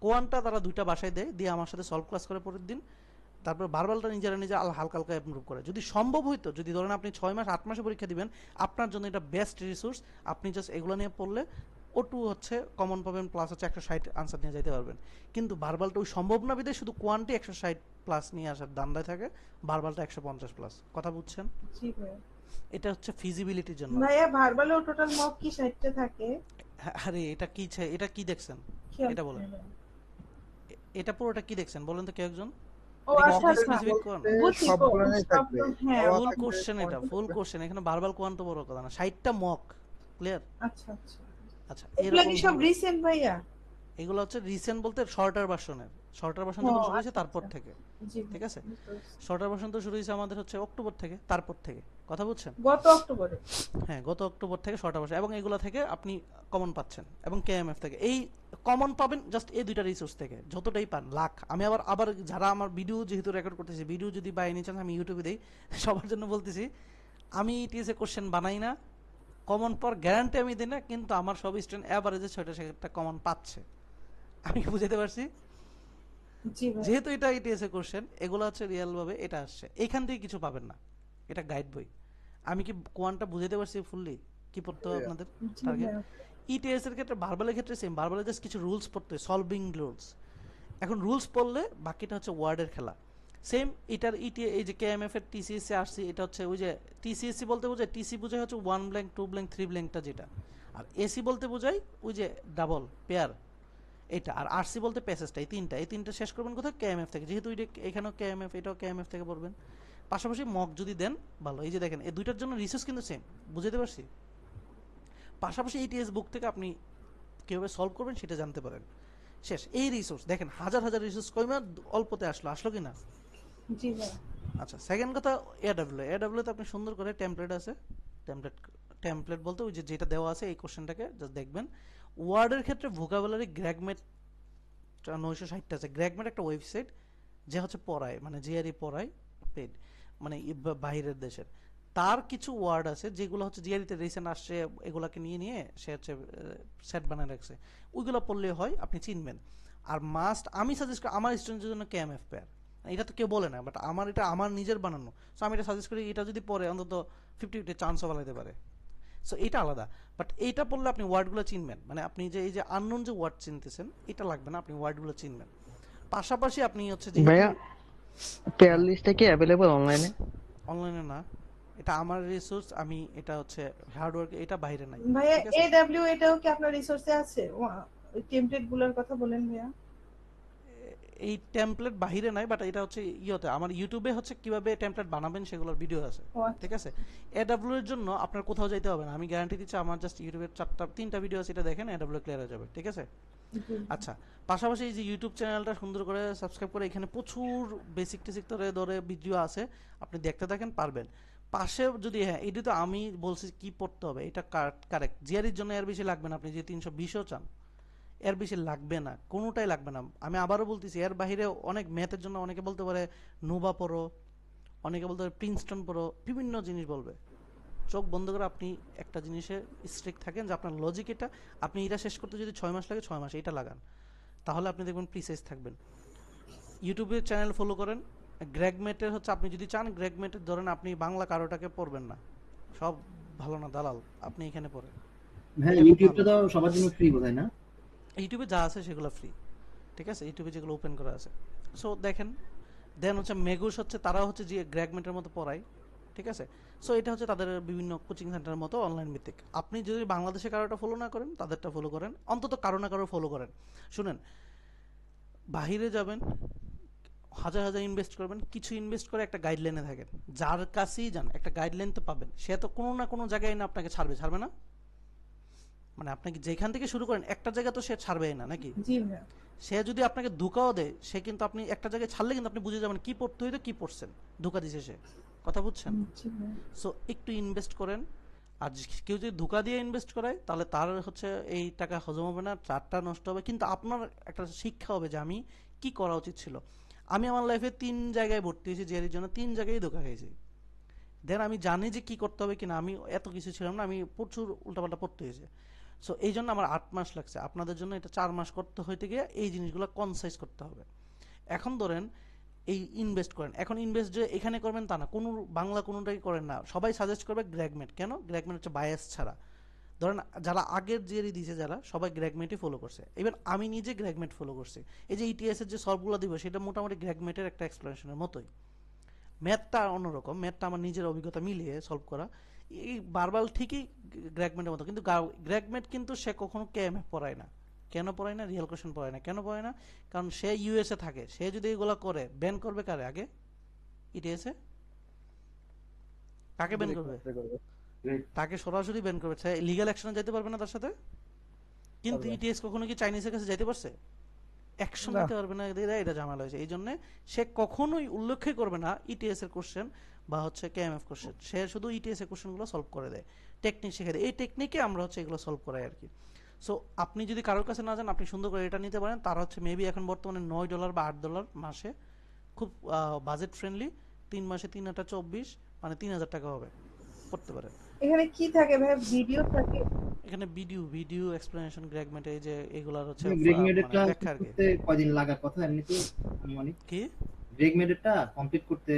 কোয়ান্টা তারা 2টা বাসায় দেয়, দিয়ে আমার সাথে সলভ ক্লাস করে পরের দিন। তারপর ভার্বালটা নিজেরা নিজে হালকা হালকা ইমপ্রুভ করে। যদি সম্ভব হইতো, যদি ধরেন আপনি 6 মাস 8 মাসে পরীক্ষা দিবেন, আপনার জন্য এটা বেস্ট রিসোর্স। আপনি জাস্ট এগুলো নিয়ে পড়লে O2 হচ্ছে কমন পাবেন, প্লাস হচ্ছে 160 আনসার নিয়ে যেতে পারবেন। কিন্তু ভার্বালটা ওই সম্ভব না বিধে শুধু কোয়ান্টি 160 প্লাস নিয়ে আসার দান্দায় থাকে, ভার্বালটা 150 প্লাস। কথা বুঝছেন? জি ভাইয়া। এটা হচ্ছে ফিজিবিলিটির জন্য। ভাইয়া ভার্বালেও টোটাল মক কি 60টা থাকে? আরে এটা কি দেখছেন? খেয়াল এটা বলেন, করেন ভাইয়া। এটা পুরোটা কি দেখছেন বলেন তো কেউ একজন? ও এটা আচ্ছা কি আচ্ছা, স্পেসিফিক কোন? বুঝছি। সব ধরনের থাকবে, হ্যাঁ দেওয়া ফুল থাকবে, কোশ্চেন, এটা কোয়ান্টিটি ফুল থাকবে। কোশ্চেন। এখানে ভার্বাল কোয়ান্ট বড় কথা না, 60টা মক। ক্লিয়ার? আচ্ছা আচ্ছা। আচ্ছা, এগুলা এরকম কি সব ভাবে রিসেন্ট ভাইয়া? এগুলো হচ্ছে রিসেন্ট বলতে শর্টার ভার্সনের। শর্টার ভার্সন ও যখন শুরু হয়েছে আচ্ছা তারপর আচ্ছা। থেকে, জি ঠিক আছে? বুঝতে পারছি। শর্টার ভার্সন তো শুরু হয়েছে আমাদের হচ্ছে অক্টোবর থেকে, তারপর থেকে। কথা বুঝছেন? গত অক্টোবরে। হ্যাঁ, গত অক্টোবর থেকে শর্টার ভার্সন, এবং এগুলো থেকে আপনি কমন পাচ্ছেন, এবং কেএমএফ থেকে এই কমন পাবেন জাস্ট এই 2টা রিসোর্স থেকে, যতটাই পান লাখ। আমি আবার যারা আমার ভিডিও যেহেতু রেকর্ড করতেছি, ভিডিও যদি বাই এনি চান্স আমি ইউটিউবে দেই, সবার জন্য বলতেছি, আমি টিএসএ কোশ্চেন বানাই না, কমন পাওয়ার গ্যারান্টি আমি দিই না, কিন্তু আমার সব স্টুডেন্ট অ্যাভারেজে 6টা কমন পাচ্ছে। আমি কি বুঝাতে পারছি? জি ভাই। যেহেতু এটা ইটিএসএ কোশ্চেন, এগুলো হচ্ছে রিয়েল ভাবে এটা আসছে, এখান থেকে কিছু পাবেন না, এটা গাইড বই। আমি কি কোয়ানটা বুঝাতে পারছি ফুললি কি পড়তে হবে আপনাদের জি টার্গেট? ভাইয়া। ইটিএস এর ক্ষেত্রে ভার্বালের ক্ষেত্রে সেম, ভার্বালে জাস্ট কিছু রুলস পড়তে হয়, সলভিং রুলস। এখন রুলস পড়লে বাকিটা হচ্ছে ওয়ার্ডের খেলা। সেম এটার এই যে কেএমএফ এর টিসিএসসি আসছে, এটা হচ্ছে ওই যে টিসিএসসি বলতে বোঝায়, টিসি বোঝায় হচ্ছে 1 ব্ল্যাঙ্ক 2 ব্ল্যাঙ্ক 3 ব্ল্যাঙ্কটা যেটা, আর এসি বলতে বোঝায় ওই যে ডাবল পেয়ার এটা, আর আরসি বলতে প্যাসেজটা। এই তিনটা শেষ করবেন কোথায়? কেএমএফ থেকে। যেহেতু এখানেও কেএমএফ, এটাও কেএমএফ থেকে পড়বেন। পাশাপাশি মক যদি দেন ভালো। এই যে দেখেন, এই দুইটার জন্য রিসোর্স কিন্তু সেম, বুঝতে পারছি? পাশাপাশি এইটিএস বুক থেকে আপনি কীভাবে সলভ করবেন সেটা জানতে পারেন। শেষ। এই রিসোর্স দেখেন, হাজার হাজার রিসোর্স কইমা অল্পতে আসলো কি না? জি ভাই। আচ্ছা, সেকেন্ড কথা, এডাব্লিউ তে আপনি সুন্দর করে টেমপ্লেট আছে, টেমপ্লেট বলতে ওই যে যেটা দেওয়া আছে এই কোশ্চেনটাকে জাস্ট দেখবেন। ওয়ার্ডের ক্ষেত্রে ভোকাবুলারি গ্র্যাগমেট 960টা আছে। গ্র্যাগমেট একটা ওয়েবসাইট যে হচ্ছে পড়ায়, মানে জিআরই পড়ায় পেড, মানে বাইরের দেশের। তার কিছু ওয়ার্ড আছে যেগুলো হচ্ছে জিআরইতে রিসেন্ট আসছে, এগুলাকে নিয়ে সে হচ্ছে সেট বানায় রাখছে, ওইগুলো পড়লে হয়, আপনি চিনবেন। আর মাস্ট আমি সাজেস্ট করি আমার স্টুডেন্টের জন্য কেএমএফ পেয়ার। এটা তো কেউ বলে না, বাট এটা আমার নিজের বানানো, সো আমি এটা সাজেস্ট করি। এটা যদি পড়ে অন্তত 50-50 চান্সও বানাইতে পারে। সো এটা আলাদা, বাট এইটা পড়লে আপনি ওয়ার্ডগুলো চিনবেন, মানে আপনি যে এই যে আননোন যে ওয়ার্ড চিনতেছেন এটা লাগবে না, আপনি ওয়ার্ডগুলো চিনবেন। পাশাপাশি আপনি হচ্ছে যে ভাইয়া পেয়ার লিস্টটা কি অ্যাভেলেবল অনলাইনে? অনলাইনে না, এটা আমার রিসোর্স, আমি এটা হচ্ছে হার্ডওয়ার্ক, এটা বাইরে নাই। ভাইয়া ঠিক আছে? এডব্লিউ এটাও কি আপনার রিসোর্সে আছে? ওই টেমপ্লেট গুলোর কথা বলেন ভাইয়া। এই টেমপ্লেট বাহিরে নাই, বাট এটা হচ্ছে ইয়েতে আমার ইউটিউবে হচ্ছে কিভাবে টেমপ্লেট বানাবেন সেগুলোর ভিডিও আছে। ও আচ্ছা। ঠিক আছে? এডব্লিউ এর জন্য আপনার কোথাও যাইতে হবে না, আমি গ্যারান্টি দিচ্ছি। আমার জাস্ট ইউটিউবের 3টা ভিডিও আছে, এটা দেখেন, এডব্লিউ ক্লিয়ার হয়ে যাবে। ঠিক আছে? জি। আচ্ছা, পাশাপাশি এই যে ইউটিউব চ্যানেলটা সুন্দর করে সাবস্ক্রাইব করে, এখানে প্রচুর বেসিক টেসিক ধরে ভিডিও আছে, আপনি দেখতে থাকেন, পারবেন। পাশে যদি, হ্যাঁ এটা তো আমি বলছি কি পড়তে হবে, এটা কারেক্ট। জিআরির জন্য এর বেশি লাগবে না, আপনি যে 320ও চান এর বেশি লাগবে না, কোনোটাই লাগবে না। আমি আবারও বলতেছি, এর বাইরে অনেক ম্যাথের জন্য অনেকে বলতে পারে নোভা পড়ো, অনেকে বলতে পারে প্রিন্সটন পড়ো, বিভিন্ন জিনিস বলবে। চোখ বন্ধ করে আপনি একটা জিনিসে স্ট্রিক্ট থাকেন যে আপনার লজিক এটা, আপনি এটা শেষ করতে যদি 6 মাস লাগে 6 মাস এটা লাগান, তাহলে আপনি দেখবেন প্রিসাইজ থাকবেন। ইউটিউবের চ্যানেল ফলো করেন। গ্র্যাগমেটের হচ্ছে আপনি যদি চান, গ্র্যাগমেটের ধরেন আপনি বাংলা কারোটাকে পড়বেন না, সব ভালো না দালাল, আপনি এখানে পড়েন। হ্যাঁ, ইউটিউবটা তো সবার জন্য ফ্রি বোধহয় না? ইউটিউবে যা আছে সেগুলো ফ্রি। ঠিক আছে? ইউটিউবে যেগুলো ওপেন করা আছে, সো দেখেন। দেন হচ্ছে মেগুস হচ্ছে, তারাও হচ্ছে যে গ্র্যাগমেটের মতো পড়ায়। ঠিক আছে? সো এটা হচ্ছে তাদের বিভিন্ন কোচিং সেন্টারের মতো অনলাইন ভিত্তিক। আপনি যদি বাংলাদেশে কারোটা ফলো না করেন, তাদেরটা ফলো করেন, অন্তত কারো না কারো ফলো করেন। শুনেন, বাহিরে যাবেন, হাজার হাজার ইনভেস্ট করবেন, কিছু ইনভেস্ট করে একটা গাইডলাইনে থাকেন, যার কাছেই যান একটা গাইডলাইন তো পাবেন। সে তো কোনো না কোনো জায়গায় না আপনাকে ছাড়বে না? মানে আপনি যেখান থেকে শুরু করেন একটা জায়গা তো সে ছাড়বেই না নাকি? জি ভাইয়া। সে যদি আপনাকে ধোকাও দেয়, সে কিন্তু আপনি একটা জায়গায় ছাড়লে কিন্তু আপনি বুঝে যাবেন কি পড়তে হইতো কি পড়ছেন, ধোকা দিছে সে। কথা বুঝছেন? জি ভাইয়া। সো একটু ইনভেস্ট করেন। আর কেউ যদি ধোকা দিয়ে ইনভেস্ট করায়, তাহলে তার হচ্ছে এই টাকা হজম হবে না, চারটা নষ্ট হবে, কিন্তু আপনার একটা শিক্ষা হবে যে আমি কি করা উচিত ছিল। আমি আমার লাইফে 3 জায়গায় ভর্তি হয়েছি জেরির জন্য, 3 জায়গায় ধোকা খেয়েছি। দেন আমি জানি যে কি করতে হবে কিনা, আমি এত কিছু ছিলাম না, আমি প্রচুর উল্টাপাল্টা পড়তে হয়েছে। সো এই জন্য আমার 8 মাস লাগছে, আপনাদের জন্য এটা 4 মাস করতে হইতে গিয়ে এই জিনিসগুলো কনসাইজ করতে হবে। এখন ধরেন এই ইনভেস্ট করেন, এখন ইনভেস্ট যে এখানে করবেন তা না, কোনো বাংলা কোনোটাই করেন না, সবাই সাজেস্ট করবে গ্র্যাগমেট। কেন? গ্র্যাগমেট হচ্ছে বায়াস ছাড়া। ধরেন যারা আগের জিআরই দিয়েছে, যারা সবাই গ্র্যাগমেটই ফলো করছে, ইভেন আমি নিজে গ্র্যাগমেট ফলো করছি। এই যে ইটিএস এর যে সলভগুলো দিব, সেটা মোটামুটি গ্র্যাগমেটের একটা এক্সপ্লেনেশনের মতোই। ম্যাথটা অন্যরকম, ম্যাথটা আমার নিজের অভিজ্ঞতা মিলিয়ে সলভ করা। এই বারবার ঠিকই গ্র্যাগমেটের মতো, কিন্তু গ্র্যাগমেট কিন্তু সে কখনো কেএমএফ পড়ায় না। কেন পড়ায় না? রিয়েল কোশ্চেন পড়ায় না। কেন পড়ায় না? কারণ সে ইউএসএ থাকে, সে যদি এগুলো করে ব্যান করবে কারে আগে? ইটিএসএ কাকে ব্যান করবে? তাকে সরাসরি ব্যান করবে, সে লিগ্যাল অ্যাকশনে যেতে পারবে না তার সাথে। কিন্তু ইটিএস কখনো কি চাইনিজের কাছে যেতে পারছে? অ্যাকশন নিতে পারবে না, এটা ঝামেলা হয়েছে। এই জন্য সে কখনোই উল্লেখই করবে না ইটিএস এর কোশ্চেন বা হচ্ছে কেএমএফ কোশ্চেন, সে শুধু ইটিএস এর কোশ্চেনগুলো সলভ করে দেয়, টেকনিক শিখে দেয়। এই টেকনিকে আমরা হচ্ছে এগুলো সলভ করাই আর কি। সো আপনি যদি কারোর কাছে না যান, আপনি সুন্দর করে এটা নিতে পারেন। তার হচ্ছে মেবি এখন বর্তমানে $9 বা $8 মাসে, খুব বাজেট ফ্রেন্ডলি। 3 মাসে 3 8 24, মানে 3000 টাকা হবে, করতে পারেন। এখানে কি থাকে ভাই? ভিডিও থাকে? এখানে ভিডিও এক্সপ্লেনেশন গ্র্যাগমেট, এই যে এগুলার হচ্ছে গ্রেগমেডেরটা ব্যাখ্যা আর কি। করতে কয়দিন লাগার কথা এমনিতে আনুমানিক? কি গ্রেগমেডেরটা কমপ্লিট করতে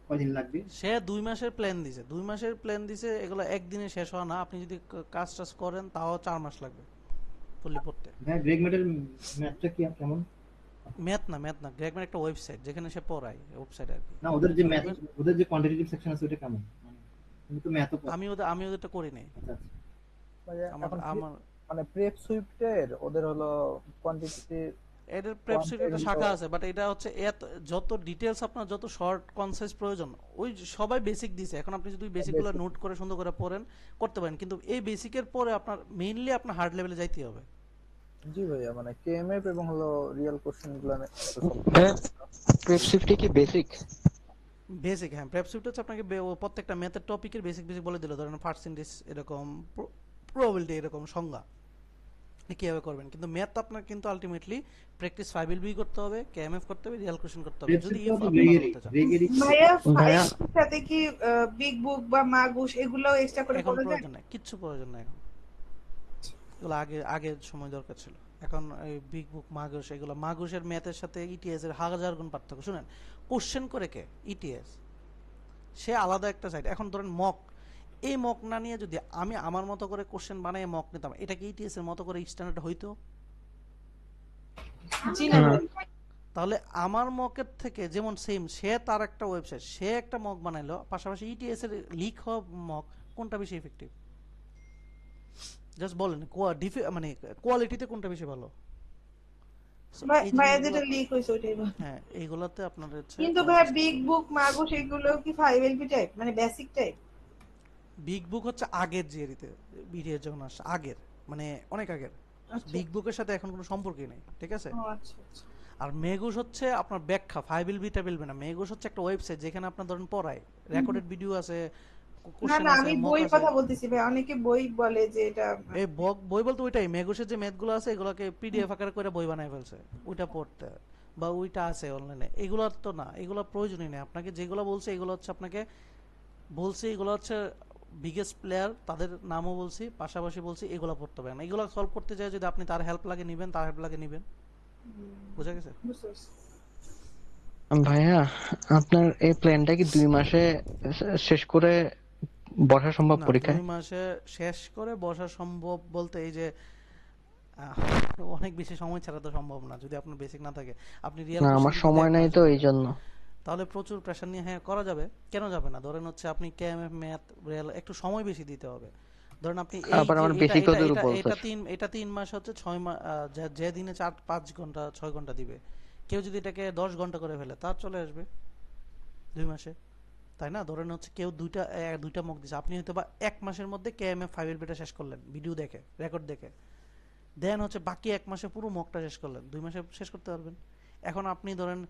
কয়দিন লাগবে? সে 2 মাসের প্ল্যান দিছে, 2 মাসের প্ল্যান দিছে। এগুলো একদিনে শেষ হয় না, আপনি যদি কাজ টাজ করেন তাও 4 মাস লাগবে ফুললি পড়তে। হ্যাঁ, গ্রেগমেডের ম্যাথটা কি কেমন? ম্যাথ না, গ্র্যাগম্যান একটা ওয়েবসাইট যেখানে সে পড়ায়, ওয়েবসাইট আর কি। না, ওদের যে ম্যাথ, ওদের যে কোয়ান্টিটেটিভ সেকশন আছে ওটা কেমন? আমি তো ম্যাথও আমি ওদেরটা করি নাই। আচ্ছা আমার মানে প্রেপ সুইফটের ওদের হলো কোয়ান্টিটি, এদের প্রেপসিট একটা শাখা আছে, বাট এটা হচ্ছে যত ডিটেইলস আপনার যত শর্ট কনসাইজ প্রয়োজন, ওই সবাই বেসিক দিছে। এখন আপনি যদি বেসিকগুলো নোট করে সুন্দর করে পড়েন, করতে পারেন, কিন্তু এই বেসিকের পরে আপনার মেইনলি আপনার হার্ড লেভেলে যাইতে হবে। জি ভাইয়া, মানে কেএমএফ এবং হলো রিয়েল কোশ্চেনগুলো প্রেপসিফটি কি বেসিক? বেসিক, হ্যাঁ। প্রেপসিট হচ্ছে আপনাকে প্রত্যেকটা ম্যাথের টপিকের বেসিক বলে দিল। ধরেন ফার্স্ট সিনটেক্স এরকম, প্রবাবিলিটি এরকম, সংজ্ঞা কিভাবে করবেন। কিন্তু ম্যাথ আপনার কিন্তু আলটিমেটলি প্র্যাকটিস 5LB করতে হবে, কেএমএফ করতে হবে, রিয়েল কোশ্চেন করতে হবে, যদি ভাইয়া ফাইলের সাথে কি বিগ বুক বা মাগুস এগুলো এক্সট্রা করে এখন পড়া যায়? প্রয়োজন নাই, কিচ্ছু প্রয়োজন নাই এখন। এগুলো আগের সময় দরকার ছিল। এখন এই বিগ বুক, মাগুসের ম্যাথের সাথে ইটিএস এর হাজার গুণ পার্থক্য। শুনেন, কোশ্চেন করে কে? ইটিএস, সে আলাদা একটা সাইড। এখন ধরেন মক, এই মক না নিয়ে যদি আমি আমার মতো করে কোশ্চেন বানাই মক নিতাম, এটা কি ইটিএস এর মতো করে স্ট্যান্ডার্ড হইতো? জি না। তাহলে আমার মকের থেকে যেমন সেম, সে তার একটা ওয়েবসাইট, সে একটা মক বানাইলো, পাশাপাশি ইটিএস এর লিক হওয়া মক, কোনটা বেশি এফেক্টিভ? জাস্ট বলেন, মানে কোয়ালিটিতে কোনটা বেশি ভালো? ভাইয়া যেটা লিক হইছে ওইটাই ভালো। হ্যাঁ, এইগুলাতে আপনার হচ্ছে। কিন্তু ভাই বিগ বুক মাগুস এগুলো কি 5LB টাইপ, মানে বেসিক টাইপ? বিগ বুক হচ্ছে আগের জিআরিতে, বিডিএস যখন আসে আগের, মানে অনেক আগের। বিগ বুকের সাথে এখন কোনো সম্পর্কই নেই, ঠিক আছে? আচ্ছা। আর মেগুস হচ্ছে আপনার ব্যাখ্যা, 5LB টেবিলবে না। মেগুস হচ্ছে একটা ওয়েবসাইট যেখানে আপনার ধরেন পড়ায়, রেকর্ডেড ভিডিও আছে, না আমি বইয়ের কথা বলতেছি ভাই, অনেকে বই বলে যে এটা এই বই বলতে ওইটাই, মেগুসের যে ম্যাথগুলো আছে এগুলোকে পিডিএফ আকারে করে বই বানায় ফেলছে, ওইটা পড়তে বা ওইটা আছে অনলাইনে। এগুলো তো না, এগুলো প্রয়োজনই নেই আপনাকে। যেগুলো বলছে এগুলো হচ্ছে আপনাকে বলছি, এগুলো হচ্ছে বিগেস্ট প্লেয়ার, তাদের নামও বলছি, পাশাপাশি বলছি এগুলো পড়তে হবে না। এগুলো সলভ করতে চাই যদি আপনি তার হেল্প লাগে নিবেন, তার হেল্প লাগে নিবেন। বুঝা গেছে? ভাইয়া, আপনার এই প্ল্যানটা কি 2 মাসে শেষ করে বসা সম্ভব পরীক্ষায়? 2 মাসে শেষ করে বসা সম্ভব বলতে এই যে অনেক বেশি সময় ছাড়া তো সম্ভব না, যদি আপনার বেসিক না থাকে। আপনি রিয়েল না, আমার সময় নাই তো এই জন্য। তাহলে প্রচুর প্রেশার নিয়ে হ্যাঁ করা যাবে, কেন যাবে না? ধরেন হচ্ছে আপনি কেএমএফ ম্যাথ রিয়েল একটু সময় বেশি দিতে হবে। ধরেন আপনি এই আবার যে আমার এটা বেশি এটা কদর এটা বলছো। এটা 3 মাস হচ্ছে 6 মাস, যে দিনে 4-5 ঘন্টা 6 ঘন্টা দিবে, কেউ যদি এটাকে 10 ঘন্টা করে ফেলে তার চলে আসবে 2 মাসে, তাই না? ধরেন হচ্ছে কেউ দুইটা মক দিছে, আপনি হয়তো বা 1 মাসের মধ্যে কেএমএফ 5 শেষ করলেন ভিডিও দেখে রেকর্ড দেখে, দেন হচ্ছে বাকি 1 মাসে পুরো মকটা শেষ করলেন, 2 মাসে শেষ করতে পারবেন। এখন আপনি ধরেন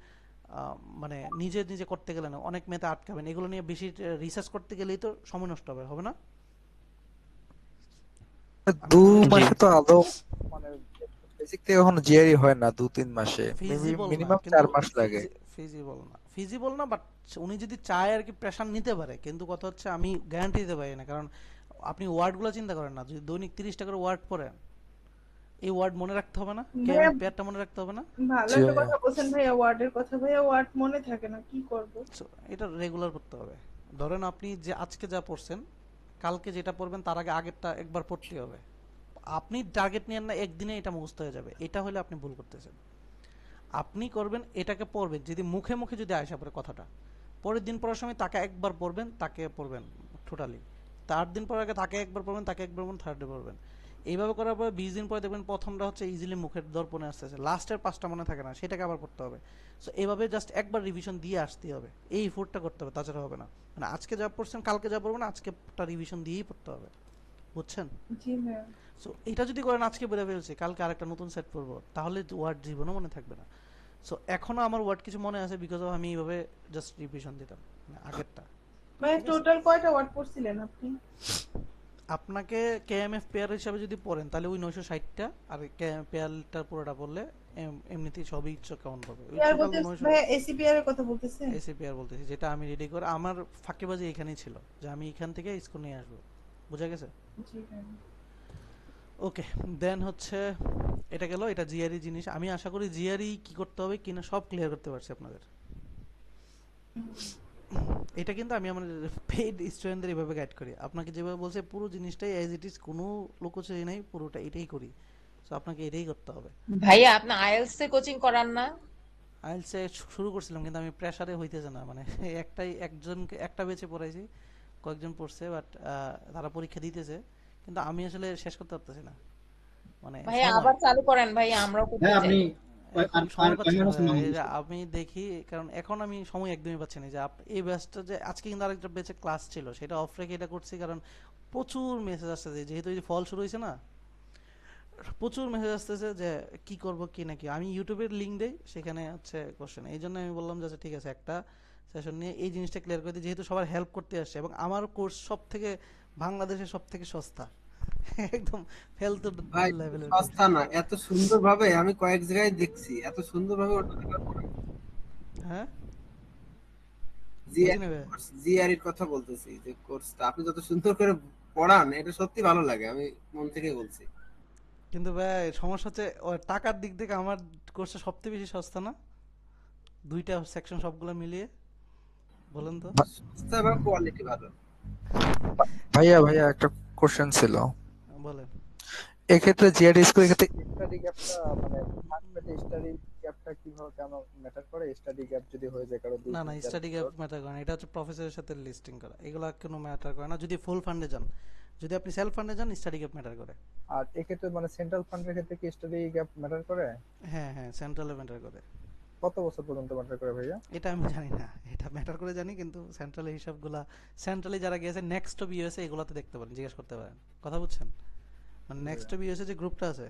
মানে নিজে নিজে করতে গেলে না, অনেক মেয়েতে আটকাবেন, এগুলো নিয়ে বেশি রিসার্চ করতে গেলেই তো সময় নষ্ট হবে না? দু জি। মাসে তো আদৌ মানে বেসিক থেকে কখনো জিআরই হয় না 2-3 মাসে, ফিজিবল না, মিনিমাম কিন্তু 4 মাস লাগে। ফিজিবল না, বাট উনি যদি চায় আর কি প্রেশার নিতে পারে, কিন্তু কথা হচ্ছে আমি গ্যারান্টি দিতে পারি না, কারণ আপনি ওয়ার্ডগুলো চিন্তা করেন না, যদি দৈনিক 30টা করে ওয়ার্ড পড়েন, এই ওয়ার্ড মনে রাখতে হবে না? ভাইয়া কেএমএফ পেয়ারটা মনে রাখতে হবে না? ভালো জি একটা ভাইয়া। কথা বলছেন ভাইয়া, ওয়ার্ডের কথা। ভাইয়া ওয়ার্ড মনে থাকে না, কি করব? So, এটা রেগুলার করতে হবে। ধরেন আপনি যে আজকে যা পড়ছেন, কালকে যেটা পড়বেন তার আগে আগেরটা একবার পড়তে হবে। আপনি টার্গেট নিয়েন না একদিনে এটা মুখস্থ হয়ে যাবে, এটা হলে আপনি ভুল করতেছেন। আপনি করবেন এটাকে পড়বেন, যদি মুখে মুখে যদি আসা পড়ে কথাটা, পরের দিন পড়ার সময় তাকে একবার পড়বেন, তাকে পড়বেন টোটালি, তার দিন পর আগে তাকে একবার পড়বেন, তাকে একবার পড়বেন, থার্ড ডে পড়বেন। এইভাবে করার পরে 20 দিন পরে দেখবেন প্রথমটা হচ্ছে ইজিলি মুখের দর্পণে আসতেছে, লাস্টের 5টা মনে থাকে না, সেটাকে আবার পড়তে হবে। সো এইভাবে জাস্ট একবার রিভিশন দিয়ে আসতে হবে, এই ফোরটা করতে হবে, তাছাড়া হবে না। মানে আজকে যা পড়ছেন কালকে যা পড়বেন আজকেটা রিভিশন দিয়েই পড়তে হবে, বুঝছেন? জি ভাইয়া। সো এটা যদি করেন আজকে বলে ফেলছি, কালকে আরেকটা নতুন সেট পড়বো, তাহলে ওয়ার্ড জীবনও মনে থাকবে না। সো এখনো আমার ওয়ার্ড কিছু মনে আছে, বিকজ অফ আমি এইভাবে জাস্ট রিভিশন দিতাম, মানে আগেরটা। ভাইয়া ঠিক আছে, টোটাল কয়টা ওয়ার্ড পড়ছিলেন আপনি? আপনাকে কেএমএফ পেয়ার হিসাবে যদি পড়েন তাহলে ওই 960টা, আর পেয়ারটা পুরোটা পড়লে এমনিতেই সবই কেমন পাবে, ওই পেয়ার টোটাল বলতে 900। ভাইয়া এসিপিআর এর কথা বলতেছেন? এসি পেয়ার বলতেছি, যেটা আমি রেডি করে আমার ফাঁকিবাজি এখানেই ছিল, যে আমি এখান থেকে স্কোর নিয়ে আসবো, বোঝা গেছে? জি ভাইয়া। ওকে, দেন হচ্ছে এটা গেল, এটা জিআরই জিনিস। আমি আশা করি জিআরই কি করতে হবে কিনা সব ক্লিয়ার করতে পারছি আপনাদের। এটা কিন্তু আমি আমার পেইড স্টুডেন্টদের এভাবে গাইড করি, আপনাকে যেভাবে বলছে পুরো জিনিসটাই অ্যাজ ইট ইজ, কোনো লুকোচুরি নাই, পুরোটা এটাই করি। সো আপনাকে এটাই করতে হবে। ভাইয়া আপনি আইএলটিএস এ কোচিং করান না? আইএলটিএস শুরু করছিলাম, কিন্তু আমি প্রেসারে হইতেছে না, মানে একজনকে একটা বেচে পড়াইছি, কয়েকজন পড়ছে, বাট তারা পরীক্ষা দিতেছে, কিন্তু আমি আসলে শেষ করতে পারতেছি না, মানে ভাইয়া সময়। আবার চালু করেন ভাইয়া, আমরাও করতে হ্যাঁ চাই। আপনি এখন আর সময় আর পাচ্ছি কয় না মাস ভাইয়া, নাম এই যে দিয়েছেন? আমি দেখি, কারণ এখন আমি সময় একদমই পাচ্ছি না। যে এই ব্যাচটা যে আজকে কিন্তু আরেকটা ব্যাচে ক্লাস ছিল, সেটা অফ রেখে এটা করছি, কারণ প্রচুর মেসেজ আসতেছে, যেহেতু এই যে ফল শুরু হয়েছে না, প্রচুর মেসেজ আসতেছে যে কি করব কি নাকি। আমি ইউটিউবের লিংক দেই, সেখানে হচ্ছে কোশ্চেন, এই জন্য আমি বললাম যে আচ্ছা ঠিক আছে, একটা সেশন নিয়ে এই জিনিসটা ক্লিয়ার করে দিই, যেহেতু সবার হেল্প করতে আসছে, এবং আমার কোর্স সব থেকে বাংলাদেশের সব থেকে সস্তা, একদম ফেলতো ভাই লেভেলের কোর্স। সস্তা না, এত সুন্দরভাবে আমি কয়েক জায়গায় দেখছি, এত সুন্দরভাবে হ্যাঁ, বুঝি জিআরই না ভাই। কোর্স, জিআরইর কথা বলতেছি, যে কোর্সটা আপনি যত সুন্দর করে পড়ান, এটা সত্যি ভালো লাগে, আমি মন থেকে বলছি। কিন্তু ভাই সমস্যা হচ্ছে ওই টাকার দিক থেকে আমার কোর্সটা সবথেকে বেশি সস্তা না, দুইটা সেকশন সবগুলো মিলিয়ে, বলেন তো? সস্তা এবং কোয়ালিটি ভালো। ভাইয়া একটা কোশ্চেন ছিল, বলেন। এক্ষেত্রে জিআরই স্কোর, এক্ষেত্রে স্টাডি গ্যাপটা মানে স্টাডি গ্যাপটা কিভাবে কেন ম্যাটার করে? স্টাডি গ্যাপ যদি হয়ে যায় কারো না না, স্টাডি গ্যাপ ম্যাটার করে না, এটা হচ্ছে প্রফেসরের সাথে লিস্টিং করা, এগুলো কোনো ম্যাটার করে না যদি ফুল ফান্ডে যান। যদি আপনি সেলফ ফান্ডে যান স্টাডি গ্যাপ ম্যাটার করে। আর এক্ষেত্রে মানে সেন্ট্রাল ফান্ডের ক্ষেত্রে কি স্টাডি গ্যাপ ম্যাটার করে? হ্যাঁ হ্যাঁ, সেন্ট্রালে ম্যাটার করে। কত বছর পর্যন্ত ম্যাটার করে ভাইয়া? এটা আমি জানি না, এটা ম্যাটার করে জানি, কিন্তু সেন্ট্রালের হিসাবগুলা, সেন্ট্রালে যারা গিয়েছে নেক্সট অফ ইউএসএ, এগুলাতে দেখতে পারেন, জিজ্ঞেস করতে পারেন, কথা বুঝছেন? মানে নেক্সট অফ ইউএসএ যে গ্রুপটা আছে,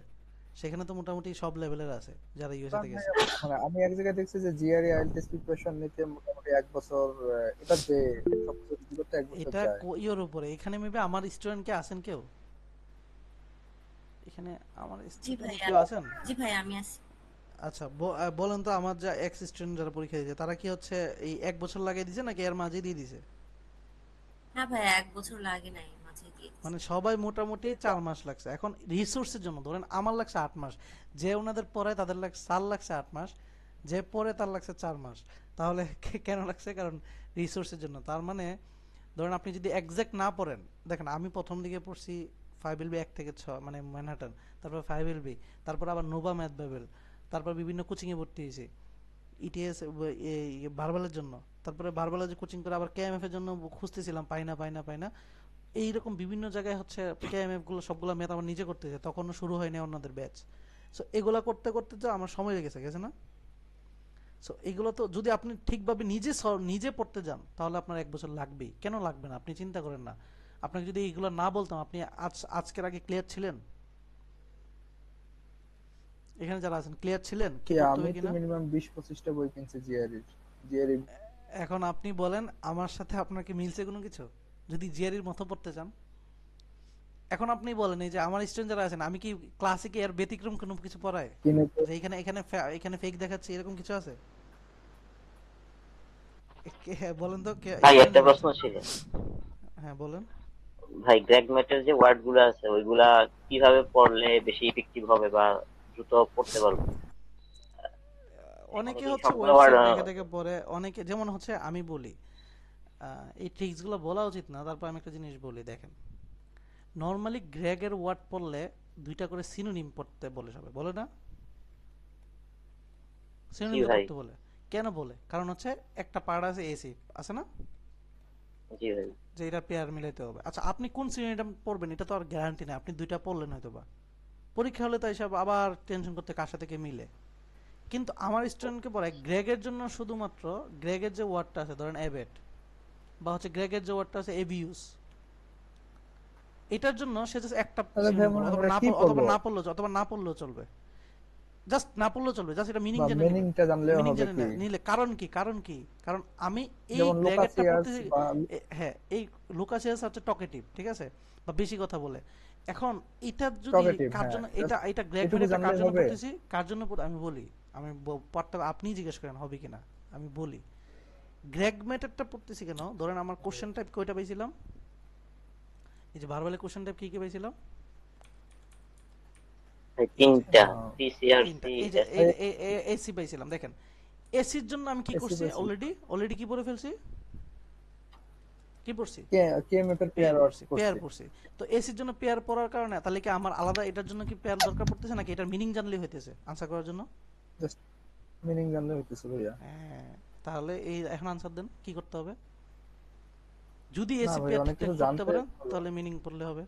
সেখানে তো মোটামুটি সব লেভেলের আছে যারা ইউএসএ তে গেছে। মানে আমি এক জায়গায় দেখছি যে জিআরই আইএলটিএস প্রিপারেশন নিতে মোটামুটি 1 বছর, এটা যে সবকিছু দিতে 1 বছর এটা যায়। ইয়ের উপরে, এখানে মেবি আমার স্টুডেন্ট কে আছেন কেউ এখানে? আমার জি স্টুডেন্ট ভাইয়া, কেউ আছেন? জি ভাইয়া আমি আছি। আচ্ছা, বলেন তো, আমার যা এক্স স্টুডেন্ট যারা পরীক্ষা দিয়েছে, তারা কি হচ্ছে এই 1 বছর লাগিয়ে দিয়েছে নাকি এর মাঝে দিয়ে দিয়েছে? হ্যাঁ ভাইয়া, 1 বছর লাগে নাই, মাঝে দিয়ে দিছি। মানে সবাই মোটামুটি 4 মাস লাগছে। এখন রিসোর্সের জন্য ধরেন আমার লাগছে 8 মাস, যে ওনাদের পরে তাদের লাগছে 8 মাস, যে পরে তার লাগছে 4 মাস। তাহলে কেন লাগছে? কারণ রিসোর্সের জন্য। তার মানে ধরেন আপনি যদি এক্সাক্ট না পড়েন, দেখেন আমি প্রথম দিকে পড়ছি 5LB 1 থেকে 6, মানে ম্যানহাটন, তারপর 5LB, তারপর আবার নোভা ম্যাথ বাবেল, তারপর বিভিন্ন কোচিংয়ে ভর্তি হয়েছি, ইটিএস ভার্বালের জন্য, তারপরে ভার্বালে যে কোচিং করে আবার কেএমএফ এর জন্য খুঁজতেছিলাম, পাই না। এইরকম বিভিন্ন জায়গায় হচ্ছে কেএমএফ গুলো সবগুলো ম্যাথ আমার নিজে করতেছে, তখনও শুরু হয়নি অন্যদের ব্যাচ। সো এগুলা করতে করতে তো আমার সময় গেছে না? সো এগুলো তো যদি আপনি ঠিকভাবে নিজে পড়তে যান তাহলে আপনার 1 বছর লাগবেই। কেন লাগবে না আপনি চিন্তা করেন না। আপনাকে যদি এগুলো না বলতাম, আপনি আজকের আগে ক্লিয়ার ছিলেন? এখানে যারা আছেন ক্লিয়ার ছিলেন কি পড়তে আমি হবে তো কিনা? মিনিমাম 20-25টা বই কিনছি জিআরই। এখন আপনি বলেন আমার সাথে আপনার কি মিলছে কোনো কিছু, যদি জিআরির মতো পড়তে চান? এখন আপনি বলেন, এই যে আমার স্টুডেন্ট যারা আছেন, আমি কি ক্লাসে কি এর ব্যতিক্রম কোনো কিছু পড়াই? কিনে তো যে এখানে এখানে এখানে ফেক দেখাচ্ছি এরকম কিছু আছে? বলেন তো কে ভাই স্টুডেন্ট একটা যারা প্রশ্ন আছেন। ছিল। হ্যাঁ বলেন। ভাই গ্র্যাগমেটের যে ওয়ার্ড গুলো আছে ওইগুলা কিভাবে পড়লে বেশি ইফেক্টিভ হবে বা দ্রুত পড়তে পারবো? এখানে অনেকে কি হচ্ছে সবগুলো ওয়ার্ড ওয়েবসাইট দেখে দেখে পড়ে, অনেকে যেমন হচ্ছে আমি বলি, এই ট্রিক্সগুলো বলা উচিত না, তারপর আমি একটা জিনিস বলি দেখেন। নর্মালি গ্রেগের ওয়ার্ড পড়লে 2টা করে সিনোনিম পড়তে বলে, সবাই বলে না? জি সিনোনিম ভাই। পড়তে বলে। কেন বলে? কারণ হচ্ছে একটা পার্ট আছে এসি আছে না, জি ভাই। যে এটা পেয়ার মিলাইতে হবে। আচ্ছা আপনি কোন সিনোনিম পড়বেন এটা তো আর গ্যারান্টি নেই, আপনি 2টা পড়লেন হয়তো বা, পরীক্ষা হলে তাই সব আবার টেনশন করতে কার সাথে কে মিলে। কিন্তু আমার স্টুডেন্টকে পড়ায় গ্রেগের জন্য শুধুমাত্র গ্রেগের যে ওয়ার্ডটা আছে, ধরেন অ্যাবেট, বা হচ্ছে গ্রেগের যে ওয়ার্ডটা আছে এবিউস, এটার জন্য সে জাস্ট একটা তাহলে সিনোনিম যেমন পড়বে, আমরা কি পড়বো অথবা না পড়লেও চলবে, জাস্ট না পড়লেও চলবে, জাস্ট এটা মিনিং বা জেনে নেবে। মিনিংটা জানলেও মিনিং হবে জেনে কি? নিলে কারণ কি, কারণ আমি এই যেমন গ্রেগেরটা লুকাসিয়াস পড়তেছি। বা হ্যাঁ, এই লুকাসিয়াস হচ্ছে টকেটিভ, ঠিক আছে, বা বেশি কথা বলে। এখন এটা যদি টকেটিভ, কার হ্যাঁ জন্য, এটা গ্রেগ এটুকু ভ্যারিয়েন্টটা কার জানলে জন্য হবে। পড়তেছি, কার জন্য আমি বলি, আমি পড়তে আপনি জিজ্ঞেস করেন হবে কিনা, আমি বলি গ্রেগ মেথডটা পড়তেছি কেন। ধরেন আমার কোশ্চেন টাইপ কয়টা পেয়েছিলাম, এই যে ভার্বালে কোশ্চেন টাইপ কি কি পেয়েছিলাম? ভাই এই যে 3টা আহ, পিসিআরসি এই যে এই এসি পাইছিলাম। দেখেন এসির জন্য আমি কি এসি করছি, বেসি অলরেডি কি পড়ে ফেলছি, কি পড়ছি, কেএমএফ এর পেয়ার পেয়ার ওয়ার্ডস পেয়ার করছি। পড়ছি। তো এসির জন্য পেয়ার পড়ার কারণে তাহলে কি আমার আলাদা এটার জন্য কি পেয়ার দরকার পড়তেছে, নাকি এটার মিনিং জানলেই হইতেছে আনসার করার জন্য? জাস্ট মিনিং জানলে হইতেছে ভাইয়া। হ্যাঁ, তাহলে এই এখন আনসার দেন কি করতে হবে। যদি না এসি ভাই পেয়ার অনেক ঠিকঠাক কিছু করতে জানতে পারেন হবে। তাহলে মিনিং পড়লে হবে।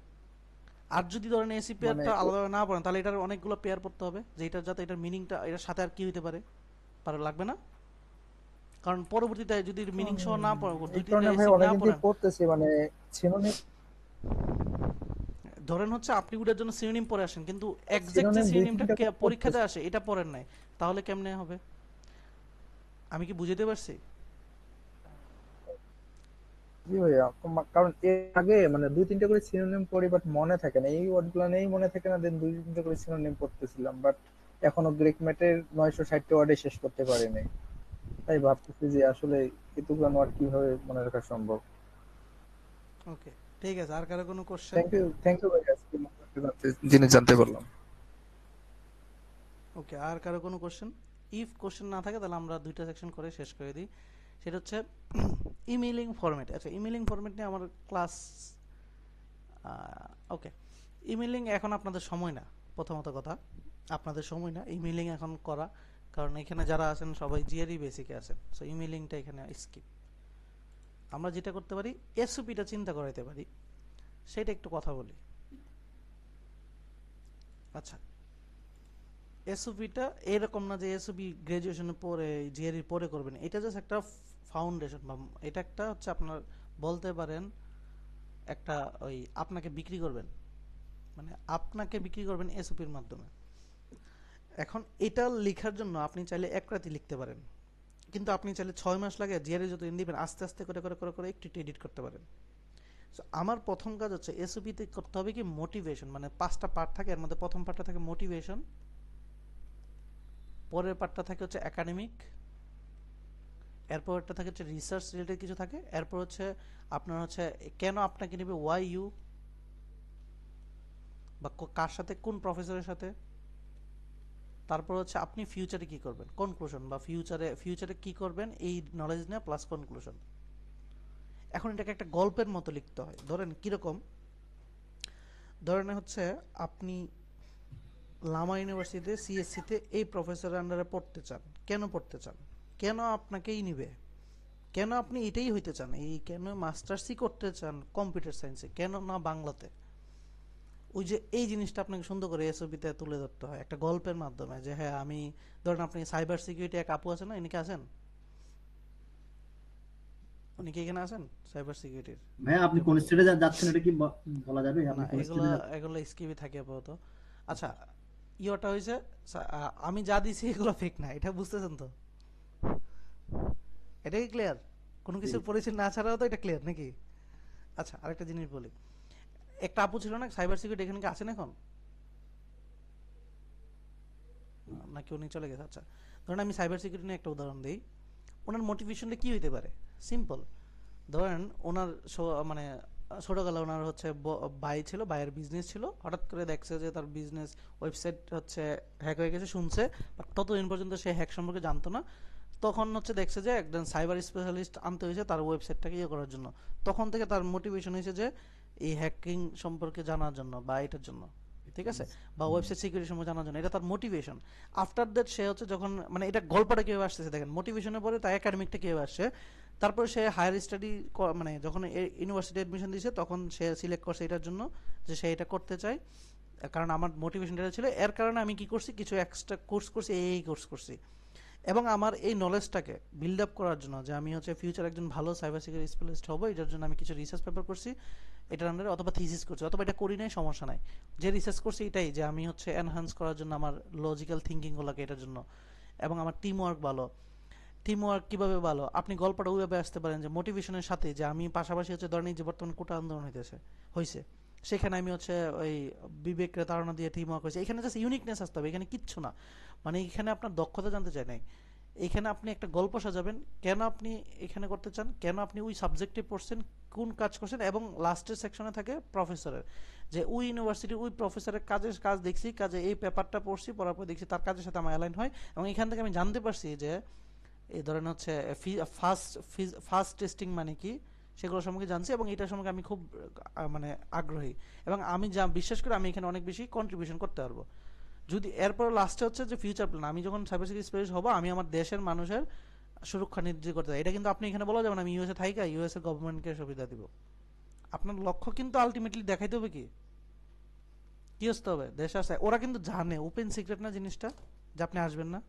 আর যদি ধরেন এসি মানে পেয়ারটা আলাদাভাবে না পড়েন তাহলে এটার অনেকগুলো পেয়ার পড়তে হবে, যে এটা যাতে এটার মিনিংটা এটার সাথে আর কি হইতে পারে লাগবে না। কারণ পরবর্তীতে যদি মিনিং সহ না পড়েন, এই 2-3টা কারণে ভাই এসি না অনেকদিন থেকে পড়েন, পড়তেছি মানে সিনোনিম ধরেন হচ্ছে আপনি ওটার জন্য সিনোনিম পড়ে আসেন কিন্তু এক্সাক্ট যে সিনোনিম দুই সিনোনিমটা তিনটা করে পরীক্ষাতে পড়তেছি। আসে এটা পড়েন নাই, তাহলে কেমনে হবে? আমি কি বুঝাতে পারছি? জি ভাইয়া কারণ এর আগে মানে 2-3টা করে সিনোনিম পড়ি বাট মনে থাকে না, এই ওয়ার্ডগুলো নেই মনে থাকে না, দেন 2-3টা করে সিনোনিম পড়তেছিলাম বাট এখনো গ্রিক ম্যাটের 960টা ওয়ার্ডে শেষ করতে পারি নাই। তাই ভাবতেছি যে আসলে এতগুলো ওয়ার্ড কিভাবে মনে রাখা সম্ভব। ওকে, ঠিক আছে। আর কারো কোনো কোশ্চেন? থ্যাংক ইউ ভাইয়া, আজকে নতুন একটা জিনিস জানতে পারলাম। ওকে, আর কারো কোনো কোশ্চেন? ইফ কোশ্চেন না থাকে তাহলে আমরা 2টা সেকশন করে শেষ করে দিই। সেটা হচ্ছে ইমেইলিং ফরম্যাট। আচ্ছা, ইমেইলিং ফরম্যাট নিয়ে আমার ক্লাস, ওকে। ইমেইলিং এখন আপনাদের সময় না, প্রথমত কথা আপনাদের সময় না ইমেইলিং এখন করা, কারণ এখানে যারা আছেন সবাই জিআরই বেসিকে আছেন। সো ইমেইলিংটা এখানে স্কিপ। আমরা যেটা করতে পারি, এসওপিটা চিন্তা করাইতে পারি, সেটা একটু কথা বলি। আচ্ছা, এসওপিটা এরকম না যে এসওপি গ্রাজুয়েশনের পরে জিআরই পরে করবেন, এটা জাস্ট একটা ফাউন্ডেশন, বা এটা একটা হচ্ছে আপনার বলতে পারেন একটা ওই আপনাকে বিক্রি করবেন, মানে আপনাকে বিক্রি করবেন এসওপির মাধ্যমে। এখন এটা লেখার জন্য আপনি চাইলে এক রাতে লিখতে পারেন, কিন্তু আপনি চাইলে 6 মাস লাগে জিআরই যতদিন দিবেন আস্তে আস্তে করে করে করে করে একটু এডিট করতে পারেন। সো আমার প্রথম কাজ হচ্ছে এসওপিতে করতে হবে কি মোটিভেশন, মানে 5টা পার্ট থাকে, এর মধ্যে প্রথম পার্টটা থাকে মোটিভেশন, পরের পার্টটা থাকে হচ্ছে একাডেমিক, এরপর একটা থাকে হচ্ছে রিসার্চ রিলেটেড কিছু থাকে, এরপর হচ্ছে আপনার হচ্ছে কেন আপনাকে নেবে, ওয়াই ইউ, বা কার সাথে, কোন প্রফেসরের সাথে, তারপর হচ্ছে আপনি ফিউচারে কি করবেন, কনক্লুশন, বা ফিউচারে কি করবেন এই নলেজ নিয়ে প্লাস কনক্লুশন। এখন এটাকে একটা গল্পের মতো লিখতে হয়। ধরেন কিরকম, ধরেন হচ্ছে আপনি লামা ইউনিভার্সিটিতে সিএসসিতে এই প্রফেসরের আন্ডারে পড়তে চান, কেন পড়তে চান, কেন আপনাকেই নিবে, কেন আপনি এটাই হইতে চান, এই কেন মাস্টার্সই করতে চান কম্পিউটার সায়েন্সে, কেন না বাংলাতে? ওই যে এই জিনিসটা আপনাকে সুন্দর করে এসওপিতে তুলে ধরতে হয় একটা গল্পের মাধ্যমে, যে হ্যাঁ আমি ধরেন আপনি সাইবার সিকিউরিটি এক আপু আছে না, ইনি কি আছেন? উনি কি এখানে আছেন সাইবার সিকিউরিটির? ভাইয়া আপনি কোন স্টেটে যাচ্ছেন এটা কি বলা যাবে? আপনি না কোন এগুলা স্টেটে এগুলা স্কিপে থাকে আপাতত। আচ্ছা ইয়েটা হয়েছে আমি যা দিছি এগুলো ফেক না, এটা বুঝতেছেন তো? এটাই ক্লিয়ার, কোনো কিছুর পরিচয় না ছাড়াও তো এটা ক্লিয়ার নাকি? আচ্ছা আরেকটা জিনিস বলি, একটা আপু ছিল না সাইবার সিকিউরিটি, এখানে কি আছেন এখন নাকি উনি চলে গেছে? আচ্ছা ধরেন আমি সাইবার সিকিউরিটি নিয়ে একটা উদাহরণ দিই, ওনার মোটিভেশনটা কি হইতে পারে? সিম্পল, ধরেন ওনার মানে ছোটবেলা ওনার হচ্ছে ভাই ছিল, ভাইয়ের বিজনেস ছিল, হঠাৎ করে দেখছে যে তার বিজনেস ওয়েবসাইট হচ্ছে হ্যাক হয়ে গেছে, শুনছে বাট ততদিন পর্যন্ত সে হ্যাক সম্পর্কে জানতো না। তখন হচ্ছে দেখছে যে একজন সাইবার স্পেশালিস্ট আনতে হয়েছে তার ওয়েবসাইটটাকে ইয়ে করার জন্য। তখন থেকে তার মোটিভেশন হয়েছে যে এই হ্যাকিং সম্পর্কে জানার জন্য বা এটার জন্য, ঠিক আছে, বা ওয়েবসাইট সিকিউরিটি সম্পর্কে জানার জন্য, এটা তার মোটিভেশন। আফটার দ্যাট সে হচ্ছে যখন মানে এটা গল্পটা কীভাবে আসতেছে দেখেন, মোটিভেশনের পরে তার একাডেমিকটা কীভাবে আসছে, তারপরে সে হায়ার স্টাডি মানে যখন ইউনিভার্সিটি অ্যাডমিশন দিয়েছে তখন সে সিলেক্ট করছে এটার জন্য যে সে এটা করতে চায়, কারণ আমার মোটিভেশন এটা ছিল। এর কারণে আমি কি করছি, কিছু এক্সট্রা কোর্স করছি, এই কোর্স করছি, এবং আমার এই নলেজটাকে বিল্ড আপ করার জন্য যে আমি হচ্ছে ফিউচার একজন ভালো সাইবার সিকিউরিটি স্পেশালিস্ট হবো, এটার জন্য আমি কিছু রিসার্চ পেপার করছি এটার আন্ডারে, অথবা থিসিস করছি, অথবা এটা করি নাই সমস্যা নাই, যে রিসার্চ করছি এটাই যে আমি হচ্ছে এনহান্স করার জন্য আমার লজিক্যাল থিঙ্কিংগুলোকে এটার জন্য, এবং আমার টিম ওয়ার্ক ভালো। টিম ওয়ার্ক কীভাবে ভালো, আপনি গল্পটা ওইভাবে আসতে পারেন যে মোটিভেশনের সাথে যে আমি পাশাপাশি হচ্ছে ধরেন যে বর্তমানে কোটা আন্দোলন হয়েছে সেখানে আমি হচ্ছে ওই বিবেকের তাড়না দিয়ে টিম ওয়ার্ক হয়েছে, এখানে জাস্ট ইউনিকনেস আসতে হবে, এখানে কিচ্ছু না, মানে এখানে আপনার দক্ষতা জানতে চাই নাই, এখানে আপনি একটা গল্প সাজাবেন কেন আপনি এখানে করতে চান, কেন আপনি ওই সাবজেক্টে পড়ছেন, কোন কাজ করছেন, এবং লাস্টের সেকশনে থাকে প্রফেসরের, যে ওই ইউনিভার্সিটির ওই প্রফেসরের কাজ দেখছি, কাজে এই পেপারটা পড়ছি, পড়ার পর দেখছি তার কাজের সাথে আমার অ্যালাইন হয়, এবং এখান থেকে আমি জানতে পারছি যে এই ধরেন হচ্ছে ফার্স্ট টেস্টিং মানে কি সেগুলো সম্পর্কে জানছি, এবং এটার সম্পর্কে আমি খুব মানে আগ্রহী, এবং আমি যা বিশ্বাস করি আমি এখানে অনেক বেশি কন্ট্রিবিউশন করতে পারবো। যদি এরপর লাস্টে হচ্ছে যে ফিউচার প্ল্যান, আমি যখন সাইবার সিকিউরিটি স্পেশালিস্ট হবো আমি আমার দেশের মানুষের সুরক্ষা নিশ্চিত করতে চাই, এটা কিন্তু আপনি এখানে বলা যাবে না আমি ইউএসএ থাইকা ইউএসএ গভর্নমেন্টকে সুবিধা দিব। আপনার লক্ষ্য কিন্তু আলটিমেটলি দেখাইতে হবে কি কি আসতে হবে, দেশ আসে, ওরা কিন্তু জানে ওপেন সিক্রেট না জিনিসটা যে আপনি আসবেন না,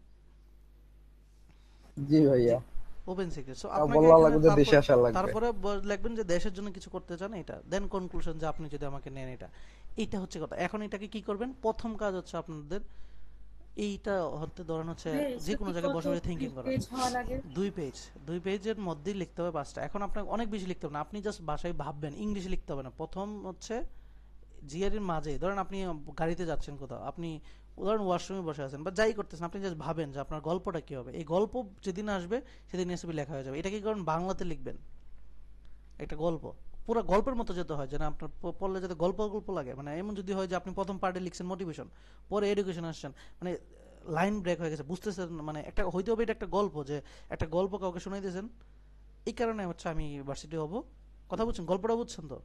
জি ভাইয়া ওপেন সিক্রেট। সো বলা লাগবে দেশে আসা লাগবে, তারপরে লিখবেন যে দেশের জন্য কিছু করতে চান, এটা দেন কনক্লুশন যে আপনি যদি আমাকে নেন, এটা হচ্ছে কথা। এখন এটাকে কি করবেন, প্রথম কাজ হচ্ছে আপনাদের এইটা হতে ধরেন হচ্ছে যে কোনো জায়গায় বসে বসে থিঙ্কিং করা, 2 পেজের মধ্যেই লিখতে হবে 5টা। এখন আপনাকে অনেক বেশি লিখতে হবে না, আপনি জাস্ট ভাষায় ভাববেন, ইংলিশে লিখতে হবে না। প্রথম হচ্ছে জিআরির মাঝে ধরেন আপনি গাড়িতে যাচ্ছেন কোথাও, আপনি ধরেন ওয়াশরুমে বসে আছেন বা যাই করতেছেন, আপনি জাস্ট ভাবেন যে আপনার গল্পটা কি হবে, এই গল্প যেদিন আসবে সেদিন এসবি লেখা হয়ে যাবে। এটা কি করেন, বাংলাতে লিখবেন একটা গল্প, পুরো গল্পের মতো যেতে হয়, যেন আপনার পড়লে যাতে গল্প লাগে, মানে এমন যদি হয় যে আপনি প্রথম পার্টে লিখছেন মোটিভেশন, পরে এডুকেশন আসছেন, মানে লাইন ব্রেক হয়ে গেছে, বুঝতেছেন, মানে একটা হইতে হবে এটা একটা গল্প, যে একটা গল্প কাউকে শোনাই দিয়েছেন, এই কারণে হচ্ছে আমি ইউনিভার্সিটি হব, কথা বুঝছেন, গল্পটা বুঝছেন তো?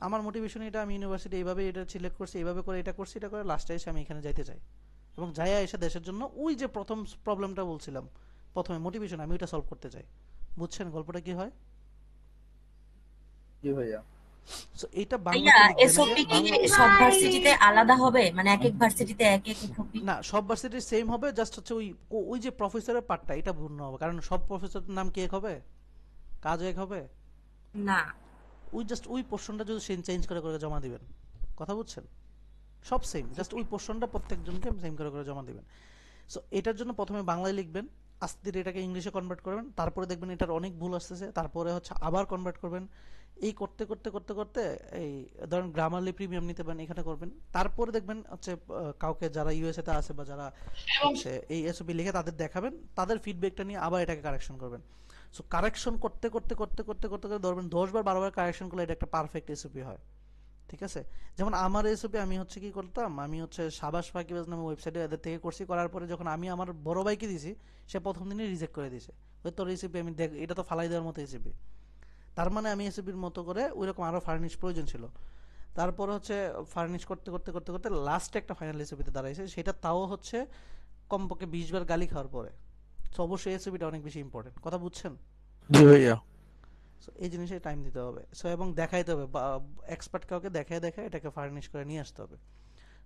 আমার মোটিভেশন এটা, আমি ইউনিভার্সিটি এইভাবে এটা সিলেক্ট করছি, এইভাবে করে এটা করছি, এটা করে লাস্টে এসে আমি এখানে যাইতে চাই, এবং যাইয়া এসে দেশের জন্য ওই যে প্রথম প্রবলেমটা বলছিলাম প্রথমে মোটিভেশন, আমি ওইটা সলভ করতে চাই। বুঝছেন গল্পটা কি হয়? জি ভাইয়া। সো এটা ভাইয়া বাংলাতে এসওপি কি সব ভার্সিটিতে আলাদা হবে, মানে এক এক ভার্সিটিতে এক এক এসওপি? না, সব ভার্সিটি সেম হবে, জাস্ট হচ্ছে ওই যে প্রফেসরের পার্টটা এটা ভিন্ন হবে, কারণ সব প্রফেসরের নাম কি এক হবে, কাজ এক হবে না, ওই জাস্ট ওই পোরশনটা যদি চেঞ্জ করে করে জমা দিবেন, কথা বুঝছেন, সব সেম, জাস্ট ওই পোরশনটা প্রত্যেকজনকে সেম করে করে জমা দিবেন। সো এটার জন্য প্রথমে বাংলায় লিখবেন, আস্তে ধীরে এটাকে ইংলিশে কনভার্ট করবেন, তারপরে দেখবেন এটার অনেক ভুল আসতেছে, তারপরে হচ্ছে আবার কনভার্ট করবেন, এই করতে করতে করতে করতে এই ধরেন গ্রামারলি প্রিমিয়াম নিতে পারেন, এখানে করবেন, তারপরে দেখবেন হচ্ছে কাউকে যারা ইউএসএ তে আছে বা যারা হচ্ছে এই এসওপি লিখে তাদের দেখাবেন, তাদের ফিডব্যাকটা নিয়ে আবার এটাকে কারেকশন করবেন। সো কারেকশন করতে করতে করতে করতে করতে করতে ধরবেন 10 বার 12 বার কারেকশন করলে এটা একটা পারফেক্ট এসওপি হয়, ঠিক আছে? যেমন আমার এসওপি আমি হচ্ছে কি করতাম, আমি হচ্ছে সাবাস ফাঁকিবাজ নামে ওয়েবসাইটে এদের থেকে করছি, করার পরে যখন আমি আমার বড় ভাইকে দিছি সে প্রথম দিনই রিজেক্ট করে দিয়েছে, ওই তোর রেসিপি আমি দেখ, এটা তো ফালাই দেওয়ার মতো রেসিপি, তার মানে আমি এসওপির মতো করে ওইরকম আরও ফার্নিশ প্রয়োজন ছিল। তারপর হচ্ছে ফার্নিশ করতে করতে করতে করতে লাস্টে একটা ফাইনাল রেসিপিতে দাঁড়াইছে, সেটা তাও হচ্ছে কমপক্ষে 20 বার গালি খাওয়ার পরে, তো অবশ্যই এসওবিটা অনেক বেশি ইম্পর্টেন্ট, কথা বুঝছেন? জি ভাইয়া। সো এই জিনিসে টাইম দিতে হবে, সো এবং দেখাইতে হবে, বা এক্সপার্ট কাউকে দেখায় এটাকে ফার্নিশ করে নিয়ে আসতে হবে।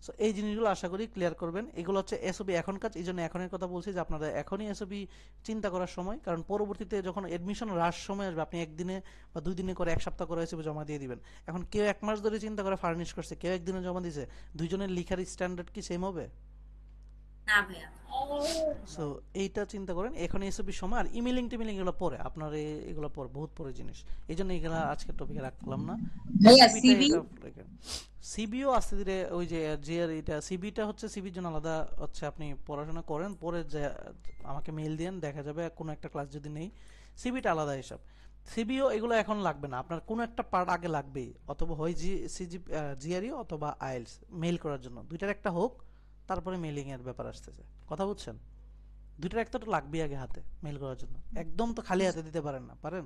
সো এই জিনিসগুলো আশা করি ক্লিয়ার করবেন। এগুলো হচ্ছে এসওবি এখন কাজ, এই জন্য এখনের কথা বলছি যে আপনারা এখনই এসওবি চিন্তা করার সময়, কারণ পরবর্তীতে যখন এডমিশন রাশ সময় আসবে আপনি একদিনে বা 2 দিনে করে 1 সপ্তাহ করে এসওবি জমা দিয়ে দিবেন। এখন কেউ 1 মাস ধরে চিন্তা করে ফার্নিশ করছে, কেউ একদিনে জমা দিছে, দুইজনের লিখার স্ট্যান্ডার্ড কি সেম হবে? না ভাইয়া। সো এইটা চিন্তা করেন এখন এসবি সময়। আর ইমেলিং টিমেলিং এগুলো পরে, আপনার এগুলো পরে বহুত পরে জিনিস, এই জন্য এগুলো আজকের টপিকে রাখলাম না। ভাইয়া সিবি সিবিও আস্তে ধীরে ওই যে এটা সিবিটা হচ্ছে, সিবির জন্য আলাদা হচ্ছে, আপনি পড়াশোনা করেন, পরে যে আমাকে মেইল দেন, দেখা যাবে কোনো একটা ক্লাস যদি নেই, সিবিটা আলাদা হিসাব। সিবিও এগুলো এখন লাগবে না, আপনার কোনো একটা পার্ট আগে লাগবেই, অথবা হয় জিআরই অথবা আইএলটিএস মেইল করার জন্য, দুইটার একটা হোক, তারপরে মেইলিং এর ব্যাপার আসতেছে, কথা বুঝছেন? দুইটার একটা তো লাগবেই আগে হাতে মেইল করার জন্য, একদম তো খালি হাতে দিতে পারেন না, পারেন?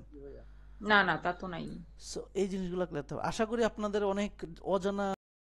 না না তা তো নাই। সো এই জিনিসগুলো ক্লিয়ার হবে। আশা করি আপনাদের অনেক অজানা